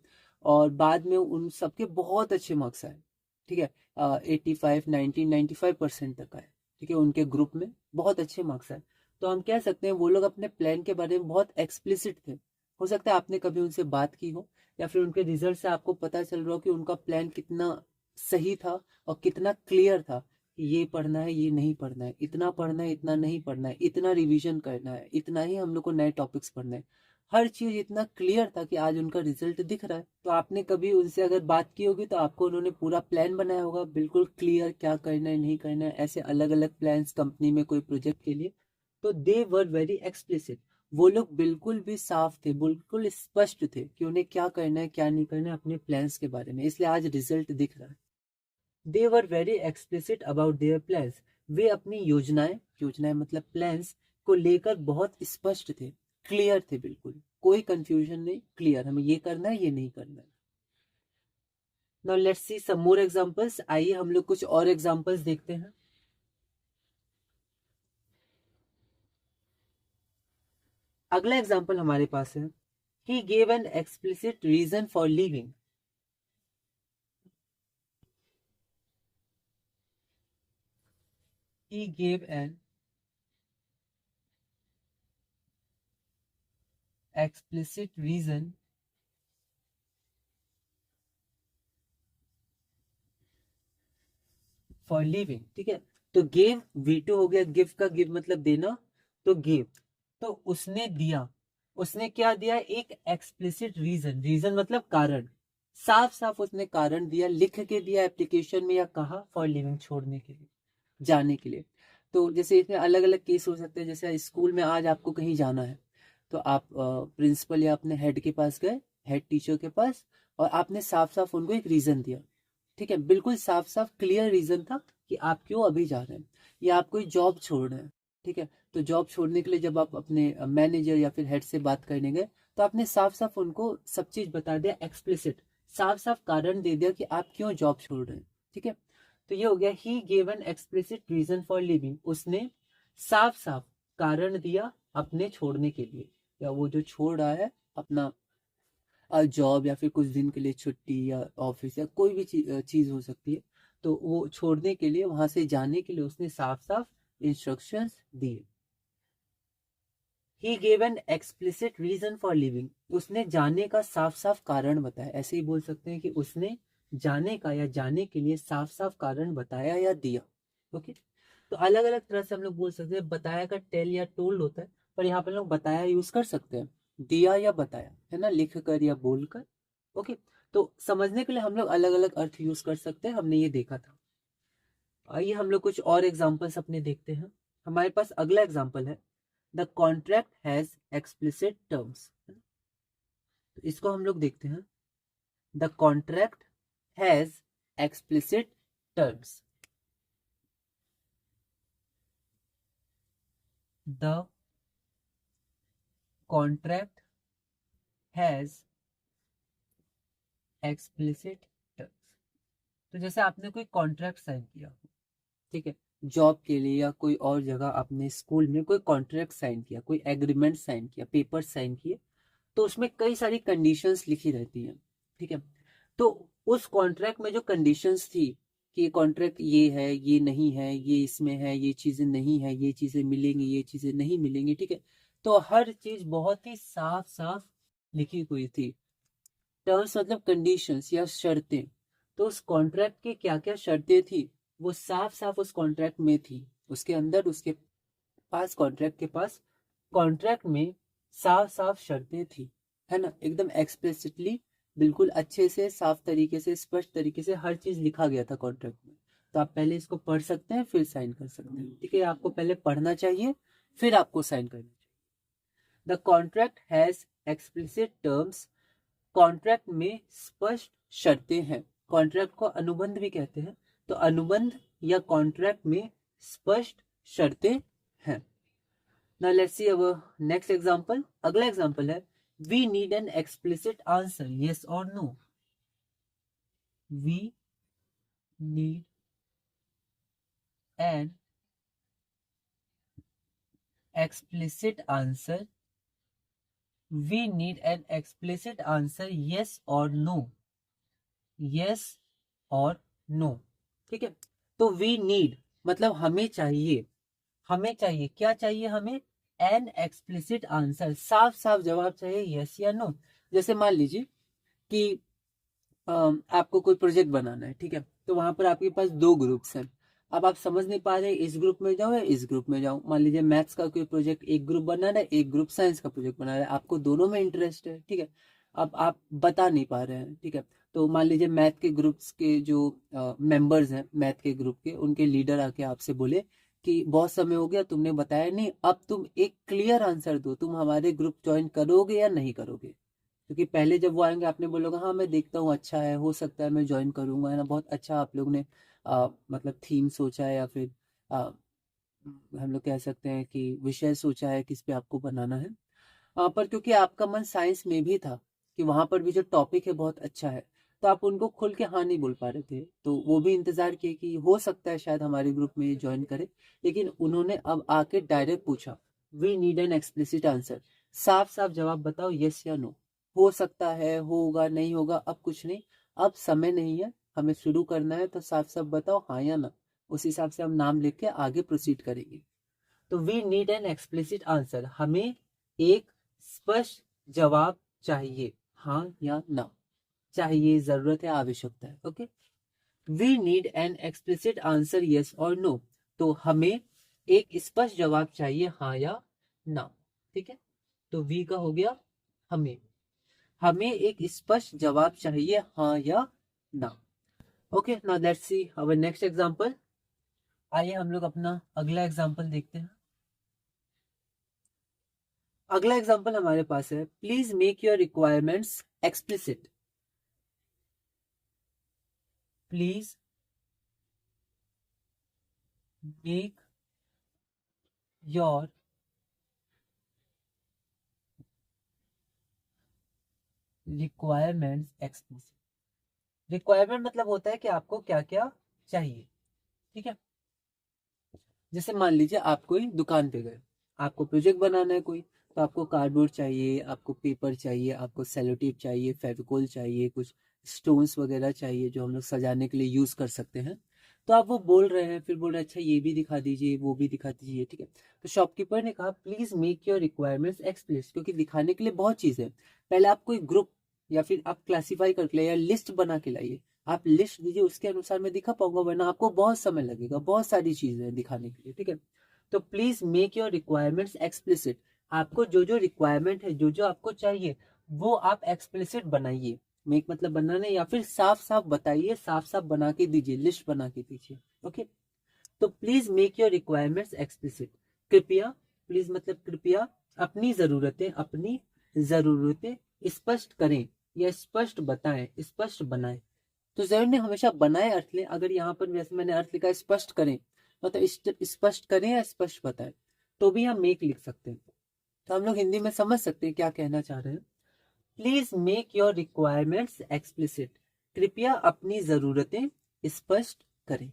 और बाद में उन सबके बहुत अच्छे मार्क्स आए, ठीक है, 85 90 95% तक आए, ठीक है, उनके ग्रुप में बहुत अच्छे मार्क्स आए। तो हम कह सकते हैं वो लोग अपने प्लान के बारे में बहुत एक्सप्लिसिट थे। हो सकता है आपने कभी उनसे बात की हो, या फिर उनके रिजल्ट से आपको पता चल रहा हो कि उनका प्लान कितना सही था और कितना क्लियर था, कि ये पढ़ना है ये नहीं पढ़ना है, इतना पढ़ना है इतना नहीं पढ़ना है, इतना रिवीजन करना है, इतना ही हम लोग को नए टॉपिक्स पढ़ने हैं। हर चीज इतना क्लियर था कि आज उनका रिजल्ट दिख रहा है। तो आपने कभी उनसे अगर बात की होगी तो आपको उन्होंने पूरा प्लान बनाया होगा, बिल्कुल क्लियर क्या करना है नहीं करना है, ऐसे अलग अलग प्लान्स कंपनी में कोई प्रोजेक्ट के लिए। तो दे वर वेरी एक्सप्लिसिट, वो लोग बिल्कुल भी साफ थे, बिल्कुल स्पष्ट थे कि उन्हें क्या करना है क्या नहीं करना है अपने प्लान्स के बारे में, इसलिए आज रिजल्ट दिख रहा है। They were very explicit about their plans, वे अपनी योजनाएं, योजनाएं मतलब प्लान्स को लेकर बहुत स्पष्ट थे, क्लियर थे, बिल्कुल कोई कंफ्यूजन नहीं, क्लियर हमें ये करना है ये नहीं करना है। Now let's see some more examples, आइए हम लोग कुछ और एग्जांपल्स देखते हैं। अगला एग्जांपल हमारे पास है, he gave an explicit reason for leaving. He gave an explicit reason for leaving, ठीक है। तो गिव V2 हो गया, गिव का गिव मतलब देना, तो गिव, तो उसने दिया, उसने क्या दिया, एक एक्सप्लिसिट रीजन, रीजन मतलब कारण, साफ साफ उसने कारण दिया, लिख के दिया एप्लीकेशन में, या कहा फॉर लिविंग छोड़ने के लिए, जाने के लिए। तो जैसे इसमें अलग अलग केस हो सकते हैं, जैसे स्कूल में आज आपको कहीं जाना है, तो आप प्रिंसिपल या अपने हेड के पास गए, हेड टीचर के पास, और आपने साफ साफ उनको एक रीजन दिया, ठीक है, बिल्कुल साफ साफ क्लियर रीजन था कि आप क्यों अभी जा रहे हैं, या आप कोई जॉब छोड़ रहे हैं, ठीक है। तो जॉब छोड़ने के लिए जब आप अपने मैनेजर या फिर हेड से बात करने गए, तो आपने साफ साफ उनको सब चीज बता दिया, एक्सप्लिसिट साफ साफ कारण दे दिया कि आप क्यों जॉब छोड़ रहे हैं, ठीक है। तो ये हो गया, he gave an explicit reason for leaving, उसने साफ साफ कारण दिया अपने छोड़ने के लिए, या वो जो छोड़ रहा है अपना जॉब, या फिर कुछ दिन के लिए छुट्टी या ऑफिस या कोई भी चीज हो सकती है, तो वो छोड़ने के लिए, वहां से जाने के लिए उसने साफ साफ इंस्ट्रक्शंस दिए। He gave an explicit reason for leaving, उसने जाने का साफ साफ कारण बताया, ऐसे ही बोल सकते हैं कि उसने जाने का या जाने के लिए साफ साफ कारण बताया या दिया। ओके, तो अलग अलग तरह से हम लोग बोल सकते हैं, बताया का टेल या टोल्ड होता है, पर यहाँ पे लोग बताया यूज कर सकते हैं, दिया या बताया, है ना, लिख कर या बोल कर। ओके, तो समझने के लिए हम लोग अलग अलग अर्थ यूज कर सकते हैं, हमने ये देखा था। आइए हम लोग कुछ और एग्जाम्पल्स अपने देखते हैं। हमारे पास अगला एग्जाम्पल है, the contract has explicit terms. तो इसको हम लोग देखते हैं, the contract has explicit terms. The contract has explicit terms. तो जैसे आपने कोई कॉन्ट्रैक्ट साइन किया, ठीक है, जॉब के लिए या कोई और जगह आपने स्कूल में कोई कॉन्ट्रैक्ट साइन किया, कोई एग्रीमेंट साइन किया, पेपर साइन किए, तो उसमें कई सारी कंडीशंस लिखी रहती हैं, ठीक है। तो उस कॉन्ट्रैक्ट में जो कंडीशंस थी कि ये कॉन्ट्रैक्ट ये है, ये नहीं है, ये इसमें है, ये चीजें नहीं है, ये चीजें मिलेंगी, ये चीजें नहीं मिलेंगी, ठीक है। तो हर चीज बहुत ही साफ साफ लिखी हुई थी। टर्म्स मतलब कंडीशंस या शर्तें। तो उस कॉन्ट्रैक्ट की क्या क्या शर्तें थी वो साफ साफ उस कॉन्ट्रैक्ट में थी, उसके अंदर, उसके पास, कॉन्ट्रैक्ट के पास, कॉन्ट्रैक्ट में साफ साफ शर्तें थी, है ना, एकदम एक्सप्लिसिटली, बिल्कुल अच्छे से, साफ तरीके से, स्पष्ट तरीके से हर चीज लिखा गया था कॉन्ट्रैक्ट में। तो आप पहले इसको पढ़ सकते हैं फिर साइन कर सकते हैं, ठीक है। आपको पहले पढ़ना चाहिए फिर आपको साइन करना चाहिए। The contract has explicit terms, contract में स्पष्ट शर्तें हैं। कॉन्ट्रैक्ट को अनुबंध भी कहते हैं, तो अनुबंध या कॉन्ट्रैक्ट में स्पष्ट शर्तें हैं। Now let's see our next example. अगला एग्जाम्पल है we need an explicit answer, yes or no. We need an explicit answer. We need an explicit answer, yes or no. Yes or no. ठीक है। तो we need मतलब हमें चाहिए, हमें चाहिए, क्या चाहिए हमें? एन एक्सप्लिसिट आंसर, साफ साफ जवाब चाहिए, यस या नो। जैसे मान लीजिए कि आपको कोई प्रोजेक्ट बनाना है, ठीक है, तो वहां पर आपके पास दो ग्रुप्स हैं। अब आप समझ नहीं पा रहे इस ग्रुप में जाओ या इस ग्रुप में जाओ। मान लीजिए मैथ्स का कोई प्रोजेक्ट एक ग्रुप बना रहा है, एक ग्रुप साइंस का प्रोजेक्ट बना रहा है, आपको दोनों में इंटरेस्ट है, ठीक है। अब आप बता नहीं पा रहे हैं, ठीक है। तो मान लीजिए मैथ के ग्रुप्स के जो मेंबर्स हैं, मैथ के ग्रुप के, उनके लीडर आके आपसे बोले कि बहुत समय हो गया तुमने बताया नहीं, अब तुम एक क्लियर आंसर दो, तुम हमारे ग्रुप ज्वाइन करोगे या नहीं करोगे। क्योंकि पहले जब वो आएंगे आपने बोलोगे हाँ मैं देखता हूँ, अच्छा है, हो सकता है मैं ज्वाइन करूंगा, है ना, बहुत अच्छा आप लोग ने मतलब थीम सोचा है, या फिर आ, हम लोग कह सकते हैं कि विषय सोचा है किस पे आपको बनाना है। पर क्योंकि आपका मन साइंस में भी था कि वहां पर भी जो टॉपिक है बहुत अच्छा है, तो आप उनको खुल के हाँ नहीं बोल पा रहे थे, तो वो भी इंतजार किए कि हो सकता है शायद हमारे ग्रुप में ज्वाइन करे। लेकिन उन्होंने अब आके डायरेक्ट पूछा, we need an explicit answer, साफ साफ जवाब बताओ, यस या नो। हो सकता है, होगा, नहीं होगा, अब कुछ नहीं, अब समय नहीं है, हमें शुरू करना है, तो साफ साफ बताओ हाँ या ना। उस हिसाब से हम नाम लिख के आगे प्रोसीड करेंगे। तो we need an explicit answer, हमें एक स्पष्ट जवाब चाहिए, हाँ या ना। चाहिए, जरूरत है, आवश्यकता है, okay. We need an explicit answer, yes और नो। तो हमें एक स्पष्ट जवाब चाहिए, हाँ या ना, ठीक है। तो वी का हो गया हमें, हमें एक स्पष्ट जवाब चाहिए, हाँ या ना। Okay, now let's see our next example. आइए हम लोग अपना अगला एग्जांपल देखते हैं। अगला एग्जांपल हमारे पास है, please make your requirements explicit. Please make your requirements explicit. Requirement मतलब होता है कि आपको क्या क्या चाहिए, ठीक है। जैसे मान लीजिए आप कोई दुकान पे गए, आपको प्रोजेक्ट बनाना है कोई, तो आपको कार्डबोर्ड चाहिए, आपको पेपर चाहिए, आपको सेलो टेप चाहिए, फेविकोल चाहिए, कुछ स्टोन्स वगैरह चाहिए जो हम लोग सजाने के लिए यूज कर सकते हैं। तो आप वो बोल रहे हैं, फिर बोल रहे हैं अच्छा ये भी दिखा दीजिए, वो भी दिखा दीजिए, ठीक है। तो शॉपकीपर ने कहा please make your requirements explicit, क्योंकि दिखाने के लिए बहुत चीज है। पहले आप कोई ग्रुप या फिर आप क्लासीफाई करके लाइए या लिस्ट बना के लाइए, आप लिस्ट दीजिए, उसके अनुसार मैं दिखा पाऊंगा, वरना आपको बहुत समय लगेगा, बहुत सारी चीजें हैं दिखाने के लिए, ठीक है। तो please make your requirements explicit, आपको जो जो रिक्वायरमेंट है, जो जो आपको चाहिए, वो आप एक्सप्लिसिट बनाइए। मेक मतलब बनाना, या फिर साफ साफ बताइए, साफ साफ बना के दीजिए, लिस्ट बना के दीजिए, ओके। तो please make your requirements explicit, कृपया, प्लीज मतलब कृपया, अपनी जरूरतें स्पष्ट करें या स्पष्ट बताएं, स्पष्ट बनाएं। तो जरूर ने हमेशा बनाए अर्थ लें। अगर यहाँ पर वैसे मैंने अर्थ लिखा है स्पष्ट करें, मतलब स्पष्ट करें या स्पष्ट बताएं, तो भी हम मेक लिख सकते हैं। तो हम लोग हिंदी में समझ सकते हैं क्या कहना चाह रहे हैं। Please make your requirements explicit, कृपया अपनी जरूरतें स्पष्ट करें।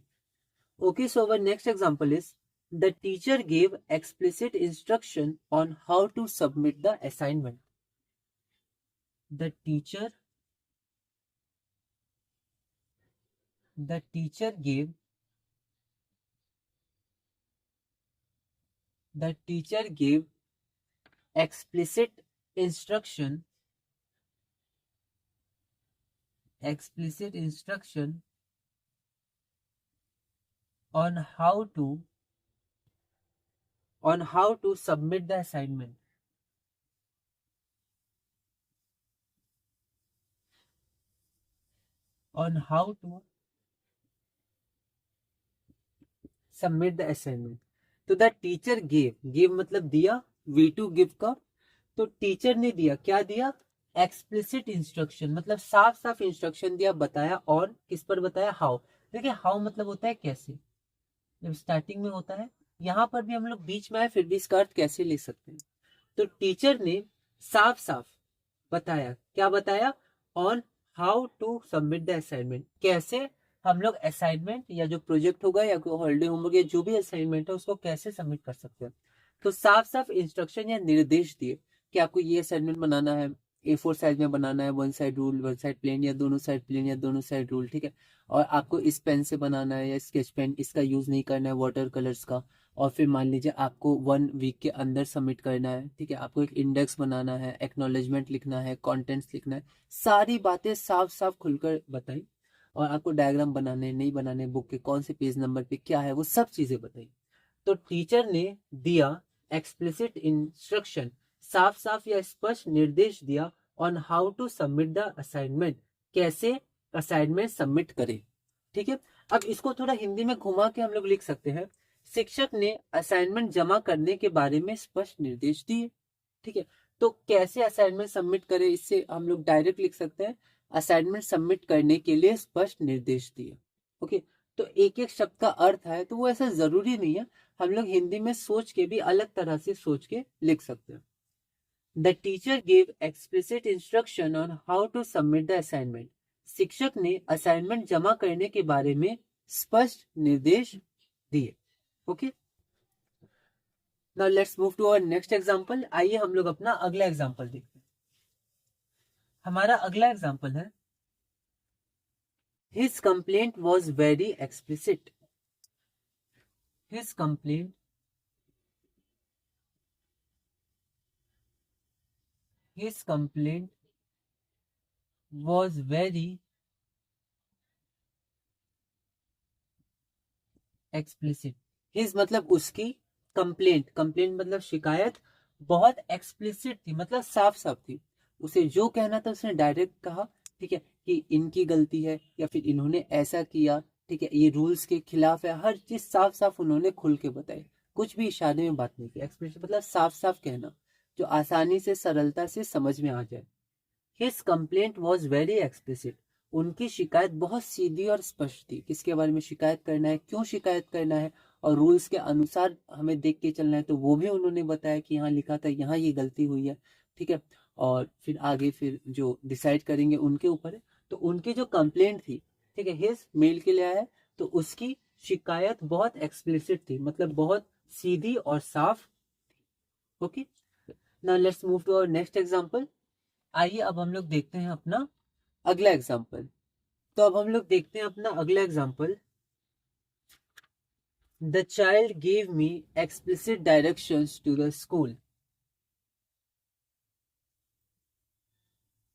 Okay, so our next example is the teacher gave explicit instruction on how to submit the assignment. The teacher gave explicit instruction on how to submit the assignment. On how to submit the assignment. तो the teacher give मतलब दिया, V2 give का, तो teacher ने दिया, क्या दिया, explicit instruction मतलब साफ साफ इंस्ट्रक्शन दिया, बताया, और किस पर बताया, हाउ। देखिए हाउ मतलब होता है कैसे, जब स्टार्टिंग में होता है, यहाँ पर भी हम लोग बीच में आए फिर भी इसका अर्थ कैसे ले सकते हैं। तो टीचर ने साफ साफ बताया, क्या बताया, on how to submit the assignment, कैसे हम लोग असाइनमेंट या जो प्रोजेक्ट होगा या कोई हॉलिडे होमवर्क या जो भी असाइनमेंट है उसको कैसे सबमिट कर सकते हैं। तो साफ साफ इंस्ट्रक्शन या निर्देश दिए कि आपको ये असाइनमेंट बनाना है, A4 साइज में बनाना है, one side rule one side plain, या दोनों साइड प्लेन या दोनों साइड रूल, ठीक है। और आपको इस पेन से बनाना है या स्केच पेन, इसका यूज नहीं करना है, वाटर कलर्स का। और फिर मान लीजिए आपको 1 वीक के अंदर सबमिट करना है, ठीक है। आपको एक इंडेक्स बनाना है, एक्नॉलेजमेंट लिखना है, कंटेंट्स लिखना है, सारी बातें साफ साफ खुलकर बताई। और आपको डायग्राम बनाने नहीं बनाने, बुक के कौन से पेज नंबर पे क्या है, वो सब चीजें बताई। तो टीचर ने दिया एक्सप्लिसिट इंस्ट्रक्शन, साफ साफ या स्पष्ट निर्देश दिया, on how to submit the assignment, कैसे असाइनमेंट सबमिट करें, ठीक है। अब इसको थोड़ा हिंदी में घुमा के हम लोग लिख सकते हैं, शिक्षक ने असाइनमेंट जमा करने के बारे में स्पष्ट निर्देश दिए, ठीक है। तो कैसे असाइनमेंट सबमिट करें, इससे हम लोग डायरेक्ट लिख सकते हैं, असाइनमेंट सबमिट करने के लिए स्पष्ट निर्देश दिए। ओके, तो एक एक शब्द का अर्थ है, तो वो ऐसा जरूरी नहीं है, हम लोग हिंदी में सोच के भी अलग तरह से सोच के लिख सकते हैं। The teacher gave explicit instruction on how to submit the assignment, शिक्षक ने असाइनमेंट जमा करने के बारे में स्पष्ट निर्देश दिए। Okay, now let's move to our next example. आइए हम लोग अपना अगला एग्जांपल देखते हैं। हमारा अगला एग्जांपल है, his complaint was very explicit. His complaint was very explicit. His मतलब उसकी, कंप्लेंट मतलब शिकायत बहुत एक्सप्लिसिट थी, मतलब साफ साफ थी। उसे जो कहना था उसने डायरेक्ट कहा, ठीक है, कि इनकी गलती है या फिर इन्होंने ऐसा किया, ठीक है, ये रूल्स के खिलाफ है, हर चीज साफ साफ उन्होंने खुल के बताई, कुछ भी इशारे में बात नहीं की। एक्सप्लिसिट मतलब साफ साफ कहना, जो आसानी से सरलता से समझ में आ जाए। His complaint was very explicit. उनकी शिकायत बहुत सीधी और स्पष्ट थी, किसके बारे में शिकायत करना है, क्यों शिकायत करना है, और रूल्स के अनुसार हमें देख के चलना है, तो वो भी उन्होंने बताया कि यहाँ लिखा था, यहाँ ये गलती हुई है, ठीक है। और फिर आगे फिर जो डिसाइड करेंगे उनके ऊपर है। तो उनकी जो कंप्लेंट थी, ठीक है, हिज मेल के लिए आया है, तो उसकी शिकायत बहुत एक्सप्लिसिट थी, मतलब बहुत सीधी और साफ। Okay, now let's move to our next example. आइए अब हम लोग देखते हैं अपना अगला एग्जाम्पल। तो अब हम लोग देखते हैं अपना अगला example. The child gave me explicit directions to the school.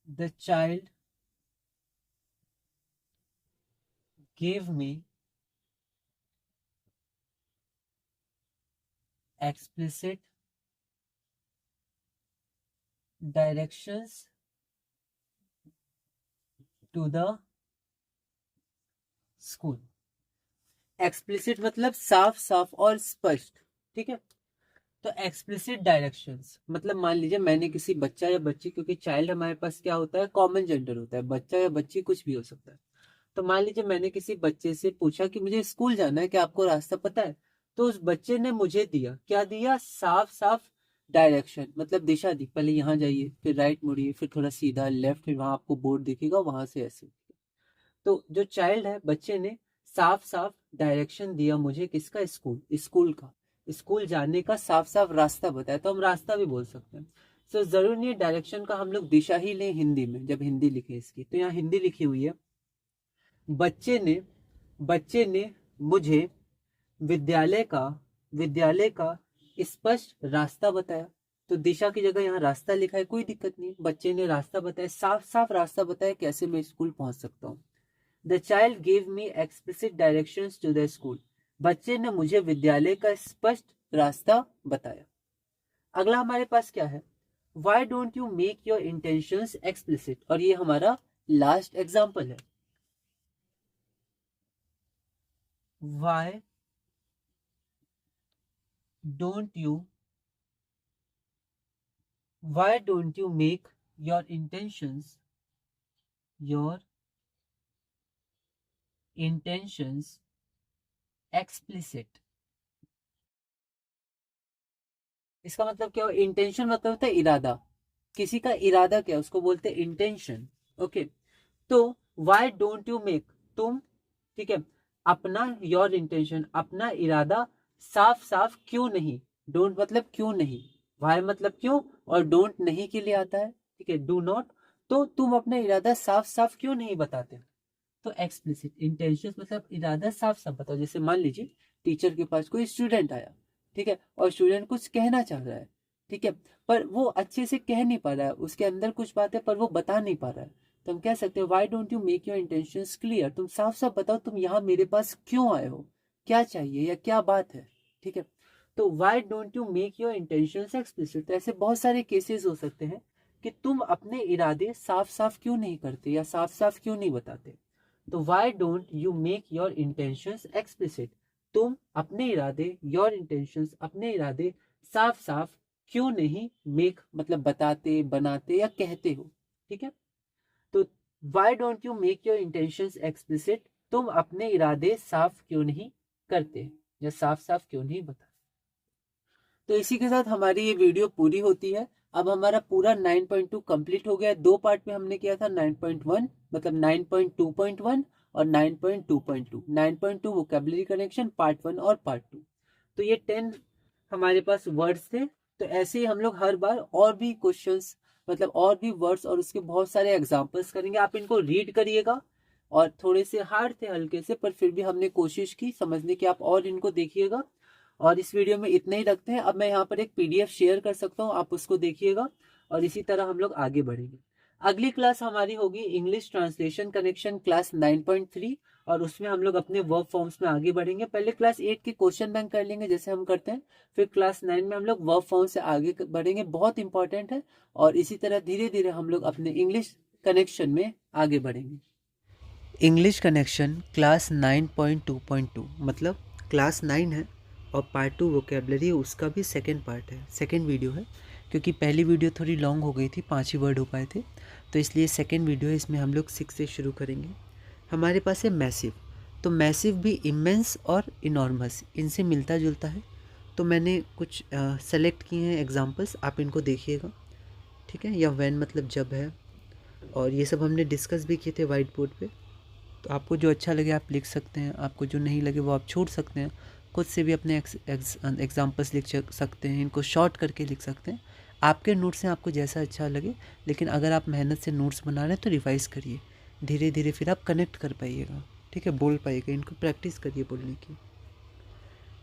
The child gave me explicit directions to the school. Explicit मतलब साफ साफ और स्पष्ट, ठीक है। तो एक्सप्लिसिट डायरेक्शंस मतलब मान लीजिए मैंने किसी बच्चा या बच्ची, क्योंकि चाइल्ड हमारे पास क्या होता है, कॉमन जेंडर होता है, बच्चा या बच्ची कुछ भी हो सकता है। तो मान लीजिए मैंने किसी बच्चे से पूछा कि मुझे स्कूल जाना है, क्या आपको रास्ता पता है। तो उस बच्चे ने मुझे दिया, क्या दिया, साफ साफ डायरेक्शन मतलब दिशा दी, पहले यहाँ जाइए, फिर राइट मुड़िए, फिर थोड़ा सीधा लेफ्ट, फिर वहां आपको बोर्ड दिखेगा, वहां से ऐसे। तो जो चाइल्ड है, बच्चे ने साफ साफ डायरेक्शन दिया मुझे, किसका? स्कूल का, स्कूल जाने का साफ साफ रास्ता बताया, तो हम रास्ता भी बोल सकते हैं। सो जरूर नहीं डायरेक्शन का हम लोग दिशा ही लें हिंदी में, जब हिंदी लिखे इसकी, तो यहाँ हिंदी लिखी हुई है, बच्चे ने मुझे विद्यालय का स्पष्ट रास्ता बताया। तो दिशा की जगह यहाँ रास्ता लिखा है, कोई दिक्कत नहीं, बच्चे ने रास्ता बताया, साफ साफ रास्ता बताया कैसे मैं स्कूल पहुंच सकता हूँ। The child gave me explicit directions to the school, बच्चे ने मुझे विद्यालय का स्पष्ट रास्ता बताया। अगला हमारे पास क्या है? Why don't you make your intentions explicit, और ये हमारा लास्ट एग्जाम्पल है। Why don't you make your intentions explicit? इसका मतलब क्या हो? इंटेंशन मतलब होता है इरादा, किसी का इरादा क्या है उसको बोलते हैं इंटेंशन। ओके, तो वाई डोंट यू मेक, तुम, ठीक है, अपना, योर इंटेंशन, अपना इरादा साफ साफ क्यों नहीं, डोंट मतलब क्यों नहीं, वाई मतलब क्यों, और डोंट नहीं के लिए आता है, ठीक है, डू नॉट, तो तुम अपना इरादा साफ साफ क्यों नहीं बताते? तो एक्सप्लिसिट, इंटेंशन मतलब इरादा साफ साफ बताओ। जैसे मान लीजिए टीचर के पास कोई स्टूडेंट आया, ठीक है, और स्टूडेंट कुछ कहना चाह रहा है, ठीक है, पर वो अच्छे से कह नहीं पा रहा है, उसके अंदर कुछ बात है पर वो बता नहीं पा रहा है, तो हम कह सकते हैं why don't you make your intentions clear, तुम साफ साफ बताओ तुम यहाँ मेरे पास क्यों आए हो, क्या चाहिए या क्या बात है, ठीक है। तो why don't you make your intentions explicit, तो ऐसे बहुत सारे केसेस हो सकते हैं कि तुम अपने इरादे साफ साफ क्यों नहीं करते या साफ साफ क्यों नहीं बताते। तो why don't you make your intentions explicit, तुम अपने इरादे, योर इंटेंशंस अपने इरादे साफ साफ क्यों नहीं मेक मतलब बताते, बनाते या कहते हो, ठीक है। तो why don't you make your intentions explicit, तुम अपने इरादे साफ क्यों नहीं करते या साफ साफ क्यों नहीं बताते। तो इसी के साथ हमारी ये वीडियो पूरी होती है। अब हमारा पूरा 9.2 कंप्लीट हो गया है। दो पार्ट में हमने किया था 9.1 मतलब 9.2.1 और 9.2.2। 9.2 वोकैबुलरी कनेक्शन पार्ट 1 और पार्ट 2। तो ये 10 हमारे पास वर्ड्स थे। तो ऐसे ही हम लोग हर बार और भी क्वेश्चंस मतलब और भी वर्ड्स और उसके बहुत सारे एग्जाम्पल्स करेंगे। आप इनको रीड करिएगा और थोड़े से हार्ड थे हल्के से, पर फिर भी हमने कोशिश की समझने की, आप और इनको देखिएगा। और इस वीडियो में इतना ही रखते हैं। अब मैं यहाँ पर एक पीडीएफ शेयर कर सकता हूँ, आप उसको देखिएगा और इसी तरह हम लोग आगे बढ़ेंगे। अगली क्लास हमारी होगी इंग्लिश ट्रांसलेशन कनेक्शन क्लास 9.3 और उसमें हम लोग अपने वर्ब फॉर्म्स में आगे बढ़ेंगे। पहले क्लास 8 के क्वेश्चन बैंक कर लेंगे जैसे हम करते हैं, फिर क्लास 9 में हम लोग वर्ब फॉर्म से आगे बढ़ेंगे, बहुत इंपॉर्टेंट है। और इसी तरह धीरे धीरे हम लोग अपने इंग्लिश कनेक्शन में आगे बढ़ेंगे। इंग्लिश कनेक्शन क्लास 9.2.2 मतलब क्लास 9 है और पार्ट 2 वोकेबलरी उसका भी सेकेंड पार्ट है, सेकेंड वीडियो है, क्योंकि पहली वीडियो थोड़ी लॉन्ग हो गई थी, 5 ही वर्ड हो पाए थे, तो इसलिए सेकेंड वीडियो है। इसमें हम लोग 6 से शुरू करेंगे। हमारे पास है मैसिव, तो मैसिव भी इमेंस और इनॉर्मस इनसे मिलता जुलता है। तो मैंने कुछ सेलेक्ट किए हैं एग्जांपल्स, आप इनको देखिएगा, ठीक है। या व्हेन मतलब जब है, और ये सब हमने डिस्कस भी किए थे वाइट बोर्ड पे। तो आपको जो अच्छा लगे आप लिख सकते हैं, आपको जो नहीं लगे वो आप छोड़ सकते हैं, खुद से भी अपने एग्जाम्पल्स लिख सकते हैं, इनको शॉर्ट करके लिख सकते हैं। आपके नोट्स हैं, आपको जैसा अच्छा लगे, लेकिन अगर आप मेहनत से नोट्स बना रहे हैं तो रिवाइज़ करिए धीरे धीरे, फिर आप कनेक्ट कर पाइएगा, ठीक है, बोल पाइएगा, इनको प्रैक्टिस करिए बोलने की।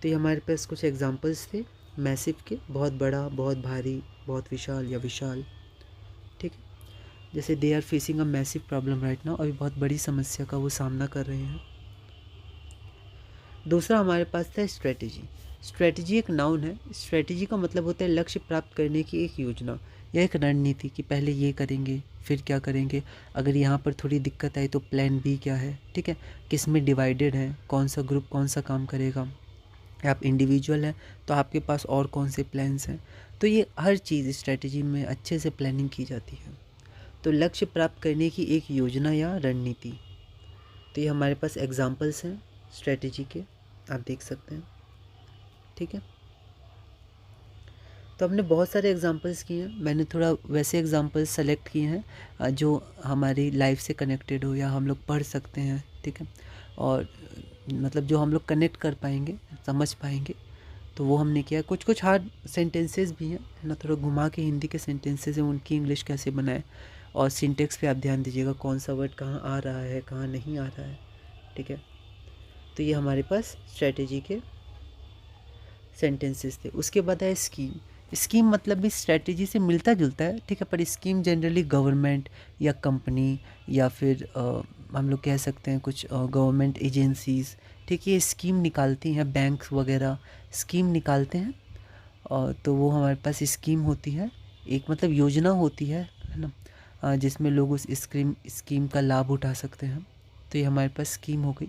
तो ये हमारे पास कुछ एग्जाम्पल्स थे मैसिव के, बहुत बड़ा, बहुत भारी, बहुत विशाल या विशाल, ठीक है। जैसे they are facing a massive problem right now, अभी बहुत बड़ी समस्या का वो सामना कर रहे हैं। दूसरा हमारे पास था स्ट्रेटजी। स्ट्रेटजी एक नाउन है। स्ट्रेटजी का मतलब होता है लक्ष्य प्राप्त करने की एक योजना या एक रणनीति, कि पहले ये करेंगे फिर क्या करेंगे, अगर यहाँ पर थोड़ी दिक्कत आई तो प्लान बी क्या है, ठीक है, किस में डिवाइडेड है, कौन सा ग्रुप कौन सा काम करेगा, आप इंडिविजुअल हैं तो आपके पास और कौन से प्लान्स हैं। तो ये हर चीज़ स्ट्रेटजी में अच्छे से प्लानिंग की जाती है। तो लक्ष्य प्राप्त करने की एक योजना या रणनीति, तो ये हमारे पास एग्जाम्पल्स हैं स्ट्रेटजी के, आप देख सकते हैं, ठीक है। तो हमने बहुत सारे एग्जाम्पल्स किए हैं, मैंने थोड़ा वैसे एग्जाम्पल्स सेलेक्ट किए हैं जो हमारी लाइफ से कनेक्टेड हो या हम लोग पढ़ सकते हैं, ठीक है। और मतलब जो हम लोग कनेक्ट कर पाएंगे, समझ पाएंगे, तो वो हमने किया। कुछ कुछ हार्ड सेंटेंसेस भी हैं, है ना, थोड़ा घुमा के हिंदी के सेंटेंसेस हैं, उनकी इंग्लिश कैसे बनाए। और सिंटेक्स पे आप ध्यान दीजिएगा, कौन सा वर्ड कहाँ आ रहा है, कहाँ नहीं आ रहा है, ठीक है। तो ये हमारे पास स्ट्रेटेजी के सेंटेंसेस थे। उसके बाद है स्कीम। स्कीम मतलब भी स्ट्रेटेजी से मिलता जुलता है, ठीक है, पर स्कीम जनरली गवर्नमेंट या कंपनी या फिर हम लोग कह सकते हैं कुछ गवर्नमेंट एजेंसीज़, ठीक है, ये स्कीम निकालती हैं, बैंक्स वगैरह स्कीम निकालते हैं। और तो वो हमारे पास स्कीम होती है, एक मतलब योजना होती है ना, जिसमें लोग उस स्कीम स्कीम का लाभ उठा सकते हैं। तो ये हमारे पास स्कीम हो गई।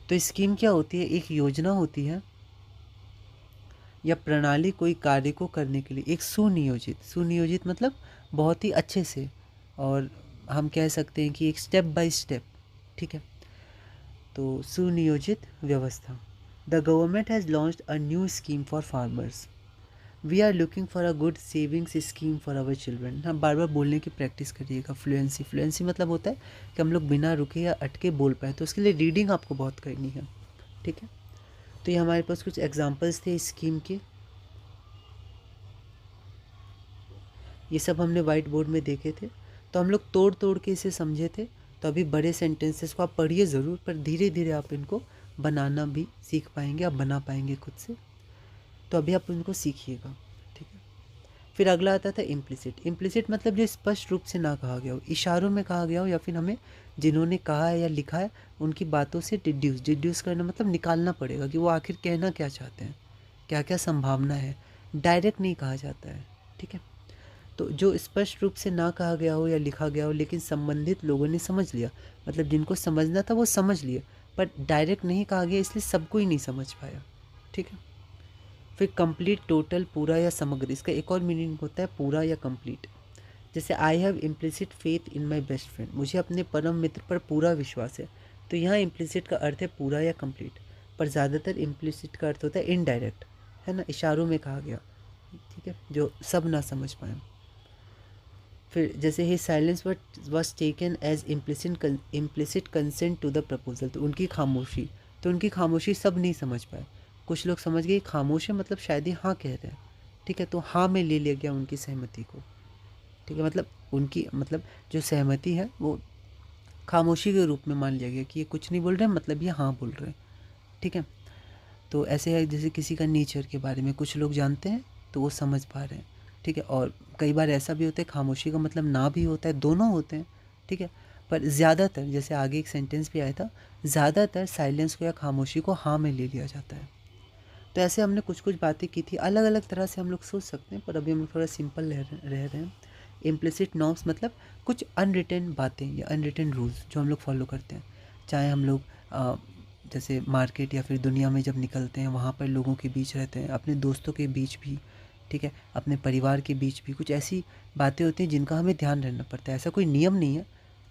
तो स्कीम क्या होती है? एक योजना होती है या प्रणाली कोई कार्य को करने के लिए, एक सुनियोजित, सुनियोजित मतलब बहुत ही अच्छे से, और हम कह सकते हैं कि एक स्टेप बाय स्टेप, ठीक है। तो सुनियोजित व्यवस्था। The government has launched a new scheme for farmers. We are looking for a good savings scheme for our children. हम बार बार बोलने की प्रैक्टिस करिएगा। फ्लुएंसी, फ्लुएंसी मतलब होता है कि हम लोग बिना रुके या अटके बोल पाए, तो उसके लिए रीडिंग आपको बहुत करनी है, ठीक है। तो ये हमारे पास कुछ एग्जांपल्स थे स्कीम के, ये सब हमने वाइट बोर्ड में देखे थे। तो हम लोग तोड़ तोड़ के इसे समझे थे। तो अभी बड़े सेंटेंसेस को आप पढ़िए ज़रूर, पर धीरे धीरे आप इनको बनाना भी सीख पाएंगे, आप बना पाएंगे खुद से। तो अभी आप उनको सीखिएगा, ठीक है। फिर अगला आता था इम्प्लिसिट। इम्प्लिसिट मतलब जो स्पष्ट रूप से ना कहा गया हो, इशारों में कहा गया हो, या फिर हमें जिन्होंने कहा है या लिखा है उनकी बातों से डिड्यूस करना, मतलब निकालना पड़ेगा कि वो आखिर कहना क्या चाहते हैं, क्या क्या संभावना है। डायरेक्ट नहीं कहा जाता है, ठीक है। तो जो स्पष्ट रूप से ना कहा गया हो या लिखा गया हो, लेकिन संबंधित लोगों ने समझ लिया, मतलब जिनको समझना था वो समझ लिए, पर डायरेक्ट नहीं कहा गया इसलिए सबको ही नहीं समझ पाया, ठीक है। फिर कंप्लीट, टोटल, पूरा या समग्र। इसका एक और मीनिंग होता है पूरा या कंप्लीट। जैसे I have implicit faith in my best friend, मुझे अपने परम मित्र पर पूरा विश्वास है। तो यहाँ इम्प्लिसिट का अर्थ है पूरा या कंप्लीट, पर ज़्यादातर इम्प्लिसिट का अर्थ होता है इनडायरेक्ट, है ना, इशारों में कहा गया, ठीक है, जो सब ना समझ पाए। फिर जैसे ही silence was taken as implicit consent to the proposal, तो उनकी खामोशी, तो उनकी खामोशी सब नहीं समझ पाए। कुछ लोग समझ गए खामोश है मतलब शायद ही हाँ कह रहे हैं, ठीक है, तो हाँ में ले लिया गया उनकी सहमति को, ठीक है, मतलब उनकी मतलब जो सहमति है वो खामोशी के रूप में मान लिया गया कि ये कुछ नहीं बोल रहे हैं, मतलब ये हाँ बोल रहे हैं, ठीक है। तो ऐसे है जैसे किसी का नेचर के बारे में कुछ लोग जानते हैं तो वो समझ पा रहे हैं, ठीक है। और कई बार ऐसा भी होता है खामोशी का मतलब ना भी होता है, दोनों होते हैं, ठीक है। पर ज़्यादातर, जैसे आगे एक सेंटेंस भी आया था, ज़्यादातर साइलेंस को या खामोशी को हाँ में ले लिया जाता है। तो ऐसे हमने कुछ कुछ बातें की थी, अलग अलग तरह से हम लोग सोच सकते हैं, पर अभी हम लोग थोड़ा सिंपल रह रहे हैं। इम्प्लिसिट नॉर्म्स मतलब कुछ अनरिटन बातें या अनरिटन रूल्स जो हम लोग फॉलो करते हैं। चाहे हम लोग जैसे मार्केट या फिर दुनिया में जब निकलते हैं, वहाँ पर लोगों के बीच रहते हैं, अपने दोस्तों के बीच भी, ठीक है, अपने परिवार के बीच भी कुछ ऐसी बातें होती हैं जिनका हमें ध्यान रखना पड़ता है। ऐसा कोई नियम नहीं है,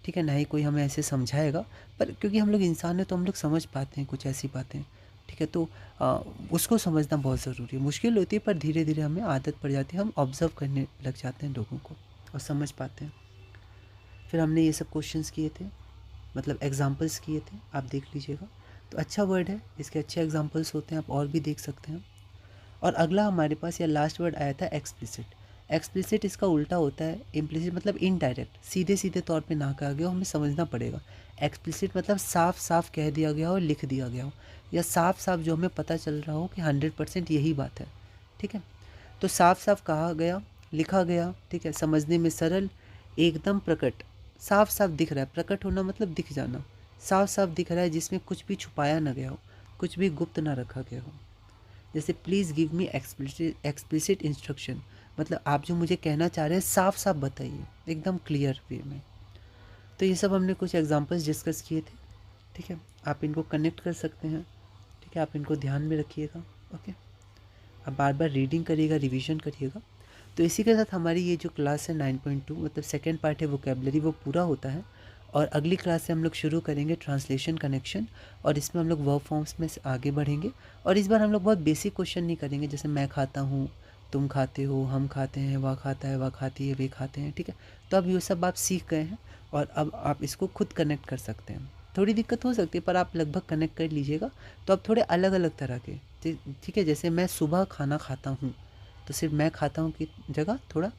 ठीक है, ना ही कोई हमें ऐसे समझाएगा, पर क्योंकि हम लोग इंसान हैं तो हम लोग समझ पाते हैं कुछ ऐसी बातें, ठीक है। तो उसको समझना बहुत ज़रूरी है। मुश्किल होती है पर धीरे धीरे हमें आदत पड़ जाती है, हम ऑब्ज़र्व करने लग जाते हैं लोगों को और समझ पाते हैं। फिर हमने ये सब क्वेश्चंस किए थे, मतलब एग्जांपल्स किए थे, आप देख लीजिएगा। तो अच्छा वर्ड है, इसके अच्छे एग्जांपल्स होते हैं, आप और भी देख सकते हैं। और अगला हमारे पास या लास्ट वर्ड आया था एक्सप्लिसिट। एक्सप्लिसिट इसका उल्टा होता है इम्प्लिसिट, मतलब इनडायरेक्ट, सीधे सीधे तौर पे ना कहा गया हो, हमें समझना पड़ेगा। एक्सप्लिसिट मतलब साफ साफ कह दिया गया हो, लिख दिया गया हो, या साफ साफ जो हमें पता चल रहा हो कि 100% यही बात है, ठीक है। तो साफ साफ कहा गया, लिखा गया, ठीक है, समझने में सरल, एकदम प्रकट, साफ साफ दिख रहा है। प्रकट होना मतलब दिख जाना, साफ साफ दिख रहा है, जिसमें कुछ भी छुपाया ना गया हो, कुछ भी गुप्त ना रखा गया हो। जैसे please give me explicit instruction, मतलब आप जो मुझे कहना चाह रहे हैं साफ साफ बताइए, एकदम क्लियर वे में। तो ये सब हमने कुछ एग्जांपल्स डिस्कस किए थे, ठीक है, आप इनको कनेक्ट कर सकते हैं, ठीक है, आप इनको ध्यान में रखिएगा, ओके। आप बार बार रीडिंग करिएगा, रिवीजन करिएगा। तो इसी के साथ हमारी ये जो क्लास है 9.2 मतलब सेकेंड पार्ट है वोकेबलरी, वो पूरा होता है। और अगली क्लास से हम लोग शुरू करेंगे ट्रांसलेशन कनेक्शन, और इसमें हम लोग वर्ब फॉर्म्स में आगे बढ़ेंगे। और इस बार हम लोग बहुत बेसिक क्वेश्चन नहीं करेंगे, जैसे मैं खाता हूँ, तुम खाते हो, हम खाते हैं, वह खाता है, वह खाती है, वे खाते हैं, ठीक है। तो अब ये सब आप सीख गए हैं और अब आप इसको खुद कनेक्ट कर सकते हैं। थोड़ी दिक्कत हो सकती है पर आप लगभग कनेक्ट कर लीजिएगा। तो अब थोड़े अलग अलग तरह के, ठीक है, जैसे मैं सुबह खाना खाता हूँ, तो सिर्फ मैं खाता हूँ की जगह थोड़ा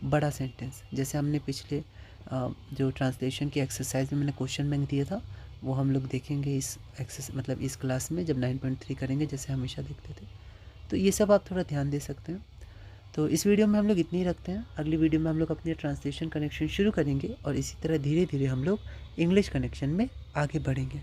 बड़ा सेंटेंस, जैसे हमने पिछले जो ट्रांसलेशन की एक्सरसाइज में मैंने क्वेश्चन बैंक दिया था, वो हम लोग देखेंगे इस मतलब इस क्लास में जब 9.3 करेंगे, जैसे हमेशा देखते थे। तो ये सब आप थोड़ा ध्यान दे सकते हैं। तो इस वीडियो में हम लोग इतनी ही रखते हैं। अगली वीडियो में हम लोग अपनी ट्रांसलेशन कनेक्शन शुरू करेंगे और इसी तरह धीरे धीरे हम लोग इंग्लिश कनेक्शन में आगे बढ़ेंगे।